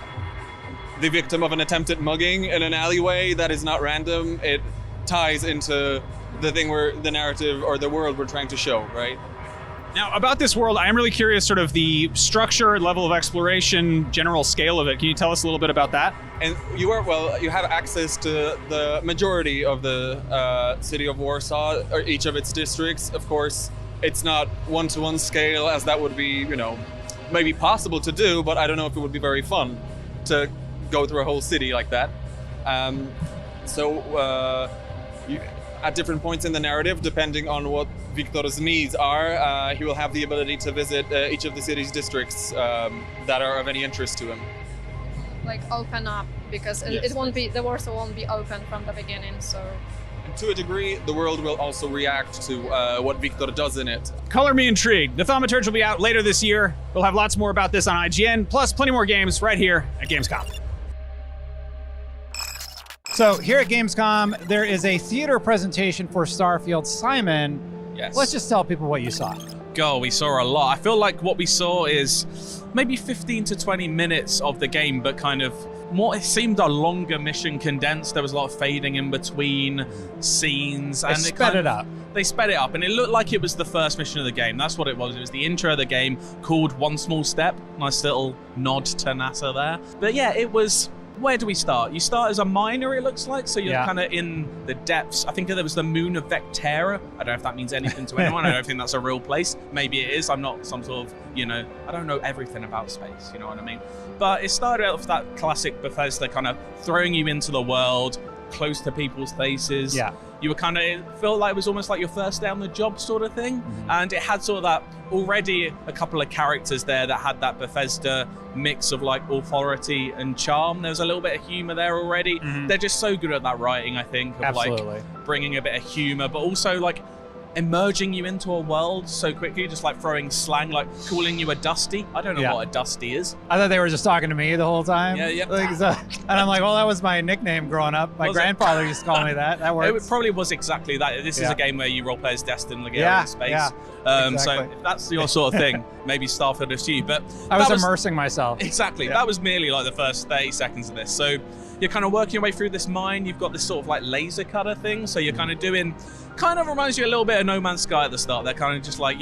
victim of an attempted mugging in an alleyway, that is not random. It ties into the thing where the narrative or the world we're trying to show, right? Now, about this world, I am really curious, sort of the structure, level of exploration, general scale of it. Can you tell us a little bit about that? And you have access to the majority of the city of Warsaw, or each of its districts. Of course, it's not one-to-one scale, as that would be, maybe possible to do, but I don't know if it would be very fun to go through a whole city like that. At different points in the narrative, depending on what Victor's needs are, he will have the ability to visit each of the city's districts that are of any interest to him. Like open up, because it won't be, the Warsaw won't be open from the beginning, so. And to a degree, the world will also react to what Victor does in it. Color me intrigued. The Thaumaturge will be out later this year. We'll have lots more about this on IGN, plus plenty more games right here at Gamescom. So here at Gamescom, there is a theater presentation for Starfield. Simon, yes. Let's just tell people what you saw. Go God, we saw a lot. I feel like what we saw is maybe 15 to 20 minutes of the game, but kind of more, it seemed a longer mission condensed. There was a lot of fading in between scenes. And They sped it up. They sped it up, and it looked like it was the first mission of the game. That's what it was. It was the intro of the game called One Small Step. Nice little nod to NASA there. But yeah, it was... Where do we start? You start as a miner, it looks like, so you're kind of in the depths. I think there was the moon of Vectera. I don't know if that means anything to anyone. I don't think that's a real place. Maybe it is. I'm not some sort of, I don't know everything about space, you know what I mean? But it started out with that classic Bethesda kind of throwing you into the world, close to people's faces. Yeah. You were kind of, felt like it was almost like your first day on the job sort of thing. And it had sort of that, already a couple of characters there that had that Bethesda mix of like authority and charm. There was a little bit of humor there already. They're just so good at that writing, I think, of like bringing a bit of humor, but also like emerging you into a world so quickly, just like throwing slang, like calling you a Dusty. I don't know what a Dusty is. I thought they were just talking to me the whole time. Yeah. Like, so, and I'm like, well, that was my nickname growing up. My grandfather used to call me that. That works. It probably was exactly that. This is a game where you roleplay as Destin Legaria in space. Exactly. So if that's your sort of thing, maybe Starfield is to you. But I was immersing myself. Exactly. That was merely like the first 30 seconds of this. So you're kind of working your way through this mine. You've got this sort of like laser cutter thing. So you're kind of doing, kind of reminds you a little bit of No Man's Sky at the start. They're kind of just like,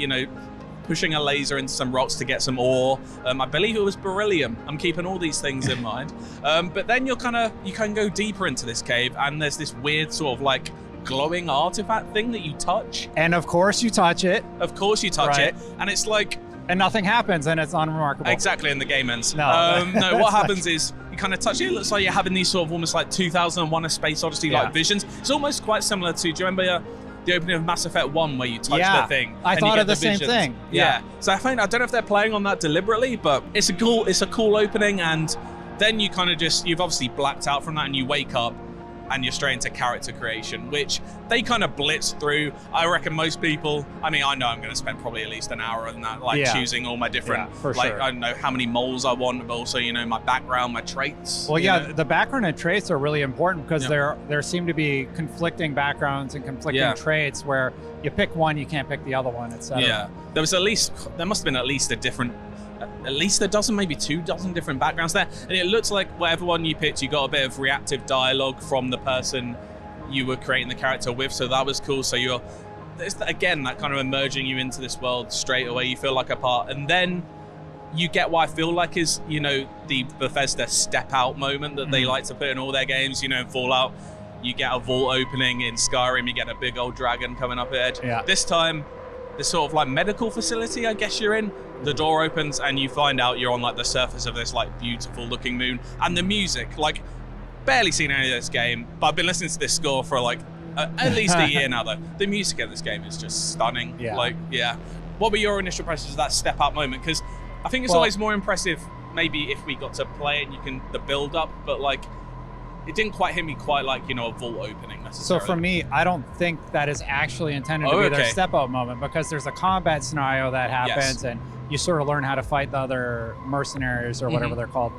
pushing a laser into some rocks to get some ore. I believe it was beryllium. I'm keeping all these things in mind. But then you can go deeper into this cave, and there's this weird sort of like glowing artifact thing that you touch. And of course you touch it. Of course you touch it. And it's like... And nothing happens, and it's unremarkable. Exactly, and the game ends. No. No, what happens is you kind of touch it. It looks like you're having these sort of almost like 2001 A Space Odyssey like visions. It's almost quite similar to, do you remember the opening of Mass Effect 1 where you touch the thing? I thought of the same thing. Yeah. So I don't know if they're playing on that deliberately, but it's a cool opening, and then you kind of you've obviously blacked out from that, and you wake up and you're straight into character creation, which they kind of blitz through. I reckon most people, I know I'm going to spend probably at least an hour on that, choosing all my different, I don't know how many moles I want, but also, my background, my traits. Well, the background and traits are really important because there seem to be conflicting backgrounds and conflicting traits where you pick one, you can't pick the other one, etc. Yeah, there must have been at least a dozen, maybe 2 dozen different backgrounds there. And it looks like whatever one you picked, you got a bit of reactive dialogue from the person you were creating the character with. So that was cool. So there's again, that kind of emerging you into this world straight away. You feel like a part. And then you get what I feel like is, the Bethesda step out moment that they like to put in all their games. In Fallout, you get a vault opening. In Skyrim, you get a big old dragon coming up ahead. Yeah. This time, this sort of like medical facility, I guess you're in. The door opens and you find out you're on like the surface of this like beautiful looking moon, and the music, like barely seen any of this game, but I've been listening to this score for like at least a year now though. The music in this game is just stunning. What were your initial impressions of that step up moment? Because I think it's always more impressive maybe if we got to play it and you can the build up, but like it didn't quite hit me quite like a vault opening necessarily. So for me, I don't think that is actually intended to be their step up moment, because there's a combat scenario that happens and you sort of learn how to fight the other mercenaries or whatever they're called.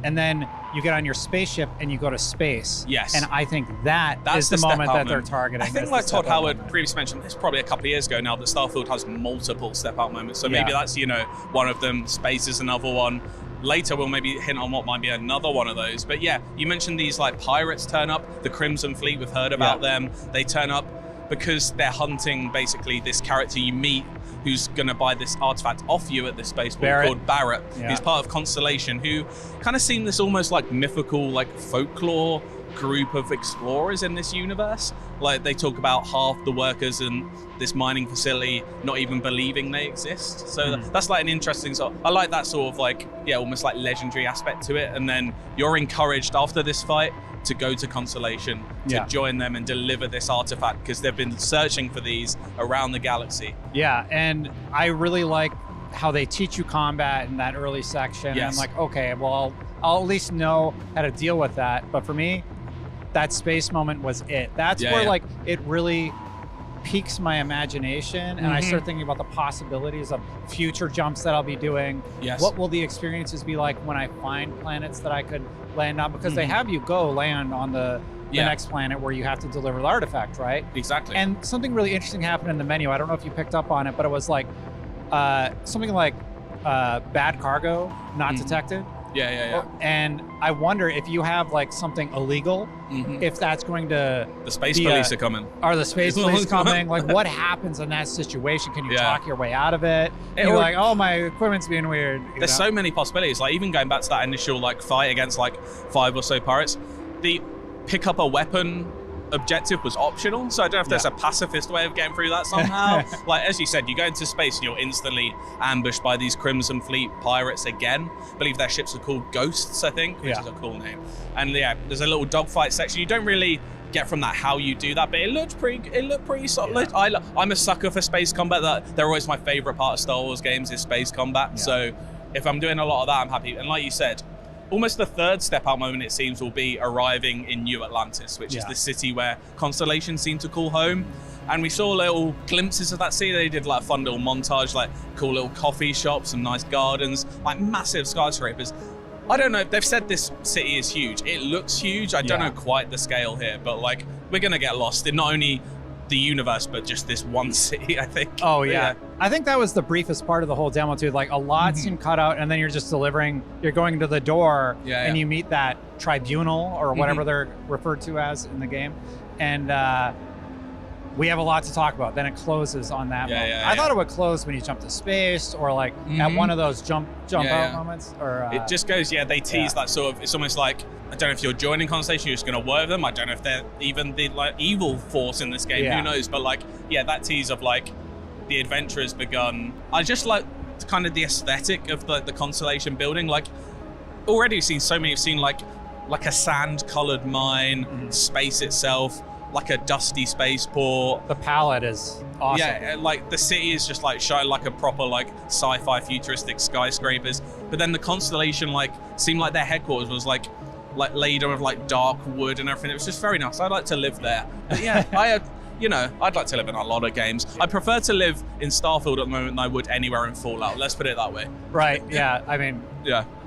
And then you get on your spaceship and you go to space. Yes. And I think that's the moment that they're targeting. I think like Todd Howard previously mentioned, it's probably a couple of years ago now, that Starfield has multiple step out moments. So maybe that's, one of them. Space is another one. Later we'll maybe hint on what might be another one of those. But yeah, you mentioned these like pirates turn up, the Crimson Fleet, we've heard about them. They turn up because they're hunting basically this character you meet who's going to buy this artifact off you at this spaceport called Barrett, who's part of Constellation, who kind of seem this almost like mythical, like folklore group of explorers in this universe. Like they talk about half the workers in this mining facility not even believing they exist. So that's like an interesting I like that sort of like, almost like legendary aspect to it. And then you're encouraged after this fight to go to Constellation to join them and deliver this artifact, because they've been searching for these around the galaxy. Yeah, and I really like how they teach you combat in that early section. Yes. And I'm like, okay, well, I'll at least know how to deal with that. But for me, that space moment was it. That's where like it really piques my imagination, and I start thinking about the possibilities of future jumps that I'll be doing. Yes. What will the experiences be like when I find planets that I could land on? Because they have you go land on the next planet where you have to deliver the artifact, right? Exactly. And something really interesting happened in the menu. I don't know if you picked up on it, but it was like something like bad cargo not detected. Yeah. And I wonder if you have like something illegal, if that's going to the space police are coming. Are the space police coming? Like, what happens in that situation? Can you talk your way out of it? And you're like, oh, my equipment's being weird. There's so many possibilities. Like even going back to that initial like fight against like 5 or so pirates, the pick up a weapon objective was optional, so I don't know if there's a pacifist way of getting through that somehow. Like as you said, you go into space and you're instantly ambushed by these Crimson Fleet pirates again. I believe their ships are called Ghosts, I think, which is a cool name. And there's a little dogfight section. You don't really get from that how you do that, but it looked pretty solid. I'm a sucker for space combat. They're always my favorite part of Star Wars games is space combat. So if I'm doing a lot of that, I'm happy. And like you said, almost the third step out moment, it seems, will be arriving in New Atlantis, which is the city where Constellation seem to call home. And we saw little glimpses of that city. They did like a fun little montage, like cool little coffee shops, some nice gardens, like massive skyscrapers. I don't know, they've said this city is huge. It looks huge. I don't know quite the scale here, but like we're gonna get lost in not only the universe, but just this one city, I think. Oh, yeah. I think that was the briefest part of the whole demo, too. Like, a lot seemed cut out, and then you're just delivering, you're going to the door, and you meet that tribunal, or whatever they're referred to as in the game. And we have a lot to talk about. Then it closes on that moment. I thought it would close when you jump to space, or like at one of those jump out moments. Or it just goes, they tease that sort of, it's almost like, I don't know if you're joining Constellation, you're just going to work with them. I don't know if they're even the like evil force in this game. Who knows? But like, that tease of like the adventure has begun. I just like kind of the aesthetic of the Constellation building. Like already we've seen so many. We've seen like a sand-colored mine, space itself, like a dusty spaceport. The palette is awesome. Yeah, like the city is just like shot like a proper like sci-fi futuristic skyscrapers. But then the Constellation like seemed like their headquarters was like laid on with like dark wood and everything. It was just very nice. I'd like to live there. But yeah, I'd like to live in a lot of games. I prefer to live in Starfield at the moment than I would anywhere in Fallout. Let's put it that way. Right, yeah. I mean,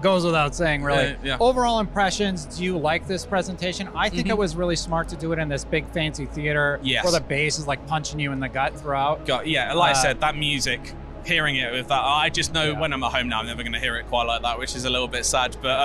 goes without saying, really. Overall impressions, do you like this presentation? I think it was really smart to do it in this big fancy theater where the bass is like punching you in the gut throughout. Like I said, that music, hearing it with that, I just know when I'm at home now, I'm never going to hear it quite like that, which is a little bit sad. But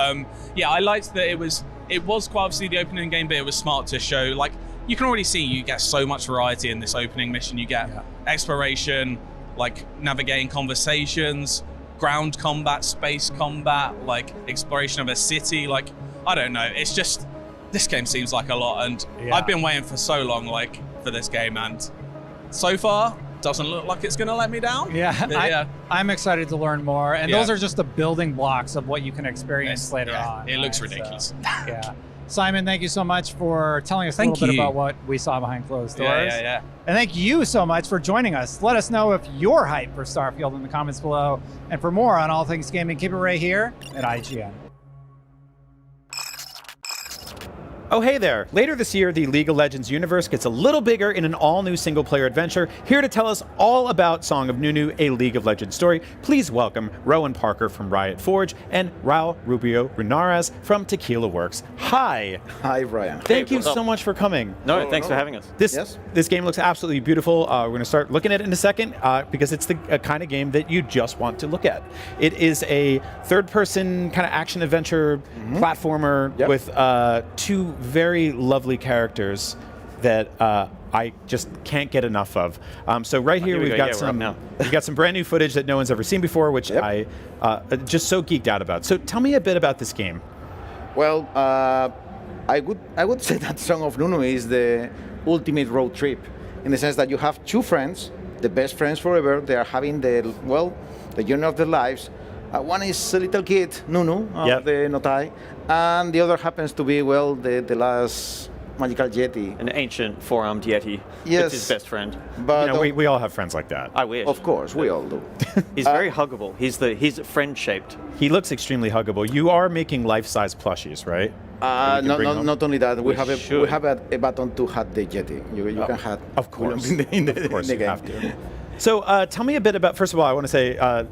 I liked that it was quite obviously the opening game, but it was smart to show, like, you can already see you get so much variety in this opening mission. You get exploration, like navigating conversations, ground combat, space combat, like exploration of a city. Like, I don't know. It's just, this game seems like a lot. And I've been waiting for so long, like, for this game. And so far, doesn't look like it's going to let me down. I'm excited to learn more. And those are just the building blocks of what you can experience later on. It looks ridiculous. So, Simon, thank you so much for telling us a little bit about what we saw behind closed doors. And thank you so much for joining us. Let us know if you're hyped for Starfield in the comments below. And for more on all things gaming, keep it right here at IGN. Oh, hey there. Later this year, the League of Legends universe gets a little bigger in an all-new single-player adventure. Here to tell us all about Song of Nunu, a League of Legends story, please welcome Rowan Parker from Riot Forge and Raul Rubio Renares from Tequila Works. Hi. Hi, Brian. Thank you so much for coming. No, thanks for having us. This game looks absolutely beautiful. We're going to start looking at it in a second because it's the kind of game that you just want to look at. It is a third-person kind of action-adventure platformer with two very lovely characters that I just can't get enough of. So right here we've got some brand new footage that no one's ever seen before, which I just so geeked out about. So tell me a bit about this game. Well, I would say that Song of Nunu is the ultimate road trip, in the sense that you have two friends, the best friends forever. They are having the journey of their lives. One is a little kid, Nunu, the Notai, and the other happens to be, the last magical Yeti. An ancient four-armed Yeti. Yes. It's his best friend. But we all have friends like that. I wish. Of course, we all do. He's very huggable. He's friend-shaped. He looks extremely huggable. You are making life-size plushies, right? Not only that. We have a button to hug the Yeti. You can hug. Of course. Of course, you have to. So tell me a bit about. First of all, I want to say.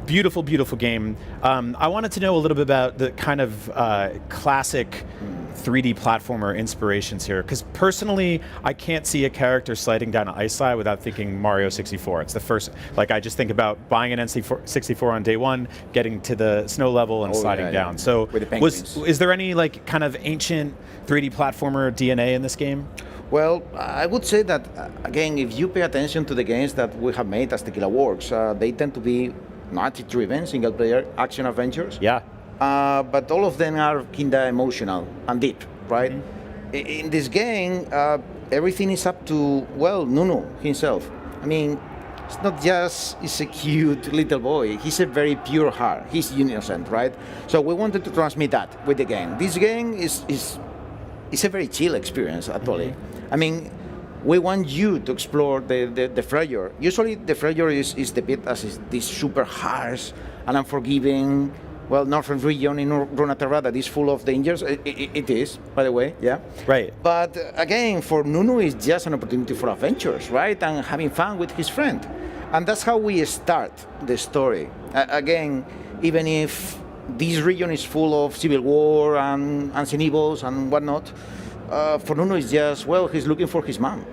Beautiful, beautiful game. I wanted to know a little bit about the kind of classic 3D platformer inspirations here? Because personally, I can't see a character sliding down an ice slide without thinking Mario 64. It's the first, like I just think about buying an N64 on day one, getting to the snow level and sliding down. So is there any like kind of ancient 3D platformer DNA in this game? Well, I would say that, again, if you pay attention to the games that we have made as Tequila Works, they tend to be narrative-driven, single-player action adventures. Yeah. But all of them are kinda emotional and deep, right? In this game, everything is up to, well, Nunu himself. I mean, it's not just he's a cute little boy. He's a very pure heart. He's innocent, right? So we wanted to transmit that with the game. This game is a very chill experience, actually. I mean, we want you to explore the Freyr. Usually the Freyr is depicted as this super harsh and unforgiving, well, northern region in Runeterra that is full of dangers. It is, by the way, yeah. Right. But again, for Nunu, it's just an opportunity for adventures, right? And having fun with his friend. And that's how we start the story. Again, even if this region is full of civil war and ancient evils and whatnot, for Nunu it's just, well, he's looking for his mom.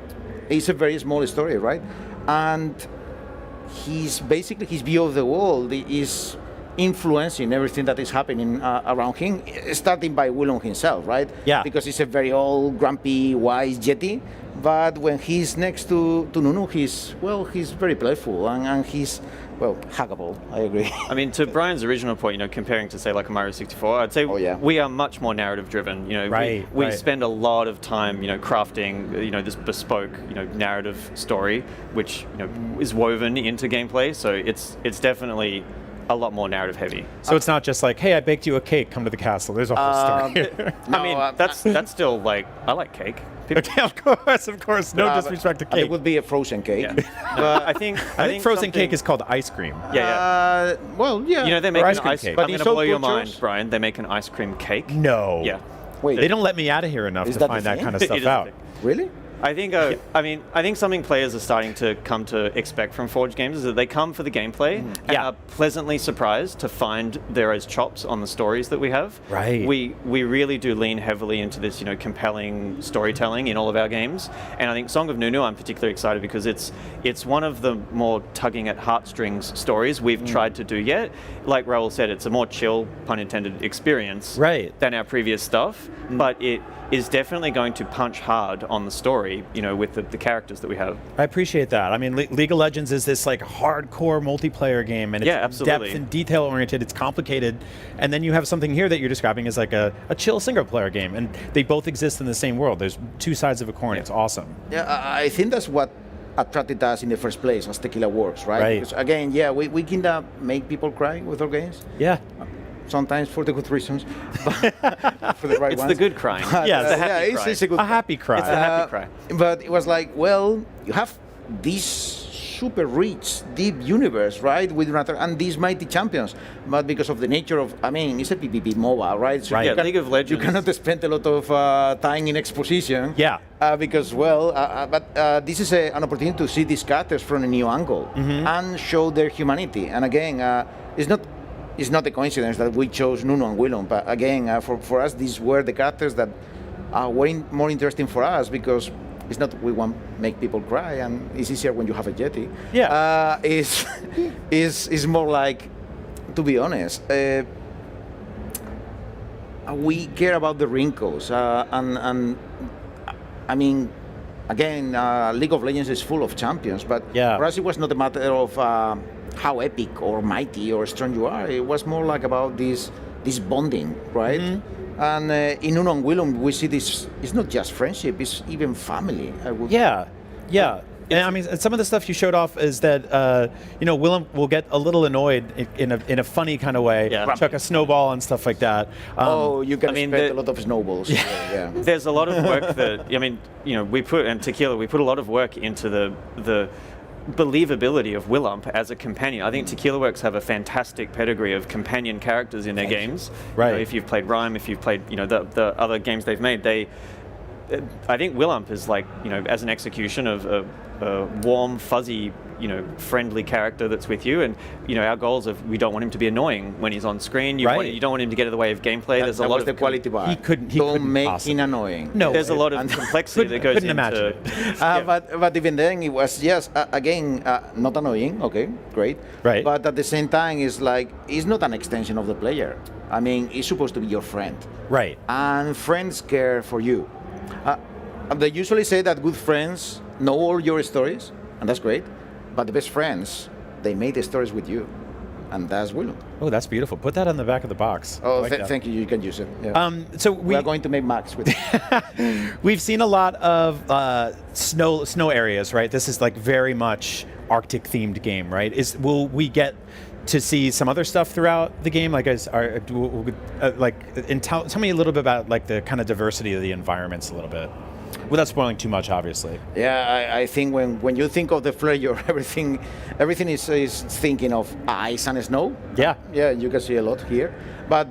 It's a very small story, right? And his view of the world is influencing everything that is happening around him, starting by Willem himself, right? Yeah. Because he's a very old, grumpy, wise Yeti. But when he's next to Nunu, he's very playful and he's, well, huggable. I agree. I mean, to Brian's original point, comparing to say like a Mario 64, I'd say we are much more narrative driven. We spend a lot of time, crafting, this bespoke, narrative story, which is woven into gameplay. So it's definitely a lot more narrative heavy. So it's not just like, hey, I baked you a cake, come to the castle. There's a whole story here. I mean, that's still like, I like cake. Okay, of course. No disrespect to cake. It would be a frozen cake. Yeah. But I think frozen cake is called ice cream. Yeah. Well, yeah. They make ice an cream ice cake. cream. I'm going to blow your mind, Brian. They make an ice cream cake. No. Yeah. Wait. They don't let me out of here enough to find that kind of stuff out. Really? I think I think something players are starting to come to expect from Forge games is that they come for the gameplay and are pleasantly surprised to find there is chops on the stories that we have. Right. We really do lean heavily into this, compelling storytelling in all of our games. And I think Song of Nunu, I'm particularly excited because it's one of the more tugging at heartstrings stories we've tried to do yet. Like Raul said, it's a more chill, pun intended, experience than our previous stuff, but it is definitely going to punch hard on the story, with the characters that we have. I appreciate that. I mean, League of Legends is this like hardcore multiplayer game, and it's absolutely. depth and detail oriented. It's complicated, and then you have something here that you're describing as like a chill single player game, and they both exist in the same world. There's two sides of a coin. It's awesome. Yeah, I think that's what attracted us in the first place as Tequila Works, right? Because again, we kind of make people cry with our games. Yeah. Sometimes for the good reasons, but for the right it's ones. the good crying. It's a happy cry. It's a good happy cry. It's a happy cry. But it was like, well, you have this super rich, deep universe, right? And these mighty champions. But because of the nature of, it's a PvP MOBA, right? So League of Legends. You cannot spend a lot of time in exposition. Yeah. Because, but this is an opportunity to see these characters from a new angle and show their humanity. And again, it's not a coincidence that we chose Nunu and Willem, but again, for us, these were the characters that are way more interesting for us because it's not we want to make people cry, and it's easier when you have a Yeti. Yeah. Is more like, to be honest, we care about the wrinkles, and I mean, again, League of Legends is full of champions, but for us it was not a matter of how epic or mighty or strong you are. It was more like about this bonding, right? And in Nunu and Willem, we see this. It's not just friendship; it's even family. Yeah. And I mean, some of the stuff you showed off is that Willem will get a little annoyed in a funny kind of way, chuck a snowball and stuff like that. You can expect a lot of snowballs. Yeah. There's a lot of work that we put a lot of work into the believability of Willem as a companion. I think Tequila Works have a fantastic pedigree of companion characters in their games. Right. If you've played Rhyme, if you've played the other games they've made, I think Willump is like, as an execution of a warm, fuzzy, friendly character that's with you, and our goals of we don't want him to be annoying when he's on screen. You don't want him to get in the way of gameplay. There's a lot of the quality bar. He couldn't make possibly. him annoying. No, there's a lot of complexity that goes into. Imagine it. But even then, it was again not annoying. Okay, great. Right. But at the same time, it's not an extension of the player. I mean, it's supposed to be your friend. Right. And friends care for you. They usually say that good friends know all your stories, and that's great. But the best friends, they made the stories with you, and that's Willump. Oh, that's beautiful. Put that on the back of the box. Oh, thank you. You can use it. Yeah. So we are going to make Max with it. We've seen a lot of snow areas, right? This is like very much Arctic themed game, right? Will we get to see some other stuff throughout the game? Tell me a little bit about like the kind of diversity of the environments a little bit. Without spoiling too much, obviously. Yeah, I think when you think of the flare, everything is thinking of ice and snow. Yeah. Yeah, you can see a lot here. But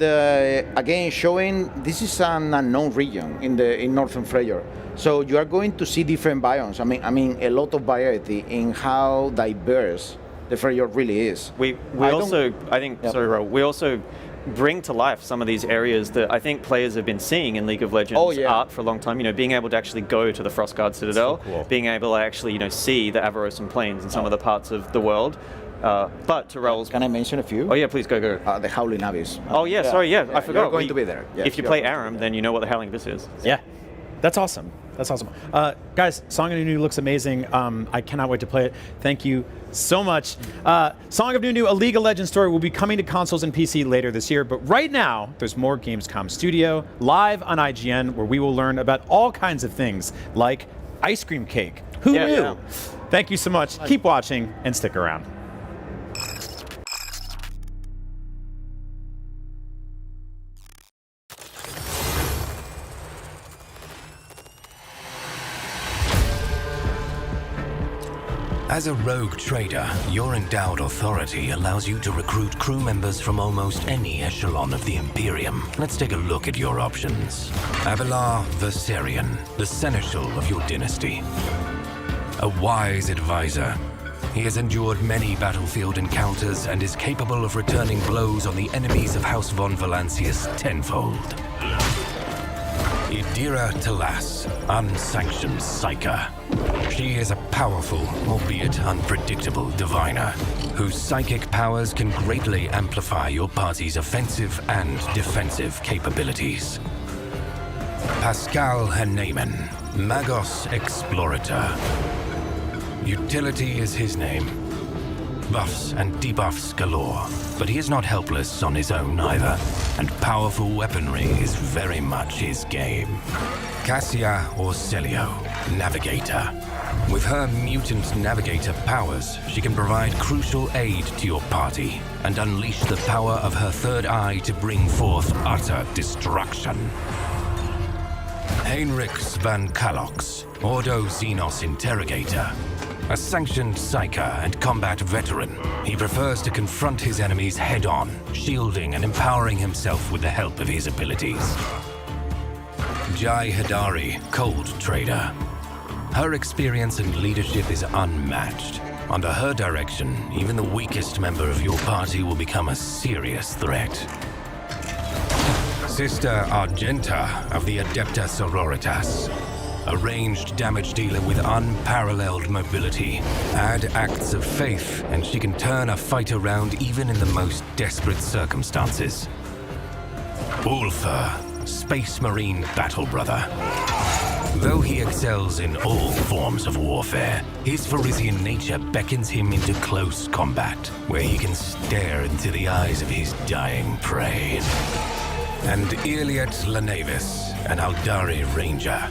again, showing this is an unknown region in Northern Freyr. So you are going to see different biomes. I mean a lot of variety in how diverse the Freyr really is. We also bring to life some of these areas that I think players have been seeing in League of Legends art for a long time. Being able to actually go to the Frostguard Citadel, being able to actually see the Avarosan Plains and some of the parts of the world. But to Raul's... Can I mention a few? Oh yeah, please go. The Howling Abyss. Oh yeah, sorry, I forgot. You're going to be there. If you play Aram, then you know what the Howling Abyss is. Yeah, that's awesome. That's awesome. Guys, Song of Nunu looks amazing. I cannot wait to play it. Thank you so much. Song of Nunu, a League of Legends story, will be coming to consoles and PC later this year. But right now, there's more Gamescom Studio live on IGN, where we will learn about all kinds of things like ice cream cake. Who knew? Yeah. Thank you so much. Keep watching and stick around. As a rogue trader, your endowed authority allows you to recruit crew members from almost any echelon of the Imperium. Let's take a look at your options. Abelar Versarion, the seneschal of your dynasty. A wise advisor. He has endured many battlefield encounters and is capable of returning blows on the enemies of House von Valancius tenfold. Idira Talas, unsanctioned psyker. She is a powerful, albeit unpredictable diviner, whose psychic powers can greatly amplify your party's offensive and defensive capabilities. Pascal Haneman, Magos Explorator. Utility is his name. Buffs and debuffs galore, but he is not helpless on his own either, and powerful weaponry is very much his game. Cassia Orselio, Navigator. With her mutant navigator powers, she can provide crucial aid to your party and unleash the power of her third eye to bring forth utter destruction. Heinrichs van Kalox, Ordo Xenos Interrogator. A sanctioned psyker and combat veteran, he prefers to confront his enemies head-on, shielding and empowering himself with the help of his abilities. Jai Hadari, Cold Trader. Her experience and leadership is unmatched. Under her direction, even the weakest member of your party will become a serious threat. Sister Argenta of the Adepta Sororitas. A ranged damage dealer with unparalleled mobility. Add acts of faith, and she can turn a fight around even in the most desperate circumstances. Ulfur, Space Marine Battle Brother. Though he excels in all forms of warfare, his Pharisian nature beckons him into close combat, where he can stare into the eyes of his dying prey. And Iliad Lanavis, an Aldari Ranger.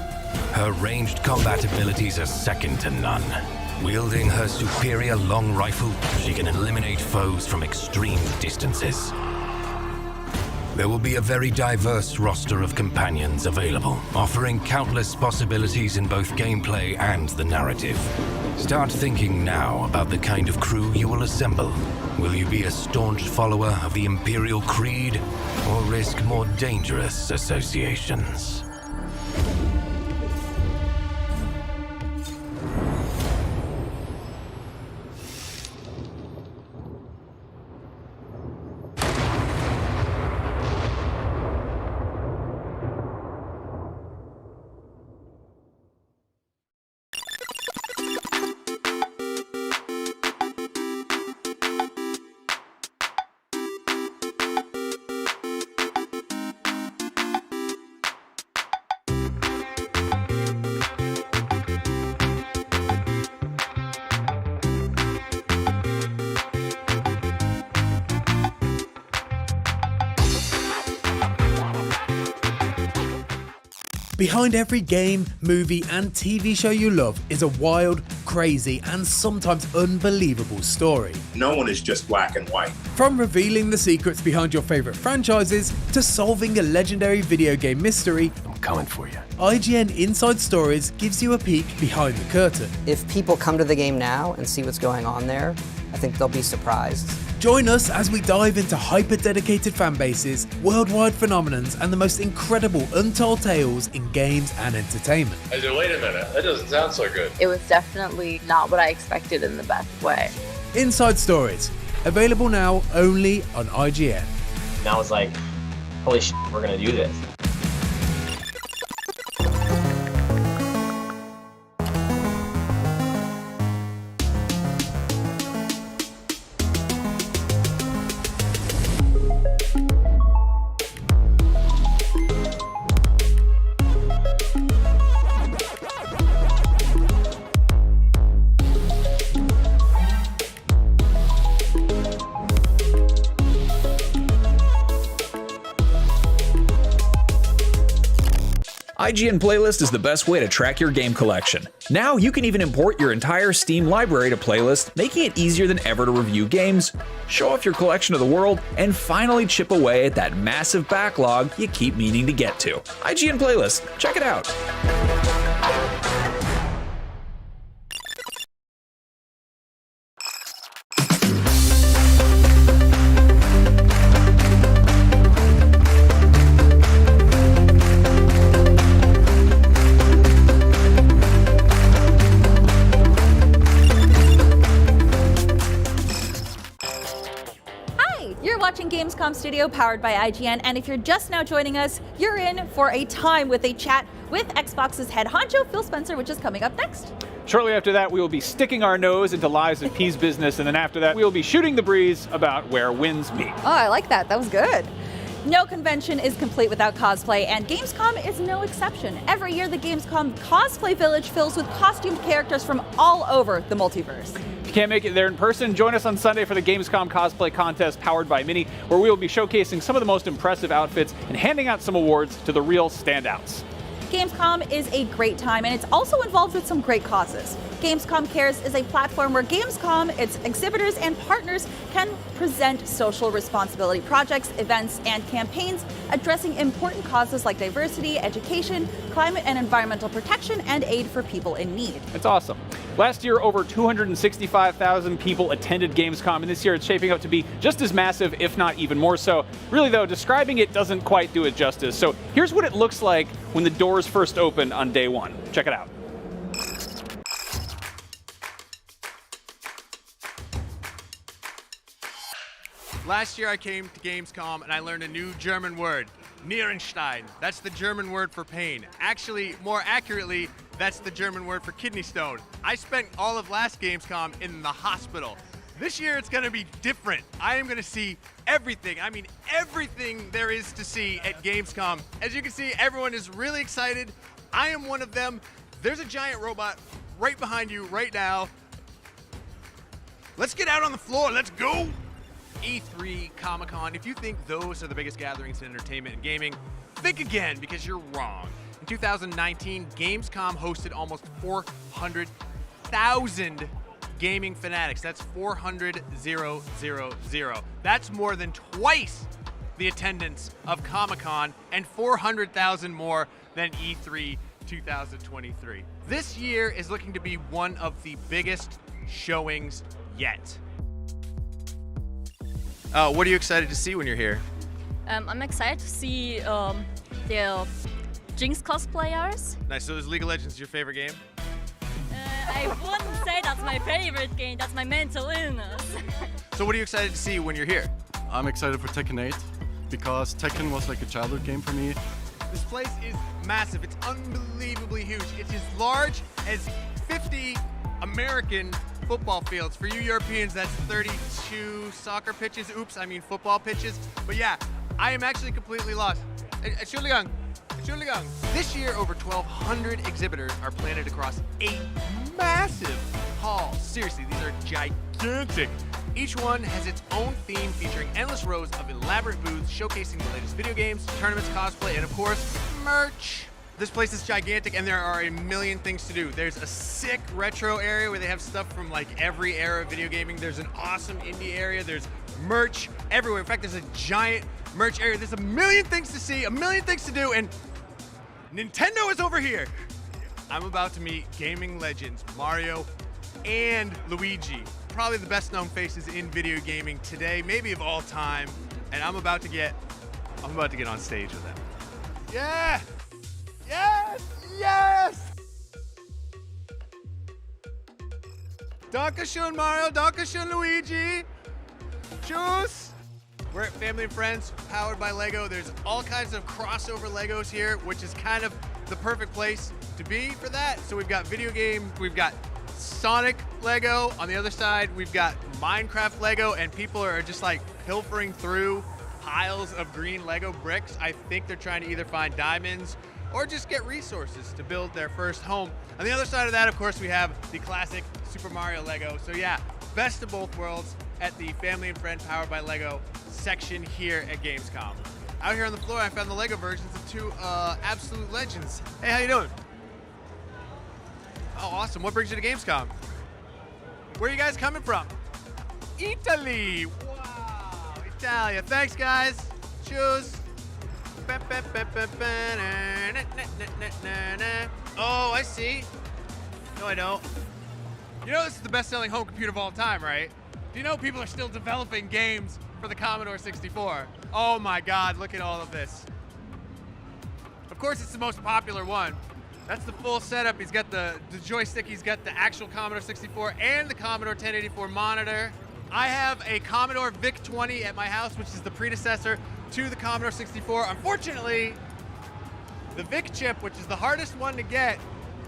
Her ranged combat abilities are second to none. Wielding her superior long rifle, she can eliminate foes from extreme distances. There will be a very diverse roster of companions available, offering countless possibilities in both gameplay and the narrative. Start thinking now about the kind of crew you will assemble. Will you be a staunch follower of the Imperial Creed, or risk more dangerous associations? Behind every game, movie, and TV show you love is a wild, crazy, and sometimes unbelievable story. No one is just black and white. From revealing the secrets behind your favorite franchises to solving a legendary video game mystery, I'm coming for you. IGN Inside Stories gives you a peek behind the curtain. If people come to the game now and see what's going on there, I think they'll be surprised. Join us as we dive into hyper-dedicated fan bases, worldwide phenomenons, and the most incredible untold tales in games and entertainment. I said, wait a minute, that doesn't sound so good. It was definitely not what I expected in the best way. Inside Stories, available now only on IGN. And I was like, holy shit, we're gonna do this. IGN Playlist is the best way to track your game collection. Now you can even import your entire Steam library to Playlist, making it easier than ever to review games, show off your collection to the world, and finally chip away at that massive backlog you keep meaning to get to. IGN Playlist, check it out. Watching Gamescom Studio powered by IGN, and if you're just now joining us, you're in for a time with a chat with Xbox's head honcho, Phil Spencer, which is coming up next. Shortly after that, we will be sticking our nose into Lives and Peace business, and then after that, we will be shooting the breeze about where winds meet. Oh, I like that. That was good. No convention is complete without cosplay, and Gamescom is no exception. Every year, the Gamescom Cosplay Village fills with costumed characters from all over the multiverse. If you can't make it there in person, join us on Sunday for the Gamescom Cosplay Contest powered by Mini, where we will be showcasing some of the most impressive outfits and handing out some awards to the real standouts. Gamescom is a great time, and it's also involved with some great causes. Gamescom Cares is a platform where Gamescom, its exhibitors, and partners can present social responsibility projects, events, and campaigns addressing important causes like diversity, education, climate and environmental protection, and aid for people in need. It's awesome. Last year, over 265,000 people attended Gamescom, and this year it's shaping up to be just as massive, if not even more so. Really, though, describing it doesn't quite do it justice. So here's what it looks like when the doors first open on day one. Check it out. Last year I came to Gamescom and I learned a new German word, Nierenstein. That's the German word for pain. Actually, more accurately, that's the German word for kidney stone. I spent all of last Gamescom in the hospital. This year it's gonna be different. I am gonna see everything. I mean, everything there is to see at Gamescom. As you can see, everyone is really excited. I am one of them. There's a giant robot right behind you right now. Let's get out on the floor, let's go. E3, Comic-Con, if you think those are the biggest gatherings in entertainment and gaming, think again, because you're wrong. In 2019, Gamescom hosted almost 400,000 gaming fanatics. That's 400,000. That's more than twice the attendance of Comic-Con and 400,000 more than E3 2023. This year is looking to be one of the biggest showings yet. What are you excited to see when you're here? I'm excited to see the Jinx cosplayers. Nice. So is League of Legends your favorite game? I wouldn't say that's my favorite game. That's my mental illness. So what are you excited to see when you're here? I'm excited for Tekken 8 because Tekken was like a childhood game for me. This place is massive. It's unbelievably huge. It's as large as 50 American football fields. For you Europeans, that's 32 soccer pitches. Oops, I mean football pitches. But yeah, I am actually completely lost. Entschuldigung. This year, over 1,200 exhibitors are planted across 8 massive halls. Seriously, these are gigantic. Each one has its own theme featuring endless rows of elaborate booths showcasing the latest video games, tournaments, cosplay, and of course, merch. This place is gigantic, and there are a million things to do. There's a sick retro area where they have stuff from like every era of video gaming. There's an awesome indie area. There's merch everywhere. In fact, there's a giant merch area. There's a million things to see, a million things to do, and Nintendo is over here. I'm about to meet gaming legends Mario and Luigi, probably the best known faces in video gaming today, maybe of all time, and I'm about to get on stage with them. Yeah! Yes! Yes! Dankeschön, Mario. Dankeschön, Luigi. Tschüss. We're at Family and Friends, powered by Lego. There's all kinds of crossover Legos here, which is kind of the perfect place to be for that. So we've got video game, we've got Sonic Lego. On the other side, we've got Minecraft Lego, and people are just like pilfering through piles of green Lego bricks. I think they're trying to either find diamonds or just get resources to build their first home. On the other side of that, of course, we have the classic Super Mario Lego. So yeah, best of both worlds at the Family and Friend Powered by Lego section here at Gamescom. Out here on the floor, I found the Lego versions of two absolute legends. Hey, how you doing? Oh, awesome. What brings you to Gamescom? Where are you guys coming from? Italy. Wow, Italia. Thanks, guys. Cheers. Oh, I see. No, I don't. You know this is the best-selling home computer of all time, right? Do you know people are still developing games for the Commodore 64? Oh my God, look at all of this. Of course, it's the most popular one. That's the full setup. He's got the joystick, he's got the actual Commodore 64 and the Commodore 1084 monitor. I have a Commodore VIC-20 at my house, which is the predecessor to the Commodore 64. Unfortunately, the VIC chip, which is the hardest one to get,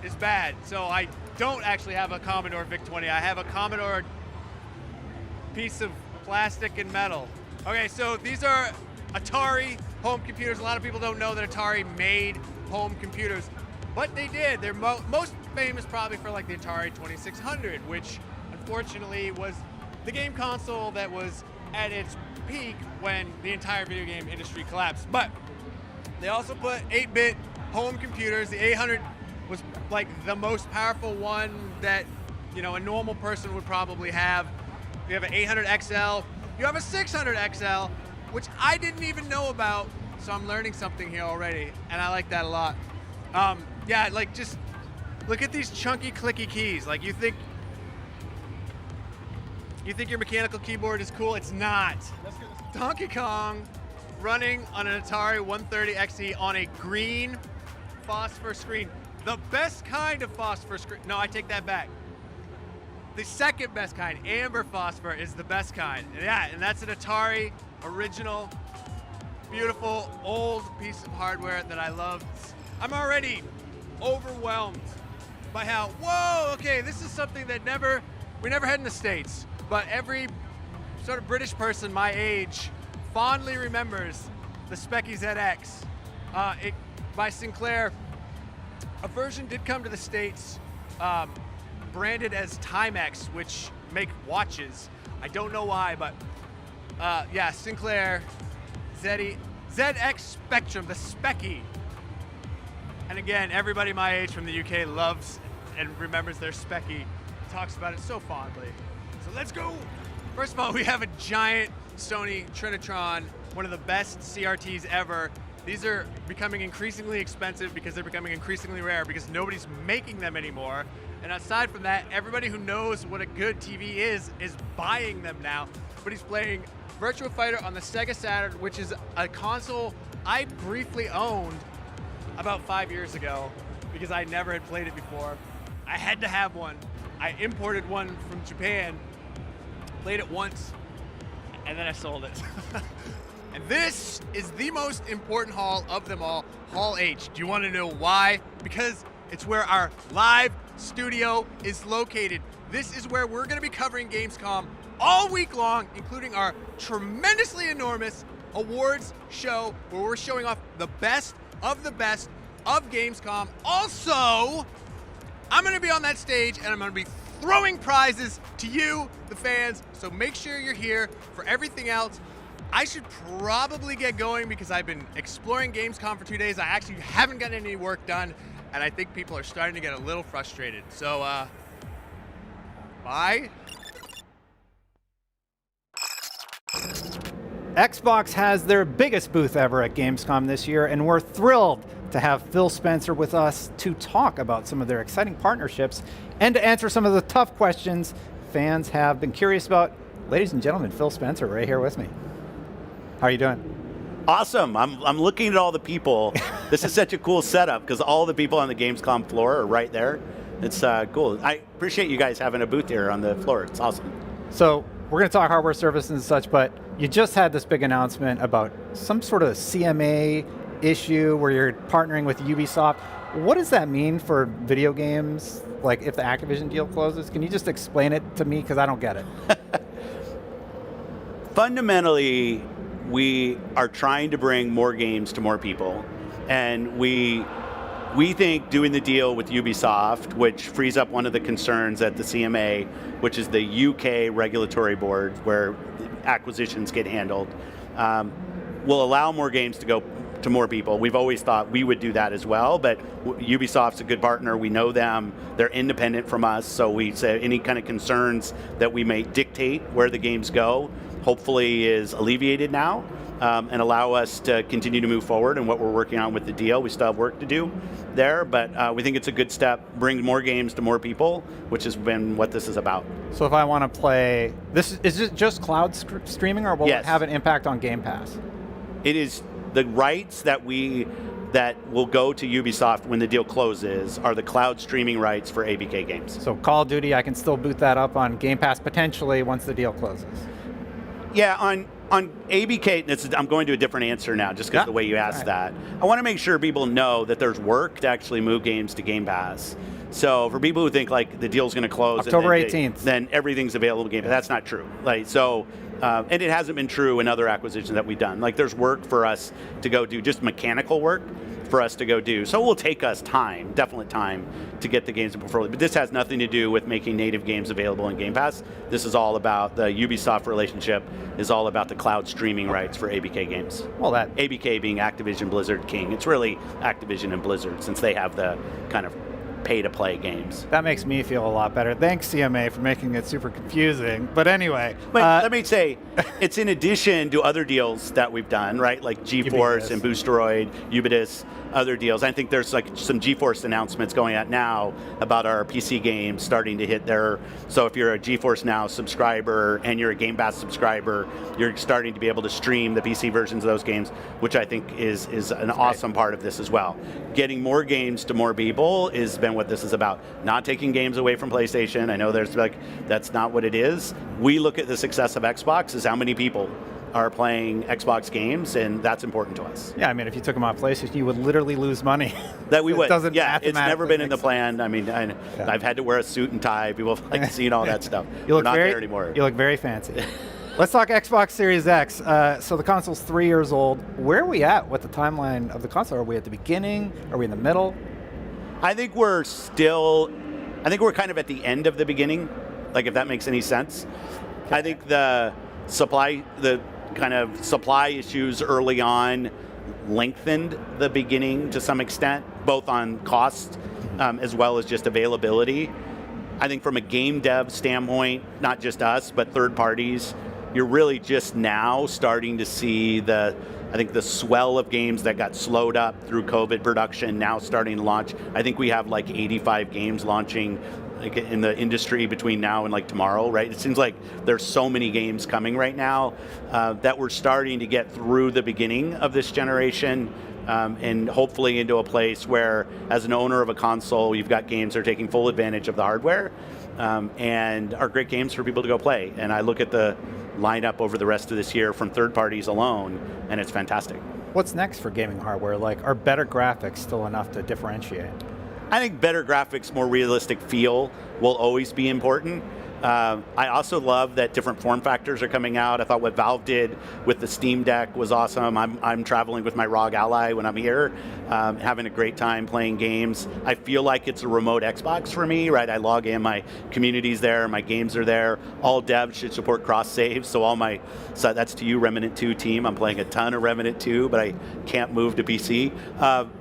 is bad. So I don't actually have a Commodore VIC-20. I have a Commodore piece of plastic and metal. Okay, so these are Atari home computers. A lot of people don't know that Atari made home computers, but they did. They're most famous probably for like the Atari 2600, which unfortunately was the game console that was at its peak when the entire video game industry collapsed. But they also put 8-bit home computers. The 800 was like the most powerful one that, you know, a normal person would probably have. You have an 800 XL. You have a 600 XL, which I didn't even know about. So I'm learning something here already, and I like that a lot. Yeah, like just look at these chunky, clicky keys. Like you think your mechanical keyboard is cool? It's not. Donkey Kong running on an Atari 130 XE on a green phosphor screen. The best kind of phosphor screen. No, I take that back. The second best kind, amber phosphor, is the best kind. Yeah, and that's an Atari original, beautiful, old piece of hardware that I love. I'm already overwhelmed by how, whoa, okay, this is something that we never had in the States, but every sort of British person my age fondly remembers the Speccy ZX. By Sinclair. A version did come to the States, branded as Timex, which make watches. I don't know why, but yeah, Sinclair ZX Spectrum, the Speccy. And again, everybody my age from the UK loves and remembers their Speccy, talks about it so fondly. So let's go. First of all, we have a giant Sony Trinitron, one of the best CRTs ever. These are becoming increasingly expensive because they're becoming increasingly rare because nobody's making them anymore. And aside from that, everybody who knows what a good TV is buying them now. But he's playing Virtua Fighter on the Sega Saturn, which is a console I briefly owned about 5 years ago because I never had played it before. I had to have one. I imported one from Japan, played it once, and then I sold it. And this is the most important hall of them all, Hall H. Do you want to know why? Because it's where our live studio is located. This is where we're going to be covering Gamescom all week long, including our tremendously enormous awards show where we're showing off the best of Gamescom. Also, I'm going to be on that stage and I'm going to be throwing prizes to you, the fans. So make sure you're here for everything else. I should probably get going because I've been exploring Gamescom for 2 days. I actually haven't gotten any work done, and I think people are starting to get a little frustrated. So, bye. Xbox has their biggest booth ever at Gamescom this year, and we're thrilled to have Phil Spencer with us to talk about some of their exciting partnerships and to answer some of the tough questions fans have been curious about. Ladies and gentlemen, Phil Spencer right here with me. How are you doing? Awesome. I'm looking at all the people. This is such a cool setup because all the people on the Gamescom floor are right there. It's cool. I appreciate you guys having a booth here on the floor. It's awesome. So we're going to talk hardware services and such, but you just had this big announcement about some sort of CMA issue where you're partnering with Ubisoft. What does that mean for video games? Like if the Activision deal closes, can you just explain it to me? Because I don't get it. Fundamentally, we are trying to bring more games to more people. And we think doing the deal with Ubisoft, which frees up one of the concerns at the CMA, which is the UK regulatory board where acquisitions get handled, will allow more games to go to more people. We've always thought we would do that as well, but Ubisoft's a good partner. We know them. They're independent from us, so we say any kind of concerns that we may dictate where the games go, hopefully is alleviated now, and allow us to continue to move forward in what we're working on with the deal. We still have work to do there, but we think it's a good step, bring more games to more people, which has been what this is about. So if I want to play, is it just cloud streaming, or will it have an impact on Game Pass? It is the rights that will go to Ubisoft when the deal closes are the cloud streaming rights for ABK games. So Call of Duty, I can still boot that up on Game Pass potentially once the deal closes. Yeah, on ABK, I'm going to a different answer now just because of the way you asked that. I want to make sure people know that there's work to actually move games to Game Pass. So for people who think like the deal's going to close October 18th, then everything's available to Game Pass. That's not true. Like so, and it hasn't been true in other acquisitions that we've done. Like there's work for us to go do, just mechanical work for us to go do. So it will take us time, definite time, to get the games in portfolio. But this has nothing to do with making native games available in Game Pass. This is all about the Ubisoft relationship, is all about the cloud streaming rights for ABK games. Well, that ABK being Activision Blizzard King. It's really Activision and Blizzard since they have the kind of pay-to-play games. That makes me feel a lot better. Thanks, CMA, for making it super confusing. But anyway. But let me say, it's in addition to other deals that we've done, right? Like GeForce and Boosteroid, Ubitus, other deals. I think there's like some GeForce announcements going out now about our PC games starting to hit their, so if you're a GeForce Now subscriber and you're a Game Pass subscriber, you're starting to be able to stream the PC versions of those games, which I think is an awesome part of this as well. Getting more games to more people has been what this is about. Not taking games away from PlayStation. I know there's like, that's not what it is. We look at the success of Xbox as how many people are playing Xbox games, and that's important to us. Yeah, I mean, if you took them off PlayStation, you would literally lose money. That we would. Doesn't yeah, it's never been in the plan. I mean, I've had to wear a suit and tie. People have like seen all that stuff. You look We're not very, there anymore. You look very fancy. Let's talk Xbox Series X. So the console's 3 years old. Where are we at with the timeline of the console? Are we at the beginning? Are we in the middle? I think we're kind of at the end of the beginning, like if that makes any sense. Okay. I think the kind of supply issues early on lengthened the beginning to some extent, both on cost as well as just availability. I think from a game dev standpoint, not just us, but third parties, you're really just now starting to see the swell of games that got slowed up through COVID production now starting to launch. I think we have like 85 games launching like in the industry between now and like tomorrow, right? It seems like there's so many games coming right now that we're starting to get through the beginning of this generation and hopefully into a place where as an owner of a console, you've got games that are taking full advantage of the hardware and are great games for people to go play. And I look at the lineup over the rest of this year from third parties alone, and it's fantastic. What's next for gaming hardware? Like, are better graphics still enough to differentiate? I think better graphics, more realistic feel will always be important. I also love that different form factors are coming out. I thought what Valve did with the Steam Deck was awesome. I'm traveling with my ROG Ally when I'm here, having a great time playing games. I feel like it's a remote Xbox for me, right? I log in, my community's there, my games are there. All devs should support cross saves, so that's to you, Remnant 2 team. I'm playing a ton of Remnant 2, but I can't move to PC.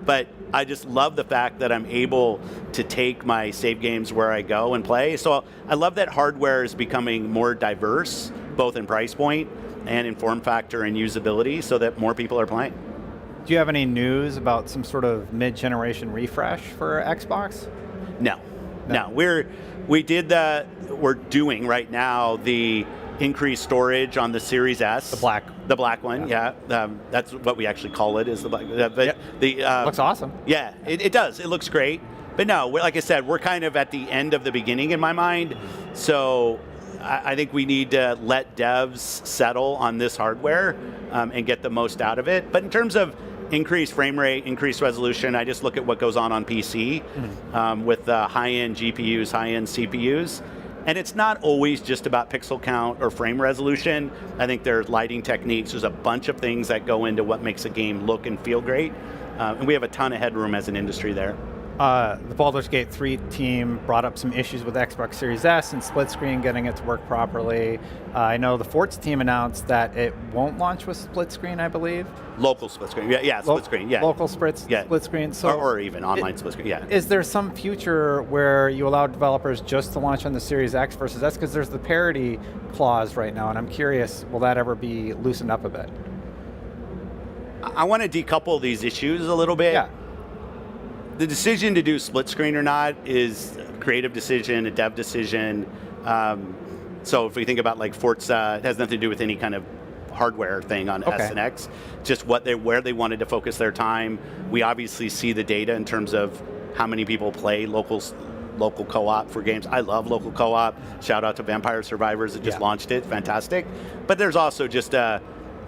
But I just love the fact that I'm able to take my save games where I go and play. So I love that hardware is becoming more diverse, both in price point and in form factor and usability, so that more people are playing. Do you have any news about some sort of mid-generation refresh for Xbox? No. We're doing right now the increased storage on the Series S. The black one, yeah. That's what we actually call it, is the black. Looks awesome. Yeah, it does. It looks great. But no, like I said, we're kind of at the end of the beginning in my mind. So I think we need to let devs settle on this hardware and get the most out of it. But in terms of increased frame rate, increased resolution, I just look at what goes on PC with high-end GPUs, high-end CPUs. And it's not always just about pixel count or frame resolution. I think there's lighting techniques. There's a bunch of things that go into what makes a game look and feel great. And we have a ton of headroom as an industry there. The Baldur's Gate 3 team brought up some issues with Xbox Series S and split screen getting it to work properly. I know the Forts team announced that it won't launch with split screen, I believe. Local split screen, split screen, yeah. Local split screen. So or even online split screen, yeah. Is there some future where you allow developers just to launch on the Series X versus S? Because there's the parity clause right now, and I'm curious, will that ever be loosened up a bit? I want to decouple these issues a little bit. Yeah. The decision to do split screen or not is a creative decision, a dev decision. So if we think about like Forza, it has nothing to do with any kind of hardware thing on S and X, just where they wanted to focus their time. We obviously see the data in terms of how many people play local co-op for games. I love local co-op. Shout out to Vampire Survivors that just launched it, fantastic. But there's also just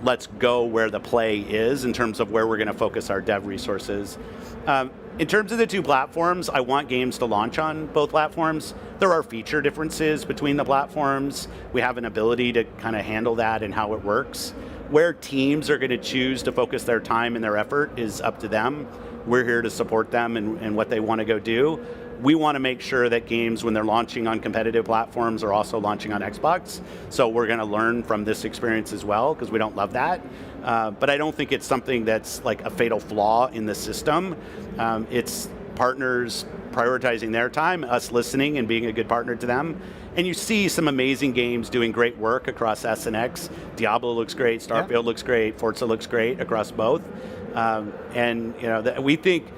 let's go where the play is in terms of where we're going to focus our dev resources. In terms of the two platforms, I want games to launch on both platforms. There are feature differences between the platforms. We have an ability to kind of handle that and how it works. Where teams are going to choose to focus their time and their effort is up to them. We're here to support them and what they want to go do. We want to make sure that games, when they're launching on competitive platforms, are also launching on Xbox. So we're going to learn from this experience as well, because we don't love that. But I don't think it's something that's like a fatal flaw in the system. It's partners prioritizing their time, us listening and being a good partner to them. And you see some amazing games doing great work across S and X. Diablo looks great, Starfield looks great, Forza looks great across both. And we think,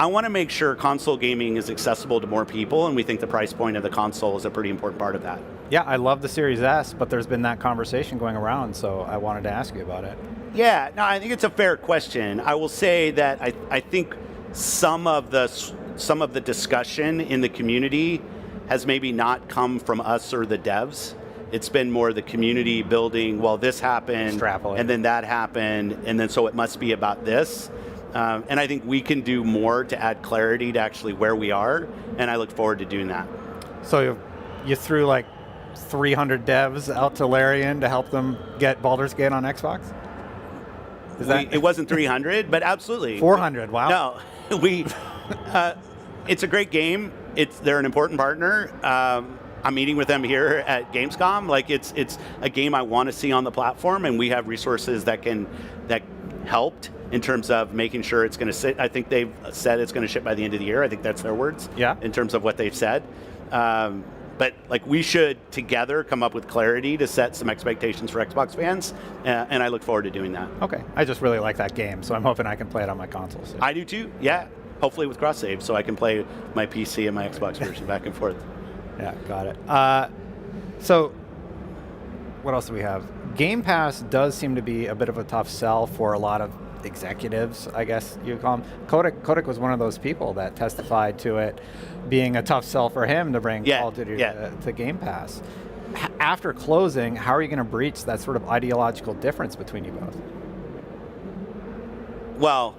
I want to make sure console gaming is accessible to more people, and we think the price point of the console is a pretty important part of that. Yeah, I love the Series S, but there's been that conversation going around, so I wanted to ask you about it. Yeah, no, I think it's a fair question. I will say that I think some of the discussion in the community has maybe not come from us or the devs. It's been more the community building, well, this happened, and then that happened, and then so it must be about this. And I think we can do more to add clarity to actually where we are, and I look forward to doing that. So you threw like 300 devs out to Larian to help them get Baldur's Gate on Xbox? It wasn't 300, but absolutely. 400, wow. No, it's a great game. They're an important partner. I'm meeting with them here at Gamescom. Like it's a game I want to see on the platform, and we have resources that helped in terms of making sure it's going to sit. I think they've said it's going to ship by the end of the year. I think that's their words. Yeah. In terms of what they've said. But like we should together come up with clarity to set some expectations for Xbox fans, and I look forward to doing that. Okay. I just really like that game, so I'm hoping I can play it on my console soon. I do too. Yeah. Hopefully with cross save, so I can play my PC and my Xbox version back and forth. Yeah, got it. So, what else do we have? Game Pass does seem to be a bit of a tough sell for a lot of executives, I guess you would call them. Kotick was one of those people that testified to it being a tough sell for him to bring Call of Duty to Game Pass. After closing, how are you going to breach that sort of ideological difference between you both? Well,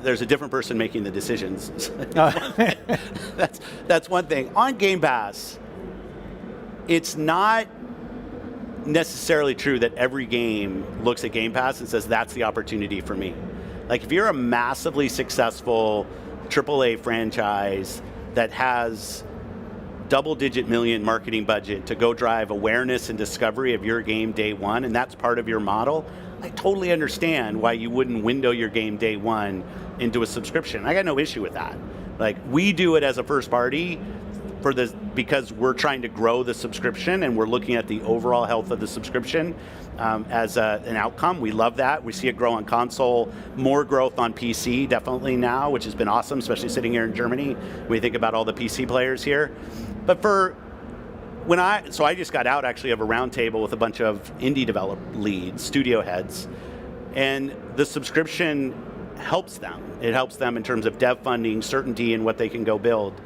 there's a different person making the decisions. That's one thing. On Game Pass, it's not necessarily true that every game looks at Game Pass and says that's the opportunity for me. Like if you're a massively successful AAA franchise that has double-digit million marketing budget to go drive awareness and discovery of your game day one, and that's part of your model, I totally understand why you wouldn't window your game day one into a subscription. I got no issue with that. Like we do it as a first party because we're trying to grow the subscription and we're looking at the overall health of the subscription as an outcome. We love that. We see it grow on console, more growth on PC definitely now, which has been awesome, especially sitting here in Germany. We think about all the PC players here. But I just got out actually of a roundtable with a bunch of indie development leads, studio heads, and the subscription helps them. It helps them in terms of dev funding, certainty in what they can go build.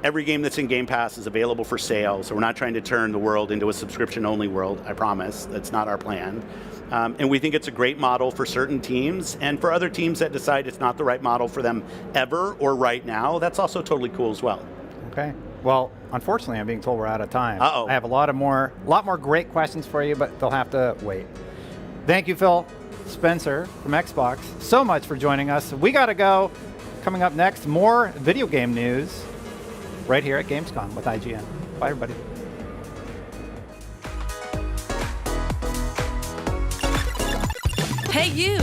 Every game that's in Game Pass is available for sale, so we're not trying to turn the world into a subscription-only world, I promise. That's not our plan. And we think it's a great model for certain teams, and for other teams that decide it's not the right model for them ever or right now, that's also totally cool as well. Okay. Well, unfortunately, I'm being told we're out of time. Uh-oh. I have a lot more great questions for you, but they'll have to wait. Thank you, Phil Spencer from Xbox, so much for joining us. We got to go. Coming up next, more video game news right here at Gamescom with IGN. Bye, everybody. Hey, you.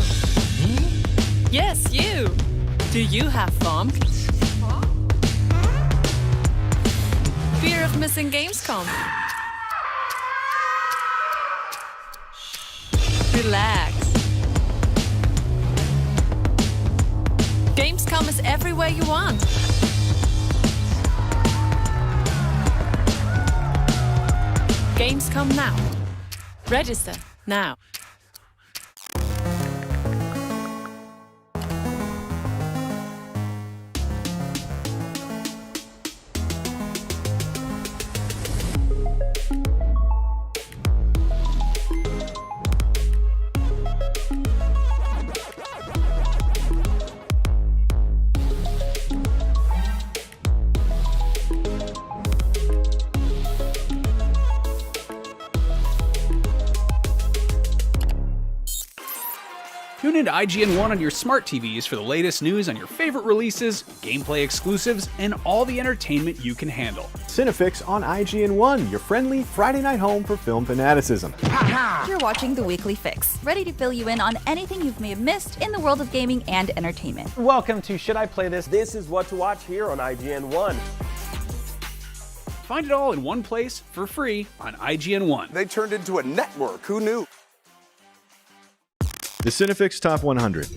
Yes, you. Do you have FOMC? Fear of missing Gamescom? Relax. Gamescom is everywhere you want. Gamescom now. Register now. Tune into IGN 1 on your smart TVs for the latest news on your favorite releases, gameplay exclusives, and all the entertainment you can handle. Cinefix on IGN 1, your friendly Friday night home for film fanaticism. You're watching The Weekly Fix, ready to fill you in on anything you may have missed in the world of gaming and entertainment. Welcome to Should I Play This? This is what to watch here on IGN 1. Find it all in one place for free on IGN 1. They turned into a network. Who knew? The Cinefix Top 100.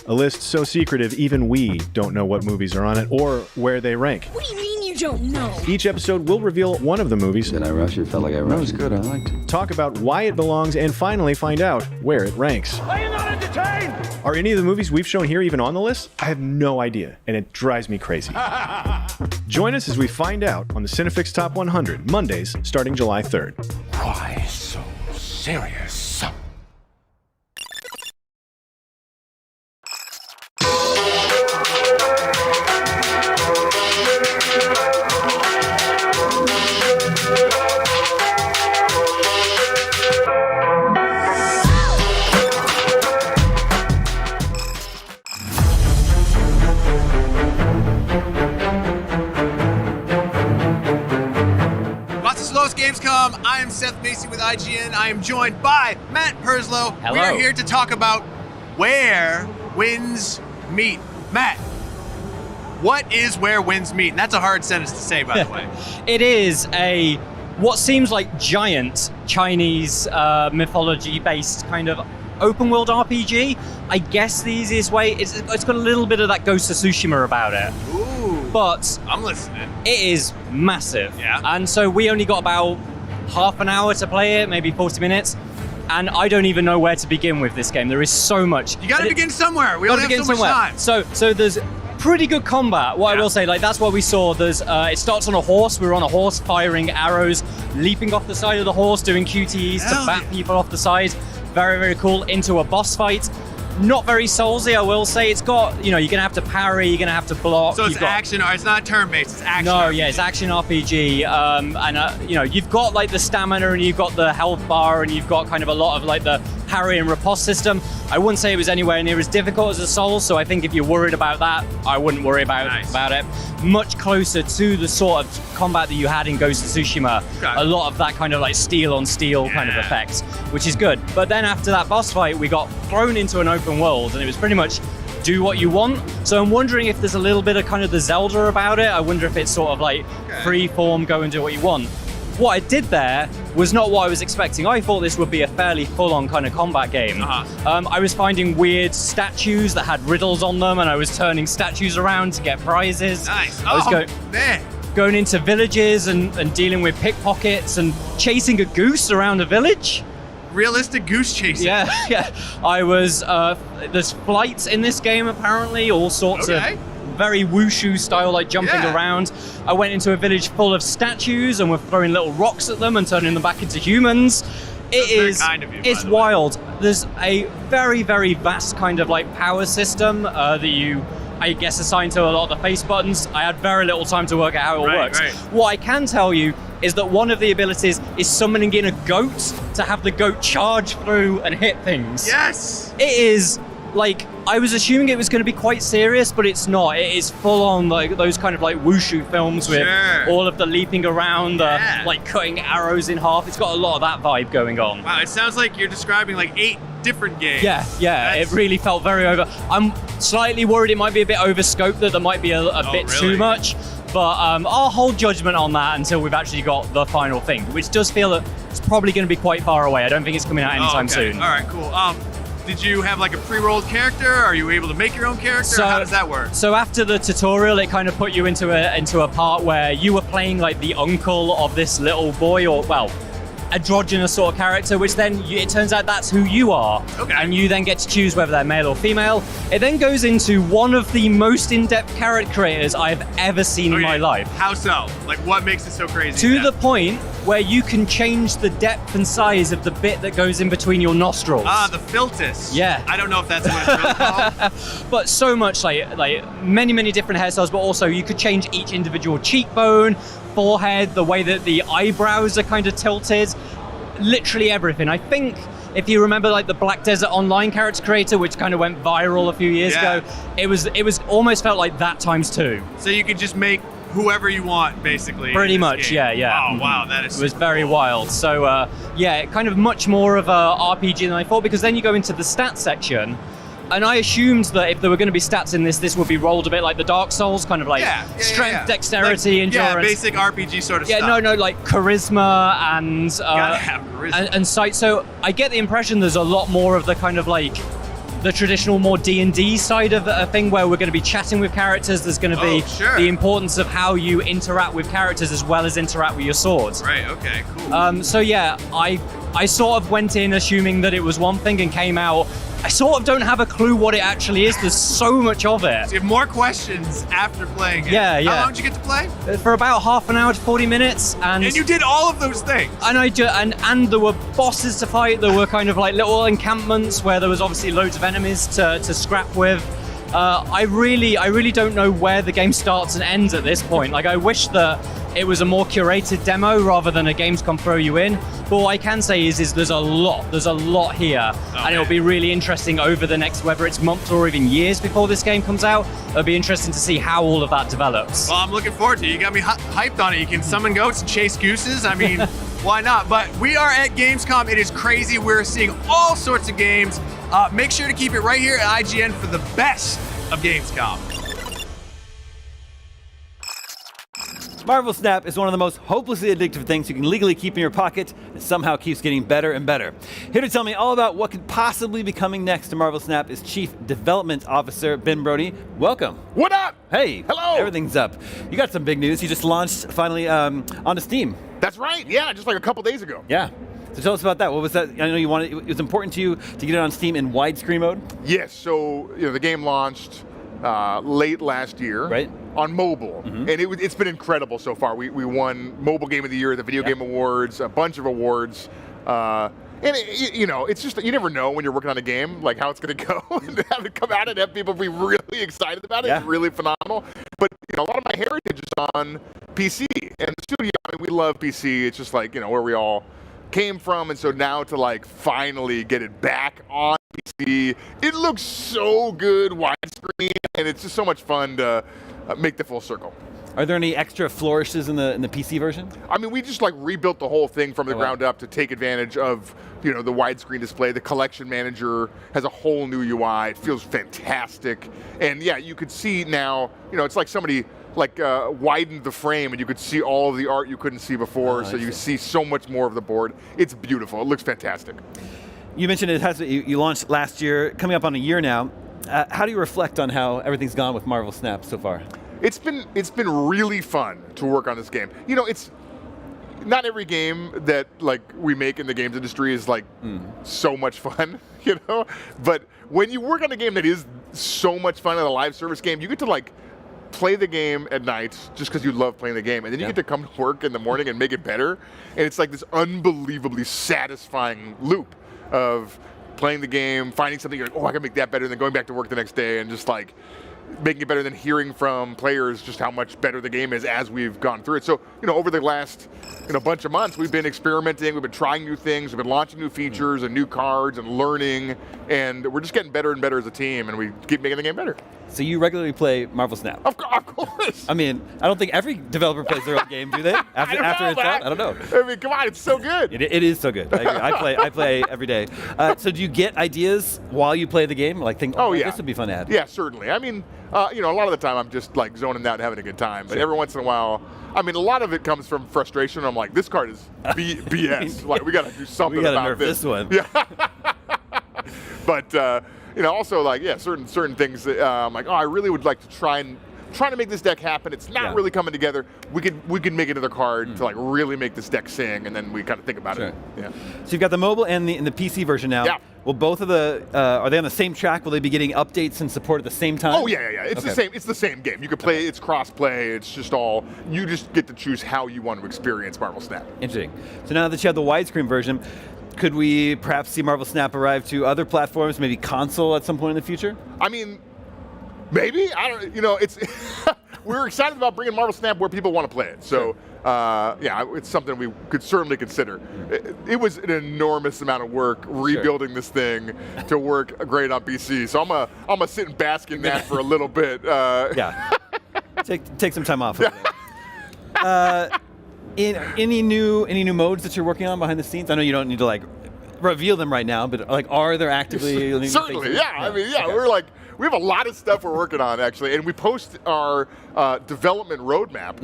A list so secretive even we don't know what movies are on it or where they rank. What do you mean you don't know? Each episode will reveal one of the movies. Did I rush you? Felt like I rushed. That was good. I liked it. Talk about why it belongs and finally find out where it ranks. Are you not entertained? Are any of the movies we've shown here even on the list? I have no idea, and it drives me crazy. Join us as we find out on the Cinefix Top 100, Mondays starting July 3rd. Why so serious? Gamescom. I am Seth Macy with IGN. I am joined by Matt Perslow. Hello. We are here to talk about where wins meet. Matt, what is where wins meet? And that's a hard sentence to say, by the way. It is what seems like giant Chinese mythology-based kind of open world RPG. I guess the easiest way, it's got a little bit of that Ghost of Tsushima about it. Ooh. But I'm listening. It is massive. Yeah. And so we only got about half an hour to play it, maybe 40 minutes. And I don't even know where to begin with this game. There is so much. You gotta begin somewhere. We only have so much time. So there's pretty good combat. What I will say, that's what we saw. There's it starts on a horse. We're on a horse firing arrows, leaping off the side of the horse, doing QTEs to bat people off the side. Very, very cool. Into a boss fight. Not very Soulsy, I will say. It's got, you're going to have to parry, you're going to have to block. So it's action, it's not turn-based, it's action No, RPG. yeah, it's action RPG. You've got like the stamina and you've got the health bar and you've got kind of a lot of like the parry and riposte system. I wouldn't say it was anywhere near as difficult as a Souls, so I think if you're worried about that, I wouldn't worry about it. Much closer to the sort of combat that you had in Ghost of Tsushima. Okay. A lot of that kind of like steel on steel kind of effects, which is good. But then after that boss fight, we got thrown into an open world and it was pretty much do what you want. So I'm wondering if there's a little bit of kind of the Zelda about it. I wonder if it's sort of like free form, go and do what you want. What I did there was not what I was expecting. I thought this would be a fairly full-on kind of combat game. I was finding weird statues that had riddles on them, and I was turning statues around to get prizes. Nice. I was going into villages and dealing with pickpockets and chasing a goose around a village. Realistic goose chasing. Yeah. I was, there's flights in this game apparently, all sorts of very wushu style, like jumping around. I went into a village full of statues and we're throwing little rocks at them and turning them back into humans. It's wild. There's a very, very vast kind of like power system that you, I guess, assign to a lot of the face buttons. I had very little time to work out how it works. What I can tell you is that one of the abilities is summoning in a goat to have the goat charge through and hit things. Yes! It is, like, I was assuming it was going to be quite serious, but it's not. It is full on like those kind of like wushu films with all of the leaping around, like cutting arrows in half. It's got a lot of that vibe going on. Wow, it sounds like you're describing like 8 different games. Yeah, it really felt very over. I'm slightly worried it might be a bit overscoped, that there might be a bit too much. But I'll hold judgment on that until we've actually got the final thing, which does feel that it's probably going to be quite far away. I don't think it's coming out anytime soon. All right, cool. Did you have like a pre-rolled character? Are you able to make your own character? How does that work? So after the tutorial, it kind of put you into a part where you were playing like the uncle of this little boy, or androgynous sort of character, which then it turns out that's who you are. Okay. And you then get to choose whether they're male or female. It then goes into one of the most in-depth character creators I've ever seen in my life. How so? Like, what makes it so crazy? To the point where you can change the depth and size of the bit that goes in between your nostrils. The filtus. Yeah. I don't know if that's what it's really called. But so much, like many different hairstyles, but also you could change each individual cheekbone, forehead, the way that the eyebrows are kind of tilted, literally everything. I think if you remember like the Black Desert Online character creator, which kind of went viral a few years ago, it was almost felt like that times 2. So you could just make whoever you want, basically. Pretty much, game. yeah. Oh, wow, that is It was very wild. So, kind of much more of a RPG than I thought, because then you go into the stats section, and I assumed that if there were going to be stats in this would be rolled a bit like the Dark Souls, kind of like strength, dexterity, endurance. Yeah, basic RPG sort of stuff. Yeah, no, like charisma and gotta have charisma. and sight. So I get the impression there's a lot more of the kind of like the traditional more D&D side of a thing where we're going to be chatting with characters. There's going to be the importance of how you interact with characters as well as interact with your swords. Right, okay, cool. So yeah, I sort of went in assuming that it was one thing and came out, I sort of don't have a clue what it actually is. There's so much of it. So you have more questions after playing it. Yeah. How long did you get to play? For about half an hour to 40 minutes. And you did all of those things? And there were bosses to fight. There were kind of like little encampments where there was obviously loads of enemies to scrap with. I really don't know where the game starts and ends at this point. Like, I wish that it was a more curated demo rather than a Gamescom throw you in. But what I can say is there's a lot here. And it'll be really interesting over the next, whether it's months or even years before this game comes out, it'll be interesting to see how all of that develops. Well, I'm looking forward to it. You got me hyped on it. You can summon goats and chase gooses. I mean, why not? But we are at Gamescom. It is crazy. We're seeing all sorts of games. Make sure to keep it right here at IGN for the best of Gamescom. Marvel Snap is one of the most hopelessly addictive things you can legally keep in your pocket, and somehow keeps getting better and better. Here to tell me all about what could possibly be coming next to Marvel Snap is Chief Development Officer Ben Brody. Welcome. What up? Hey. Hello. Everything's up. You got some big news. You just launched finally onto Steam. That's right. Yeah, just like a couple days ago. Yeah. So tell us about that. What was that? I know you wanted. It was important to you to get it on Steam in widescreen mode. Yes. So the game launched late last year, right, on mobile, and it's been incredible so far. We won Mobile Game of the Year at the Video Game Awards, a bunch of awards. And it's just that you never know when you're working on a game, like how it's going to go, and to have it come out and have people be really excited about it is really phenomenal. But a lot of my heritage is on PC and the studio. I mean, we love PC. It's just like where we all came from, and so now to like finally get it back on PC, it looks so good widescreen, and it's just so much fun to make the full circle. Are there any extra flourishes in the PC version? I mean, we just like rebuilt the whole thing from the ground up to take advantage of the widescreen display. The collection manager has a whole new UI. It feels fantastic, and yeah, you could see now. It's like somebody widened the frame, and you could see all of the art you couldn't see before. So you see so much more of the board. It's beautiful. It looks fantastic. You mentioned you launched last year, coming up on a year now. How do you reflect on how everything's gone with Marvel Snap so far? It's been really fun to work on this game. It's not every game that we make in the games industry is so much fun, But when you work on a game that is so much fun in a live service game, you get to play the game at night just because you love playing the game, and then you get to come to work in the morning and make it better. And it's like this unbelievably satisfying loop of playing the game, finding something you're like, oh, I can make that better, and then going back to work the next day and just making it better, than hearing from players just how much better the game is as we've gone through it. So, over the last bunch of months, we've been experimenting, we've been trying new things, we've been launching new features and new cards and learning, and we're just getting better and better as a team, and we keep making the game better. So you regularly play Marvel Snap? Of course. I mean, I don't think every developer plays their own game, do they? After it's out? I don't know. I mean, come on, it's so good. It is so good. I play every day. So do you get ideas while you play the game? This would be fun to add. Yeah, certainly. I mean, a lot of the time I'm just zoning out and having a good time. But every once in a while, I mean, a lot of it comes from frustration. I'm like, this card is BS. We got to do something about this one. Yeah. But also certain things that I'm like, oh, I really would like to try to make this deck happen. It's not really coming together. We could make another card to really make this deck sing, and then we kind of think about it. Yeah. So you've got the mobile and the PC version now. Yeah. Will both of are they on the same track? Will they be getting updates and support at the same time? Oh yeah. It's the same. It's the same game. You can play. It's cross-play. It's just all. You just get to choose how you want to experience Marvel Snap. Interesting. So now that you have the widescreen version, could we perhaps see Marvel Snap arrive to other platforms, maybe console at some point in the future? I mean, maybe. I don't. It's. We're excited about bringing Marvel Snap where people want to play it. So. It's something we could certainly consider. It was an enormous amount of work rebuilding this thing to work great on PC. So I'm gonna sit and bask in that for a little bit. Take some time off. Any new modes that you're working on behind the scenes? I know you don't need to reveal them right now, but are there actively? Certainly, yeah. I mean, we have a lot of stuff we're working on, actually, and we post our development roadmap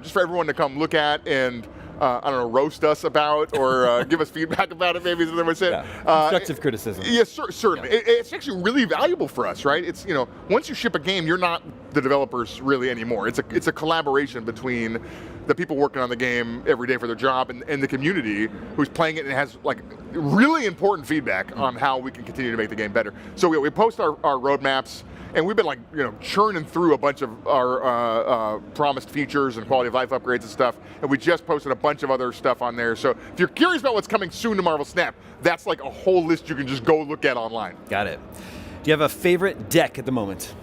just for everyone to come look at and, roast us about or give us feedback about it, maybe is what I would say. Constructive criticism. Yes, certainly. Yeah. It's actually really valuable for us, right? It's, once you ship a game, you're not the developers really anymore. It's a collaboration between the people working on the game every day for their job and the community who's playing it and has really important feedback on how we can continue to make the game better. So we post our roadmaps, and we've been churning through a bunch of our promised features and quality of life upgrades and stuff, and we just posted a bunch of other stuff on there. So if you're curious about what's coming soon to Marvel Snap, that's a whole list you can just go look at online. Got it. Do you have a favorite deck at the moment?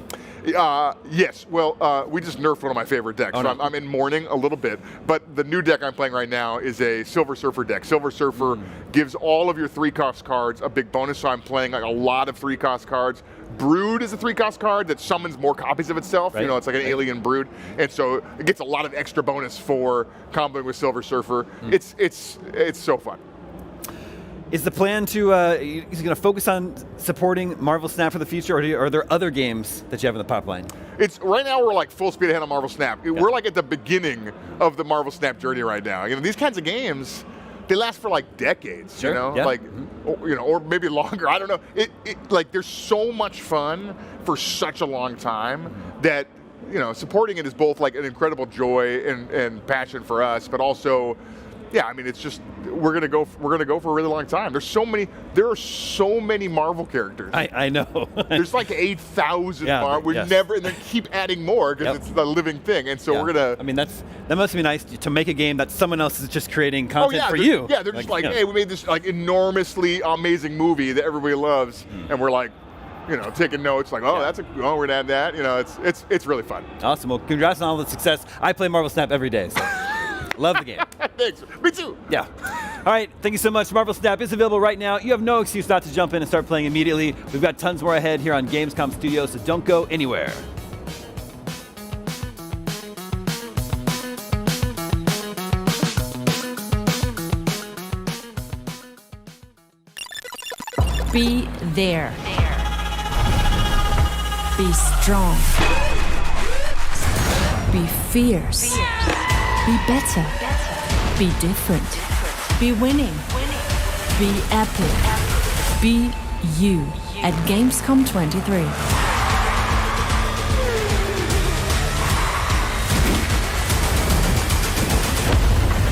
Yes. Well, we just nerfed one of my favorite decks, so I'm in mourning a little bit. But the new deck I'm playing right now is a Silver Surfer deck. Silver Surfer gives all of your 3-cost cards a big bonus, so I'm playing a lot of 3-cost cards. Brood is a 3-cost card that summons more copies of itself. Right. It's like an alien brood, and so it gets a lot of extra bonus for comboing with Silver Surfer. It's so fun. Is the plan to is going to focus on supporting Marvel Snap for the future, or are there other games that you have in the pipeline? It's right now we're full speed ahead on Marvel Snap. We're at the beginning of the Marvel Snap journey right now. These kinds of games, they last for decades. Sure. Or maybe longer. I don't know. There's so much fun for such a long time that supporting it is both an incredible joy and passion for us, but also yeah, I mean, it's just we're gonna go for a really long time. There are so many Marvel characters. I know. There's like 8,000 Marvel. Yes. And they keep adding more because it's the living thing. And so we're gonna. I mean, that must be nice to make a game that someone else is just creating content for you. Yeah, they're just like, hey, we made this like enormously amazing movie that everybody loves, and we're like, taking notes like, we're gonna add that. It's really fun. Awesome. Well, congrats on all the success. I play Marvel Snap every day, so love the game. Thanks. Me too. Yeah. All right. Thank you so much. Marvel Snap is available right now. You have no excuse not to jump in and start playing immediately. We've got tons more ahead here on Gamescom Studios, so don't go anywhere. Be there. Be strong. Be fierce. Be better. Be different. Be winning. Be epic. Be you at Gamescom 23.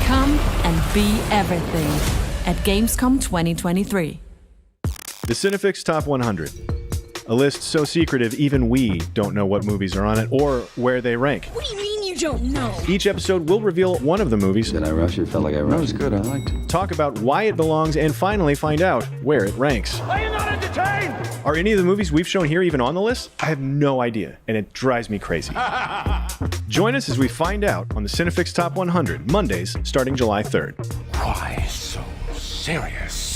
Come and be everything at Gamescom 2023. The Cinefix Top 100. A list so secretive even we don't know what movies are on it or where they rank. What do you mean you don't know? Each episode will reveal one of the movies. Did I rush it? Felt like I rushed. That was good. I liked it. Talk about why it belongs and finally find out where it ranks. Are you not entertained? Are any of the movies we've shown here even on the list? I have no idea, and it drives me crazy. Join us as we find out on the Cinefix Top 100, Mondays starting July 3rd. Why so serious?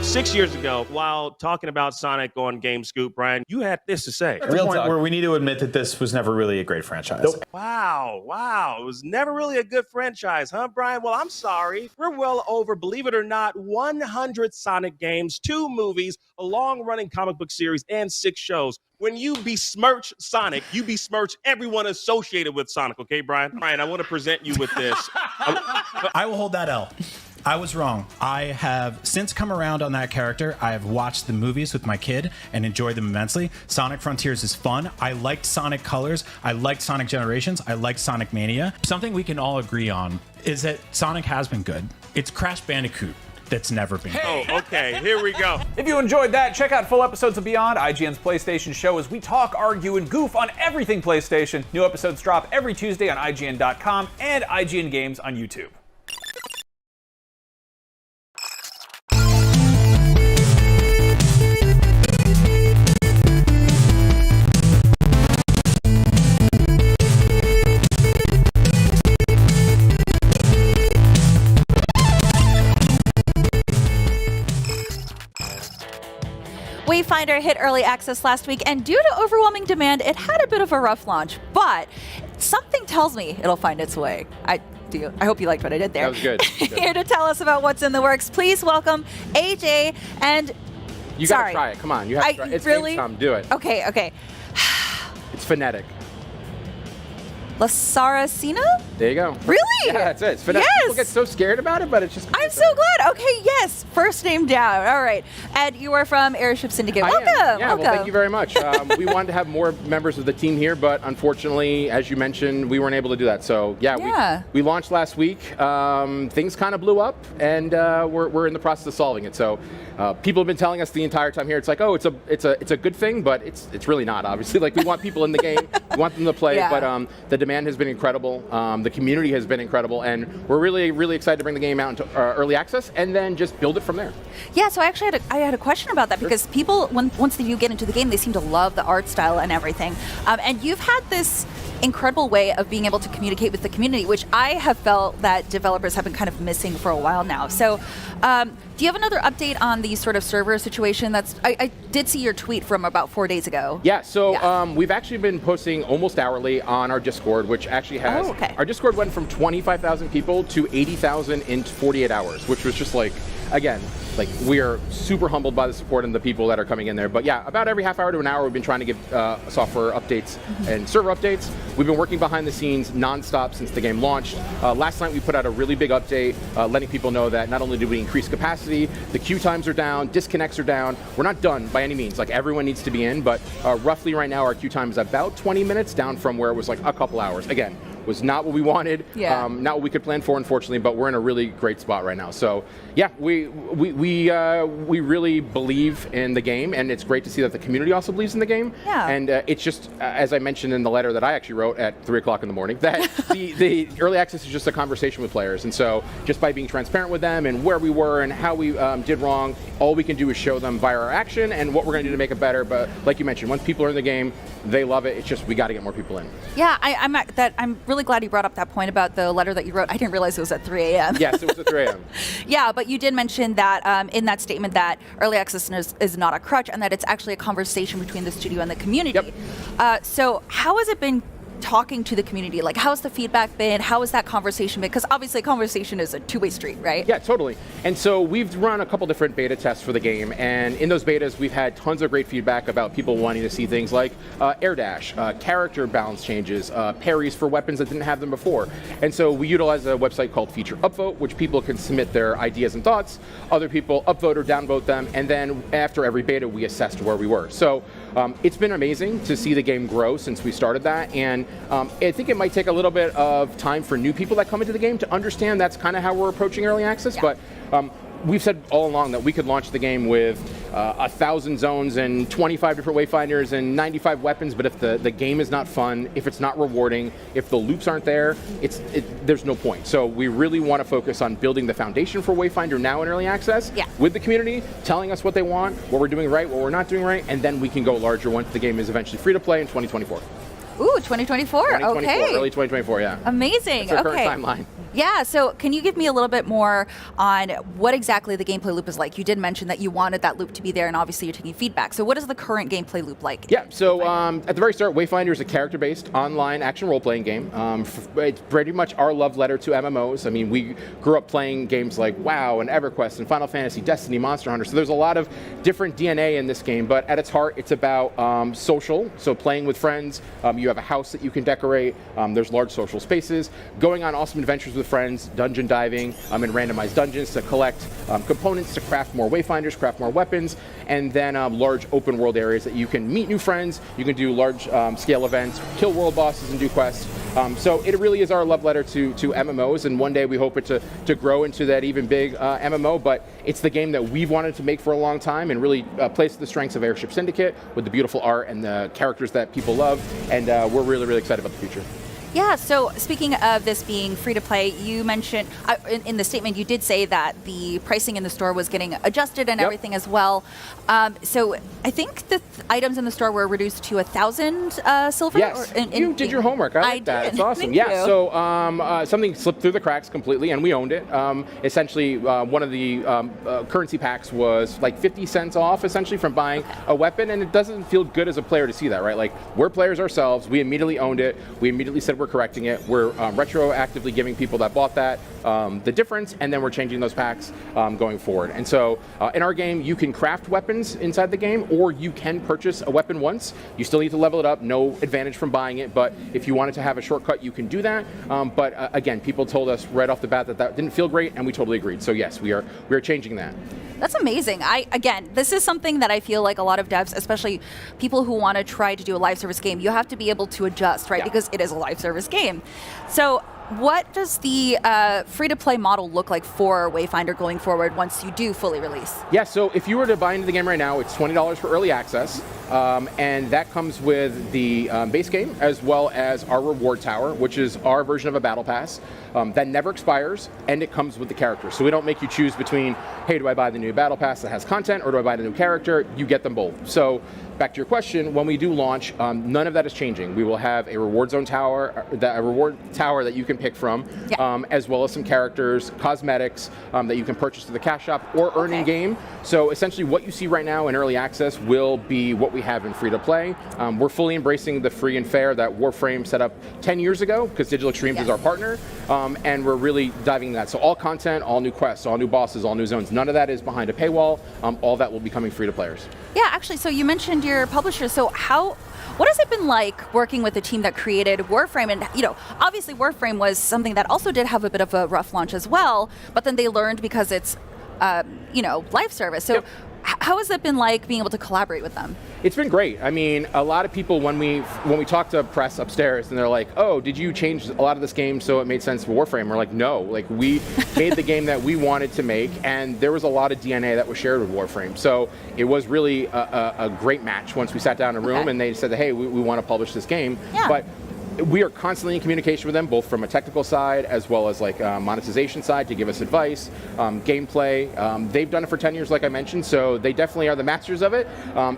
6 years ago, while talking about Sonic on Game Scoop, Brian, you had this to say. At the point where we need to admit that this was never really a great franchise. Nope. Wow. It was never really a good franchise, huh, Brian? Well, I'm sorry. We're well over, believe it or not, 100 Sonic games, 2 movies, a long-running comic book series, and 6 shows. When you besmirch Sonic, you besmirch everyone associated with Sonic, okay, Brian? Brian, I want to present you with this. I will hold that L. I was wrong. I have since come around on that character. I have watched the movies with my kid and enjoyed them immensely. Sonic Frontiers is fun. I liked Sonic Colors. I liked Sonic Generations. I liked Sonic Mania. Something we can all agree on is that Sonic has been good. It's Crash Bandicoot that's never been good. Oh, okay. Here we go. If you enjoyed that, check out full episodes of Beyond, IGN's PlayStation show, as we talk, argue, and goof on everything PlayStation. New episodes drop every Tuesday on IGN.com and IGN Games on YouTube. Wayfinder hit early access last week, and due to overwhelming demand, it had a bit of a rough launch, but something tells me it'll find its way. I hope you liked what I did there. That was good. Here to tell us about what's in the works, please welcome AJ and... You gotta try it. Come on, you have to try it. It's really? Gamescom. Do it. Okay. It's phonetic. La Saracena? There you go. Really? Yeah, that's it. It's phonetic. Yes. People get so scared about it, but it's just... I'm so glad. Okay, yes. First name down. All right. And you are from Airship Syndicate. Welcome. Yeah, well, thank you very much. We wanted to have more members of the team here, but unfortunately, as you mentioned, we weren't able to do that. So, we launched last week. Things kind of blew up, and we're in the process of solving it. So, people have been telling us the entire time here, it's like, oh, it's a good thing, but it's really not, obviously. Like, we want people in the game. We want them to play, but the demand has been incredible. The community has been incredible, and we're really, really excited to bring the game out into early access and then just build it from there. Yeah, so I had a question about that because people, once they do get into the game, they seem to love the art style and everything. And you've had this incredible way of being able to communicate with the community, which I have felt that developers have been kind of missing for a while now. So do you have another update on the sort of server situation? I did see your tweet from about 4 days ago. Yeah, so we've actually been posting almost hourly on our Discord, which actually has, our Discord went from 25,000 people to 80,000 in 48 hours, which was just like, again, like we are super humbled by the support and the people that are coming in there. But yeah, about every half hour to an hour, we've been trying to give software updates and server updates. We've been working behind the scenes nonstop since the game launched. Last night we put out a really big update, letting people know that not only did we increase capacity, the queue times are down, disconnects are down. We're not done by any means. Like everyone needs to be in, but roughly right now our queue time is about 20 minutes, down from where it was like a couple hours. Again, was not what we wanted, not what we could plan for, unfortunately, but we're in a really great spot right now. So yeah, we really believe in the game, and it's great to see that the community also believes in the game. Yeah. And it's just, as I mentioned in the letter that I actually wrote at 3 o'clock in the morning, that the early access is just a conversation with players. And so just by being transparent with them and where we were and how we did wrong, all we can do is show them via our action and what we're going to do to make it better. But like you mentioned, once people are in the game, they love it. It's just, we got to get more people in. Yeah, I'm really glad you brought up that point about the letter that you wrote. I didn't realize it was at 3 a.m. Yes, it was at 3 a.m. Yeah, but you did mention that in that statement that early access is not a crutch and that it's actually a conversation between the studio and the community. Yep. So how has it been talking to the community? Like, how's the feedback been? How has that conversation been? Because obviously conversation is a two-way street, right? Yeah, totally. And so we've run a couple different beta tests for the game, and in those betas we've had tons of great feedback about people wanting to see things like air dash, character balance changes, parries for weapons that didn't have them before. And so we utilize a website called Feature Upvote, which people can submit their ideas and thoughts. Other people upvote or downvote them, and then after every beta we assessed where we were. So it's been amazing to see the game grow since we started that, and I think it might take a little bit of time for new people that come into the game to understand that's kind of how we're approaching early access, but we've said all along that we could launch the game with 1,000 zones and 25 different wayfinders and 95 weapons, but if the game is not fun, if it's not rewarding, if the loops aren't there, there's no point. So we really want to focus on building the foundation for Wayfinder now in early access with the community, telling us what they want, what we're doing right, what we're not doing right, and then we can go larger once the game is eventually free to play in 2024. Ooh, 2024. Okay. Early 2024, yeah. Amazing. That's our okay. current timeline. Yeah, so can you give me a little bit more on what exactly the gameplay loop is like? You did mention that you wanted that loop to be there, and obviously you're taking feedback. So what is the current gameplay loop like? Yeah, so at the very start, Wayfinder is a character-based online action role-playing game. It's pretty much our love letter to MMOs. I mean, we grew up playing games like WoW and EverQuest and Final Fantasy, Destiny, Monster Hunter. So there's a lot of different DNA in this game, but at its heart, it's about social. So playing with friends, you have a house that you can decorate. There's large social spaces, going on awesome adventures with friends, dungeon diving, in randomized dungeons to collect components to craft more wayfinders, craft more weapons, and then large open world areas that you can meet new friends, you can do large scale events, kill world bosses and do quests. So it really is our love letter to MMOs, and one day we hope it to grow into that even big MMO, but it's the game that we've wanted to make for a long time and really plays to the strengths of Airship Syndicate with the beautiful art and the characters that people love, and we're really, really excited about the future. Yeah, so speaking of this being free to play, you mentioned in the statement you did say that the pricing in the store was getting adjusted and everything as well. So I think the items in the store were reduced to 1,000 silver. Yes, you did your homework. I like that. It's awesome. Thank yeah, you. So something slipped through the cracks completely, and we owned it. Essentially, one of the currency packs was like 50 cents off, essentially, from buying a weapon, and it doesn't feel good as a player to see that, right? Like, we're players ourselves. We immediately owned it. We immediately said we're correcting it. We're retroactively giving people that bought that the difference, and then we're changing those packs going forward. And so in our game, you can craft weapons inside the game, or you can purchase a weapon once. You still need to level it up. No advantage from buying it, but if you wanted to have a shortcut, you can do that. But again, people told us right off the bat that didn't feel great, and we totally agreed. So yes, we are changing that. That's amazing. Again, this is something that I feel like a lot of devs, especially people who want to try to do a live service game, you have to be able to adjust, right? Because it is a live service game. So what does the free-to-play model look like for Wayfinder going forward once you do fully release? Yeah, so if you were to buy into the game right now, it's $20 for early access, and that comes with the base game as well as our reward tower, which is our version of a battle pass that never expires, and it comes with the character. So we don't make you choose between, hey, do I buy the new battle pass that has content, or do I buy the new character? You get them both. So back to your question, when we do launch, none of that is changing. We will have a reward zone tower, a reward tower that you can can pick from, as well as some characters, cosmetics that you can purchase to the cash shop or earn in game. So essentially what you see right now in early access will be what we have in free to play. We're fully embracing the free and fair that Warframe set up 10 years ago because Digital Extremes is our partner, and we're really diving into that. So all content, all new quests, all new bosses, all new zones, none of that is behind a paywall. All that will be coming free to players. Yeah, actually, so you mentioned your publisher. So what has it been like working with the team that created Warframe? And, obviously Warframe was something that also did have a bit of a rough launch as well, but then they learned because it's, live service. So how has it been like being able to collaborate with them? It's been great. I mean, a lot of people, when we talk to press upstairs, and they're like, "Oh, did you change a lot of this game so it made sense for Warframe?" We're like, "No, like we made the game that we wanted to make, and there was a lot of DNA that was shared with Warframe." So it was really a great match once we sat down in a room and they said, "Hey, we want to publish this game." Yeah. But we are constantly in communication with them, both from a technical side as well as like monetization side to give us advice, gameplay. They've done it for 10 years, like I mentioned, so they definitely are the masters of it.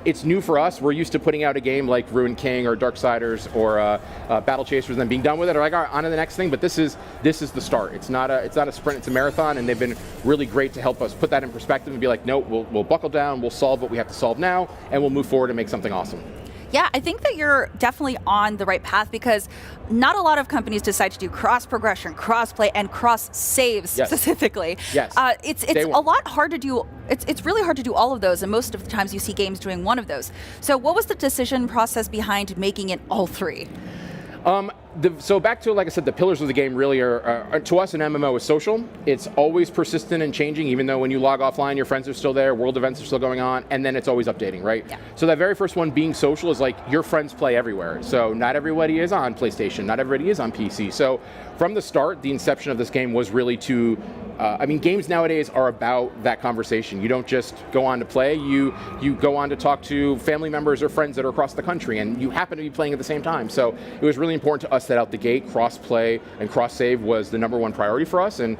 It's new for us. We're used to putting out a game like Ruined King or Darksiders or Battle Chasers and then being done with it, or like, all right, on to the next thing. But this is the start. It's not a sprint, it's a marathon, and they've been really great to help us put that in perspective and be like, no, we'll buckle down, we'll solve what we have to solve now, and we'll move forward and make something awesome. Yeah, I think that you're definitely on the right path because not a lot of companies decide to do cross-progression, cross-play, and cross-saves specifically. Yes. It's a lot hard to do. It's really hard to do all of those, and most of the times you see games doing one of those. So what was the decision process behind making it all three? So back to, like I said, the pillars of the game really are to us, an MMO is social. It's always persistent and changing, even though when you log offline, your friends are still there, world events are still going on, and then it's always updating, right? Yeah. So that very first one, being social, is like your friends play everywhere. So not everybody is on PlayStation, not everybody is on PC. So from the start, the inception of this game was really to, games nowadays are about that conversation. You don't just go on to play, you go on to talk to family members or friends that are across the country, and you happen to be playing at the same time. So it was really important to us that out the gate, cross-play and cross-save was the #1 priority for us, and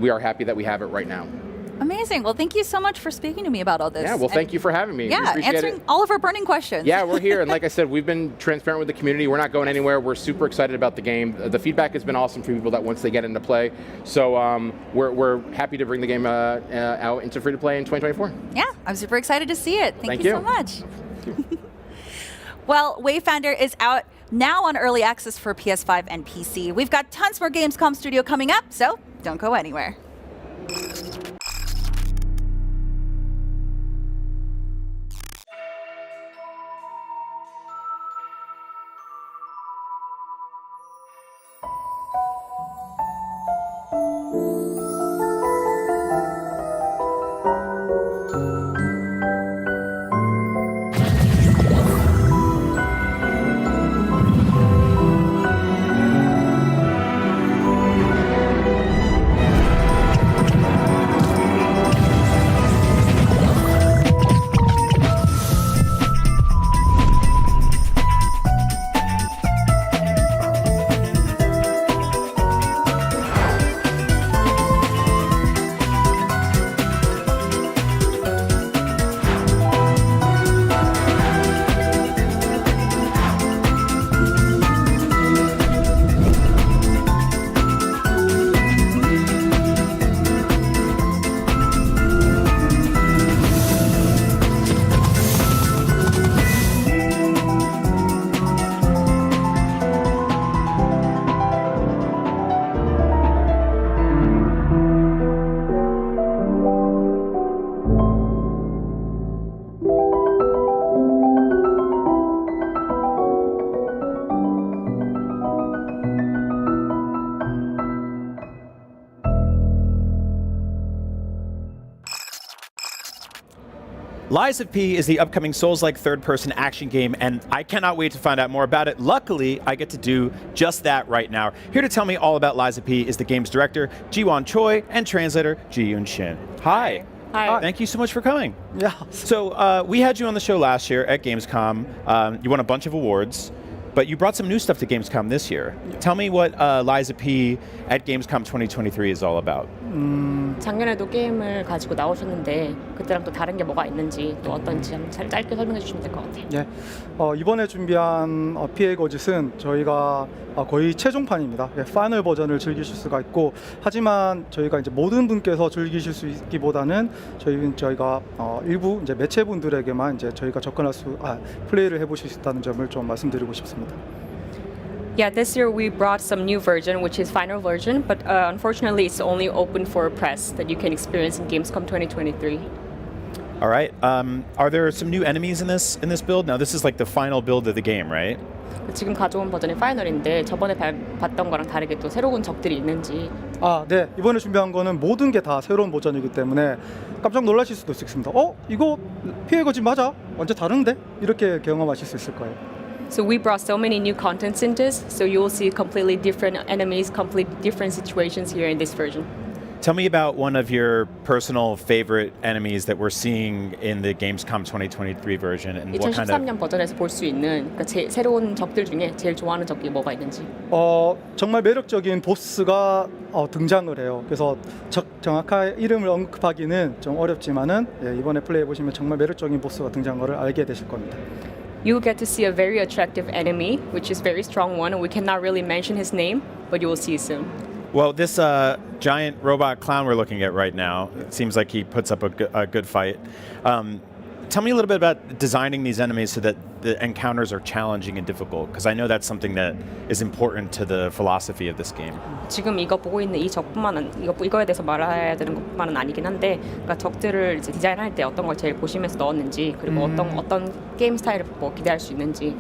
we are happy that we have it right now. Amazing. Well, thank you so much for speaking to me about all this. Yeah, well, thank you for having me. Yeah, answering all of our burning questions. Yeah, we're here, and like I said, we've been transparent with the community. We're not going anywhere. We're super excited about the game. The feedback has been awesome from people that once they get into play. So we're happy to bring the game out into free-to-play in 2024. Yeah, I'm super excited to see it. Thank you so much. Well, Wayfinder is out now on early access for PS5 and PC. We've got tons more Gamescom Studio coming up, so don't go anywhere. Lies of P is the upcoming Souls-like third-person action game, and I cannot wait to find out more about it. Luckily, I get to do just that right now. Here to tell me all about Lies of P is the game's director, Ji-Won Choi, and translator, Ji-Yoon Shin. Hi. Hi. Thank you so much for coming. Yeah. So we had you on the show last year at Gamescom. You won a bunch of awards. But you brought some new stuff to Gamescom this year. Tell me what Liza P at Gamescom 2023 is all about. 작년에도 게임을 가지고 나오셨는데 그때랑 또 다른 게 뭐가 있는지 또 어떤지 한번 짧게 설명해 주시면 될 것 같아요. 예, 이번에 준비한 PA 거짓은 저희가 거의 최종판입니다. 예, 파이널 버전을 즐기실 수가 있고 하지만 저희가 이제 모든 분께서 즐기실 수 있기보다는 저희가 일부 이제 매체분들에게만 이제 저희가 플레이를 해보실 수 있다는 점을 좀 말씀드리고 싶습니다. Yeah, this year we brought some new version, which is final version, but unfortunately it's only open for press that you can experience in Gamescom 2023. All right. Are there some new enemies in this build? Now this is like the final build of the game, right? 지금 가져온 버전이 파이널인데 저번에 봤던 거랑 다르게 또 새로운 적들이 있는지. 네. 이번에 준비한 거는 모든 게 다 새로운 버전이기 때문에 깜짝 놀라실 수도 있습니다. 이거 피해 거짓 맞아? 완전 다른데? 이렇게 경험하실 수 있을 거예요. So we brought so many new contents in this, so you will see completely different enemies, completely different situations here in this version. Tell me about one of your personal favorite enemies that we're seeing in the Gamescom 2023 version, and what kind of. 2013년 버전에서 볼 수 있는 그러니까 새로운 적들 중에 제일 좋아하는 적이 뭐가 있는지. 정말 매력적인 보스가 등장을 해요. 그래서 정확한 이름을 언급하기는 좀 어렵지만은 이번에 플레이해 보시면 정말 매력적인 보스가 등장한 것을 알게 되실 겁니다. You will get to see a very attractive enemy, which is a very strong one, and we cannot really mention his name, but you will see soon. Well, this giant robot clown we're looking at right now, it seems like he puts up a good fight. Tell me a little bit about designing these enemies so that the encounters are challenging and difficult, because I know that's something that is important to the philosophy of this game. 지금 이거 보고 있는 이 적뿐만은 이거에 대해서 말해야 되는 것뿐만은 아니긴 한데, 그러니까 적들을 이제 디자인할 때 어떤 걸 제일 보시면서 넣었는지, 그리고 어떤 게임 스타일을 기대할 수 있는지.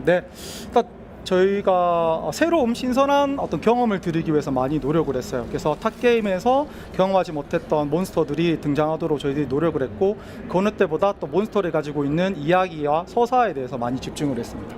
네. 그러니까 저희가 새로운 신선한 어떤 경험을 드리기 위해서 많이 노력을 했어요. 그래서 탑 게임에서 경험하지 못했던 몬스터들이 등장하도록 저희들이 노력을 했고 그 어느 때보다 또 몬스터를 가지고 있는 이야기와 서사에 대해서 많이 집중을 했습니다.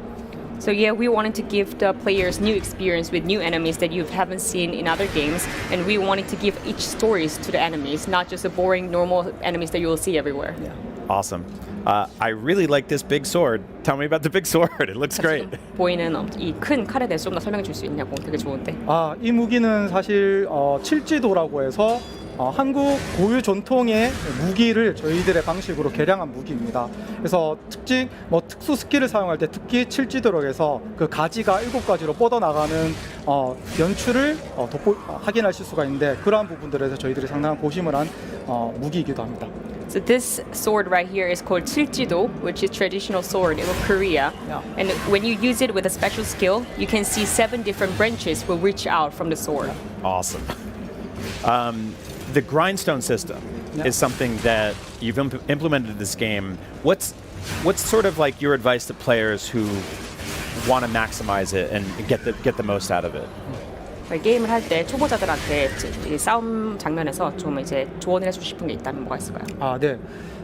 So yeah, we wanted to give the players new experience with new enemies that you haven't seen in other games, and we wanted to give each stories to the enemies, not just the boring normal enemies that you will see everywhere. Yeah. Awesome. I really like this big sword. Tell me about the big sword. It looks great. 보이는 이 큰 칼에 대해서 좀 더 설명해 줄 수 있냐고. 되게 좋은데. 이 무기는 사실 칠지도라고 해서 한국 고유 전통의 무기를 저희들의 방식으로 개량한 무기입니다. 그래서 특수 스킬을 사용할 때 특히 칠지도라고 해서 그 가지가 7가지로 뻗어나가는 연출을 확인하실 수가 있는데 그러한 부분들에서 저희들이 상당한 고심을 한 무기이기도 합니다. So this sword right here is called 칠지도, which is traditional sword in Korea. Yeah. And when you use it with a special skill, you can see 7 different branches will reach out from the sword. Awesome. The grindstone system is something that you've implemented in this game. What's sort of like your advice to players who want to maximize it and get the most out of it? 게임을 할 때 초보자들한테 이 싸움 장면에서 좀 이제 조언을 해주고 싶은 게 있다면 뭐가 있을까요? 네.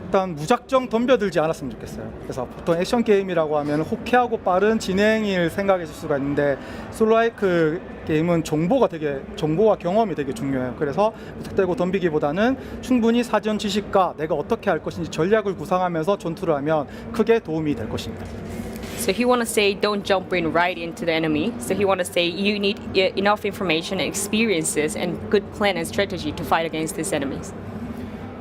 일단 무작정 덤벼들지 않았으면 좋겠어요. 그래서 보통 액션 게임이라고 하면 호쾌하고 빠른 진행일 생각하실 수가 있는데 솔라이크 게임은 정보와 경험이 되게 중요해요. 그래서 무턱대고 덤비기보다는 충분히 사전 지식과 내가 어떻게 할 것인지 전략을 구상하면서 전투를 하면 크게 도움이 될 것입니다. So he want to say don't jump in right into the enemy. So he want to say you need enough information and experiences and good plan and strategy to fight against these enemies.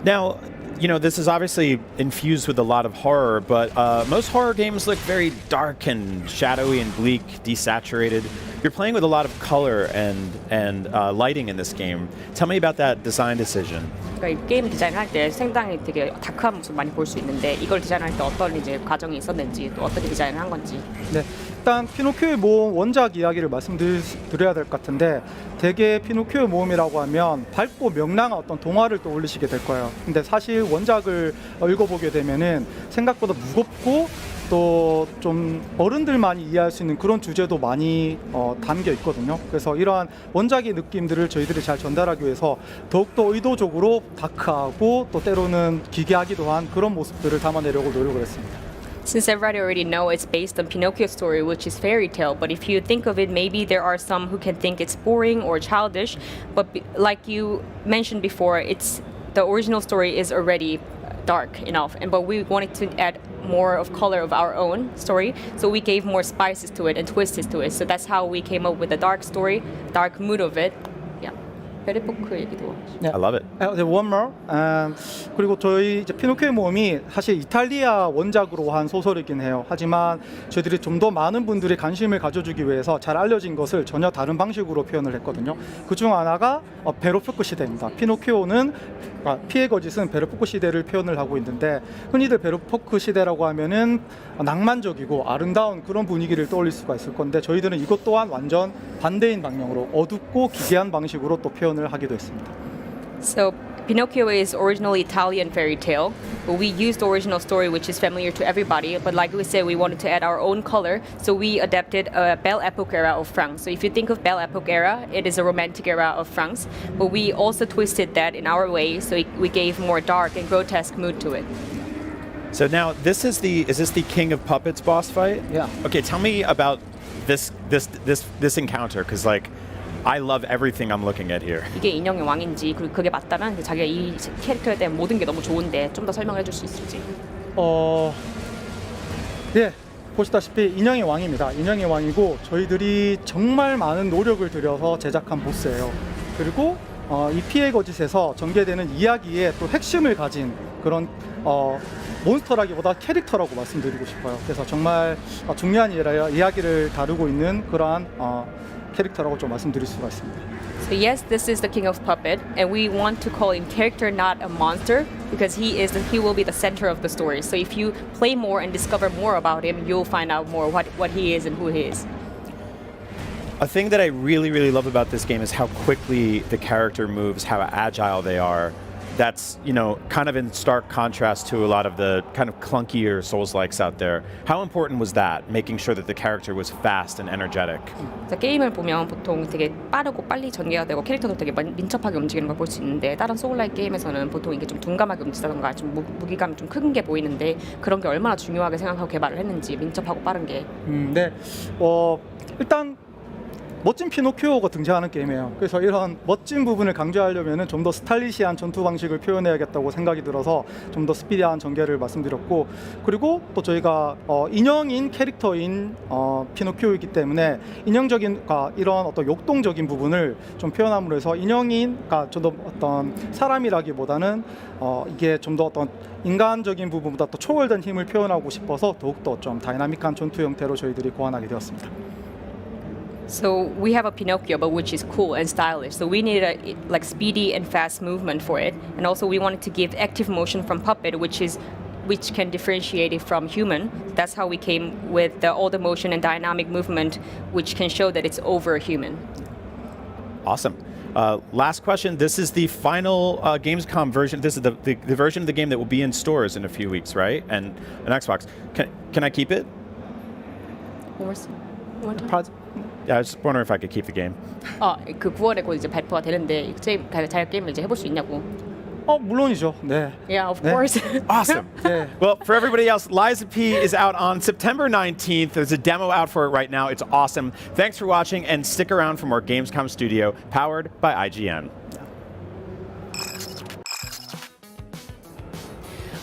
Now, this is obviously infused with a lot of horror, but most horror games look very dark and shadowy and bleak, desaturated. You're playing with a lot of color and lighting in this game. Tell me about that design decision. 그러니까 이 게임 디자인할 때 상당히 되게 다크한 모습 많이 볼 수 있는데 이걸 디자인할 때 어떤 이제 과정이 있었는지 또 어떻게 디자인을 한 건지. 네, 일단 피노키오의 모험 원작 이야기를 말씀드려야 될 것 같은데 대개 피노키오의 모험이라고 하면 밝고 명랑한 어떤 동화를 떠올리시게 될 거예요. 근데 사실 원작을 읽어보게 되면은 생각보다 무겁고 또 좀 어른들만이 이해할 수 있는 그런 주제도 많이 담겨 있거든요. 그래서 이러한 원작의 느낌들을 저희들이 잘 전달하기 위해서 더욱더 의도적으로 다크하고 또 때로는 기괴하기도 한 그런 모습들을 담아내려고 노력을 했습니다. Since everybody already know it's based on Pinocchio's story, which is fairy tale, but if you think of it, maybe there are some who can think it's boring or childish, but like you mentioned before, the original story is already dark enough, but we wanted to add more of color of our own story. So we gave more spices to it and twists to it. So that's how we came up with the dark story, dark mood of it. Yeah. 베리포크 얘기도. I love it. One more. 그리고 저희 이제 피노키오의 모험이 사실 이탈리아 원작으로 한 소설이긴 해요. 하지만 저희들이 좀 더 많은 분들이 관심을 가져주기 위해서 잘 알려진 것을 전혀 다른 방식으로 표현을 했거든요. 그중 하나가 베르포크 시대입니다. 피노키오는 피해 거짓은 베르포크 시대를 표현을 하고 있는데 흔히들 베르포크 시대라고 하면은 낭만적이고 아름다운 그런 분위기를 떠올릴 수가 있을 건데 저희들은 이것 또한 완전 반대인 방향으로 어둡고 기괴한 방식으로 또 표현을 하기도 했습니다. So Pinocchio is originally Italian fairy tale, but we used the original story, which is familiar to everybody. But like we said, we wanted to add our own color, so we adapted a Belle Epoque era of France. So if you think of Belle Epoque era, it is a romantic era of France, but we also twisted that in our way, so we gave more dark and grotesque mood to it. So now is this the King of Puppets boss fight? Yeah. Okay, tell me about this encounter, because like I love everything I'm looking at here. 이게 인형의 왕인지 그리고 그게 맞다면 자기가 이 캐릭터에 대한 모든 게 너무 좋은데 좀 더 설명해 줄 수 있을지. 예. 보시다시피 인형의 왕입니다. 인형의 왕이고 저희들이 정말 많은 노력을 들여서 제작한 보스예요. 그리고 이 피해 거짓에서 전개되는 이야기의 또 핵심을 가진 그런 몬스터라기보다 캐릭터라고 말씀드리고 싶어요. 그래서 정말 중요한 이야기를 다루고 있는 그러한 캐릭터라고 좀 말씀드릴 수가 있습니다. So yes, this is the King of Puppet, and we want to call him character, not a monster, because he will be the center of the story. So if you play more and discover more about him, you'll find out more what he is and who he is. A thing that I really, really love about this game is how quickly the character moves, how agile they are. That's, kind of in stark contrast to a lot of the kind of clunkier Souls-likes out there. How important was that, making sure that the character was fast and energetic? 게임을 보면 보통 되게 빠르고 빨리 전개가 되고 캐릭터도 되게 민첩하게 움직이는 걸 볼 수 있는데 다른 소울라이크 게임에서는 보통 이게 좀 둔감하게 움직이다던가 좀 무기감이 좀 큰 게 보이는데 그런 게 얼마나 중요하게 생각하고 개발을 했는지 민첩하고 빠른 게. 네. 일단 멋진 피노키오가 등장하는 게임이에요. 그래서 이런 멋진 부분을 강조하려면 좀 더 스타일리시한 전투 방식을 표현해야겠다고 생각이 들어서 좀 더 스피디한 전개를 말씀드렸고 그리고 또 저희가 인형인 캐릭터인 피노키오이기 때문에 인형적인 이런 어떤 역동적인 부분을 좀 표현함으로 해서 인형인 좀 더 어떤 사람이라기보다는 이게 좀 더 어떤 인간적인 부분보다 또 초월된 힘을 표현하고 싶어서 더욱더 좀 다이나믹한 전투 형태로 저희들이 고안하게 되었습니다. So we have a Pinocchio, but which is cool and stylish. So we needed a speedy and fast movement for it, and also we wanted to give active motion from puppet, which can differentiate it from human. That's how we came with all the motion and dynamic movement, which can show that it's over human. Awesome. Last question. This is the final Gamescom version. This is the version of the game that will be in stores in a few weeks, right? And an Xbox. Can I keep it? Yeah, I was just wondering if I could keep the game. 그 9월에 곧 이제 발표가 되는데 잘 게임을 이제 해볼 수 있냐고. 물론이죠. 네. Yeah, of course. Awesome. Well, for everybody else, Liza P is out on September 19th. There's a demo out for it right now. It's awesome. Thanks for watching, and stick around for more Gamescom Studio, powered by IGN.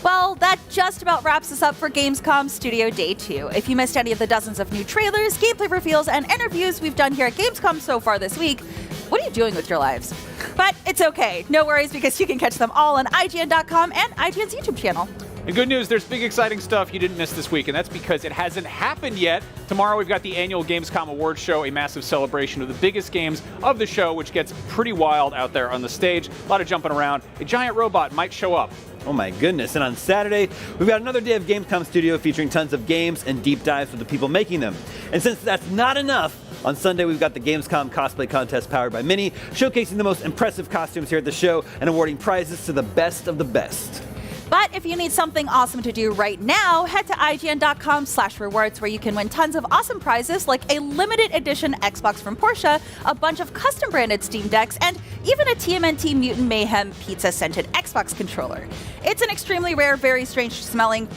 Well, that just about wraps us up for Gamescom Studio Day 2. If you missed any of the dozens of new trailers, gameplay reveals, and interviews we've done here at Gamescom so far this week, what are you doing with your lives? But it's okay. No worries, because you can catch them all on IGN.com and IGN's YouTube channel. And good news, there's big exciting stuff you didn't miss this week, and that's because it hasn't happened yet. Tomorrow we've got the annual Gamescom Awards Show, a massive celebration of the biggest games of the show, which gets pretty wild out there on the stage. A lot of jumping around. A giant robot might show up. Oh my goodness. And on Saturday, we've got another day of Gamescom Studio featuring tons of games and deep dives with the people making them. And since that's not enough, on Sunday we've got the Gamescom Cosplay Contest powered by Mini, showcasing the most impressive costumes here at the show and awarding prizes to the best of the best. But if you need something awesome to do right now, head to IGN.com/rewards, where you can win tons of awesome prizes like a limited edition Xbox from Porsche, a bunch of custom branded Steam Decks, and even a TMNT Mutant Mayhem pizza scented Xbox controller. It's an extremely rare, very strange smelling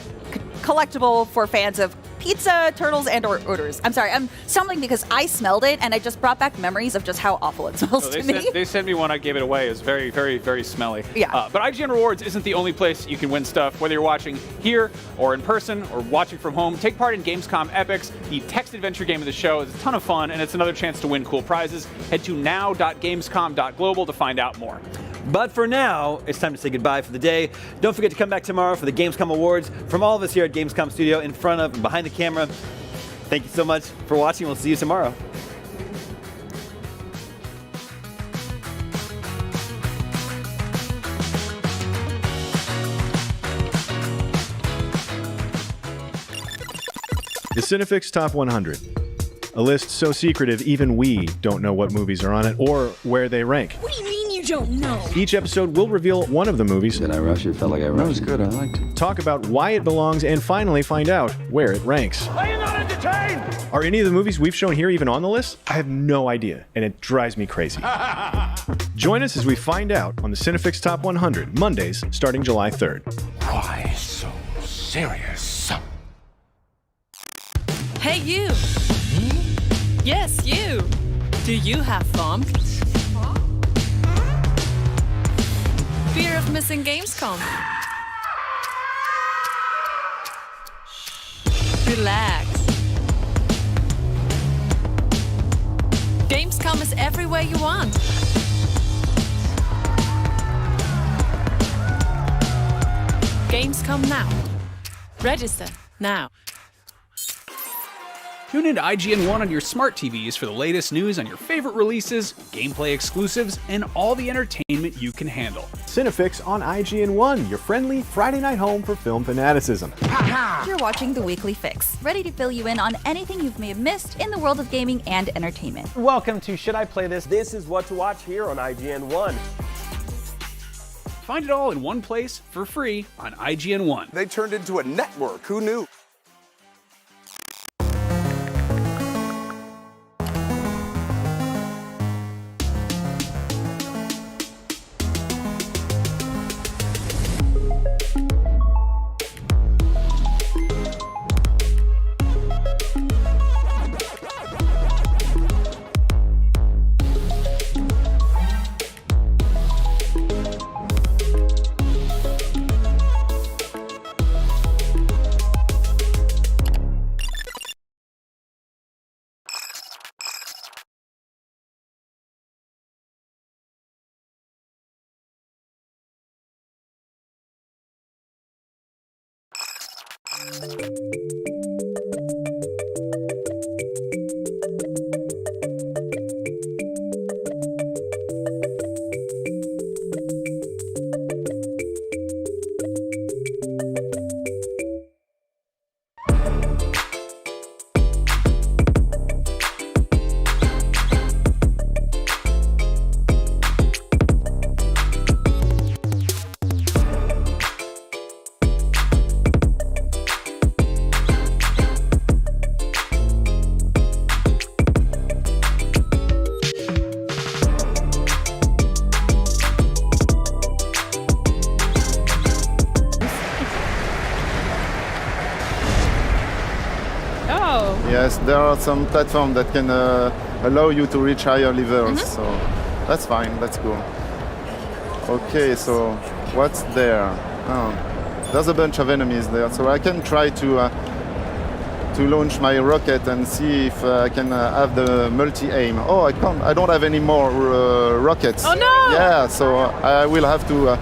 collectible for fans of pizza, turtles, and/or odors. I'm sorry, I'm stumbling because I smelled it and I just brought back memories of just how awful it smells to me. They sent me one. I gave it away. It was very, very, very smelly. Yeah. But IGN Rewards isn't the only place you can win stuff. Whether you're watching here or in person or watching from home, take part in Gamescom Epics, the text adventure game of the show. It's a ton of fun, and it's another chance to win cool prizes. Head to now.gamescom.global to find out more. But for now, it's time to say goodbye for the day. Don't forget to come back tomorrow for the Gamescom Awards. From all of us here at Gamescom Studio, in front of and behind the camera, thank you so much for watching. We'll see you tomorrow. The Cinefix Top 100. A list so secretive even we don't know what movies are on it or where they rank. What do you mean you don't know? Each episode will reveal one of the movies. Did I rush it? Felt like I rushed. That was good. I liked it. Talk about why it belongs and finally find out where it ranks. Are you not entertained? Are any of the movies we've shown here even on the list? I have no idea, and it drives me crazy. Join us as we find out on the Cinefix Top 100, Mondays starting July 3rd. Why so serious? Hey, you. Yes, you. Do you have fun? Fear of missing Gamescom? Relax. Gamescom is everywhere you want. Gamescom now. Register now. Tune into IGN1 on your smart TVs for the latest news on your favorite releases, gameplay exclusives, and all the entertainment you can handle. Cinefix on IGN1, your friendly Friday night home for film fanaticism. You're watching The Weekly Fix, ready to fill you in on anything you may have missed in the world of gaming and entertainment. Welcome to Should I Play This? This is what to watch here on IGN1. Find it all in one place for free on IGN1. They turned into a network. Who knew? Yes, there are some platforms that can allow you to reach higher levels, so that's fine, let's go. Okay, so what's there? Oh, there's a bunch of enemies there, so I can try to launch my rocket and see if I can have the multi-aim. Oh, I can't, I don't have any more rockets. Oh no! Yeah, so I will have to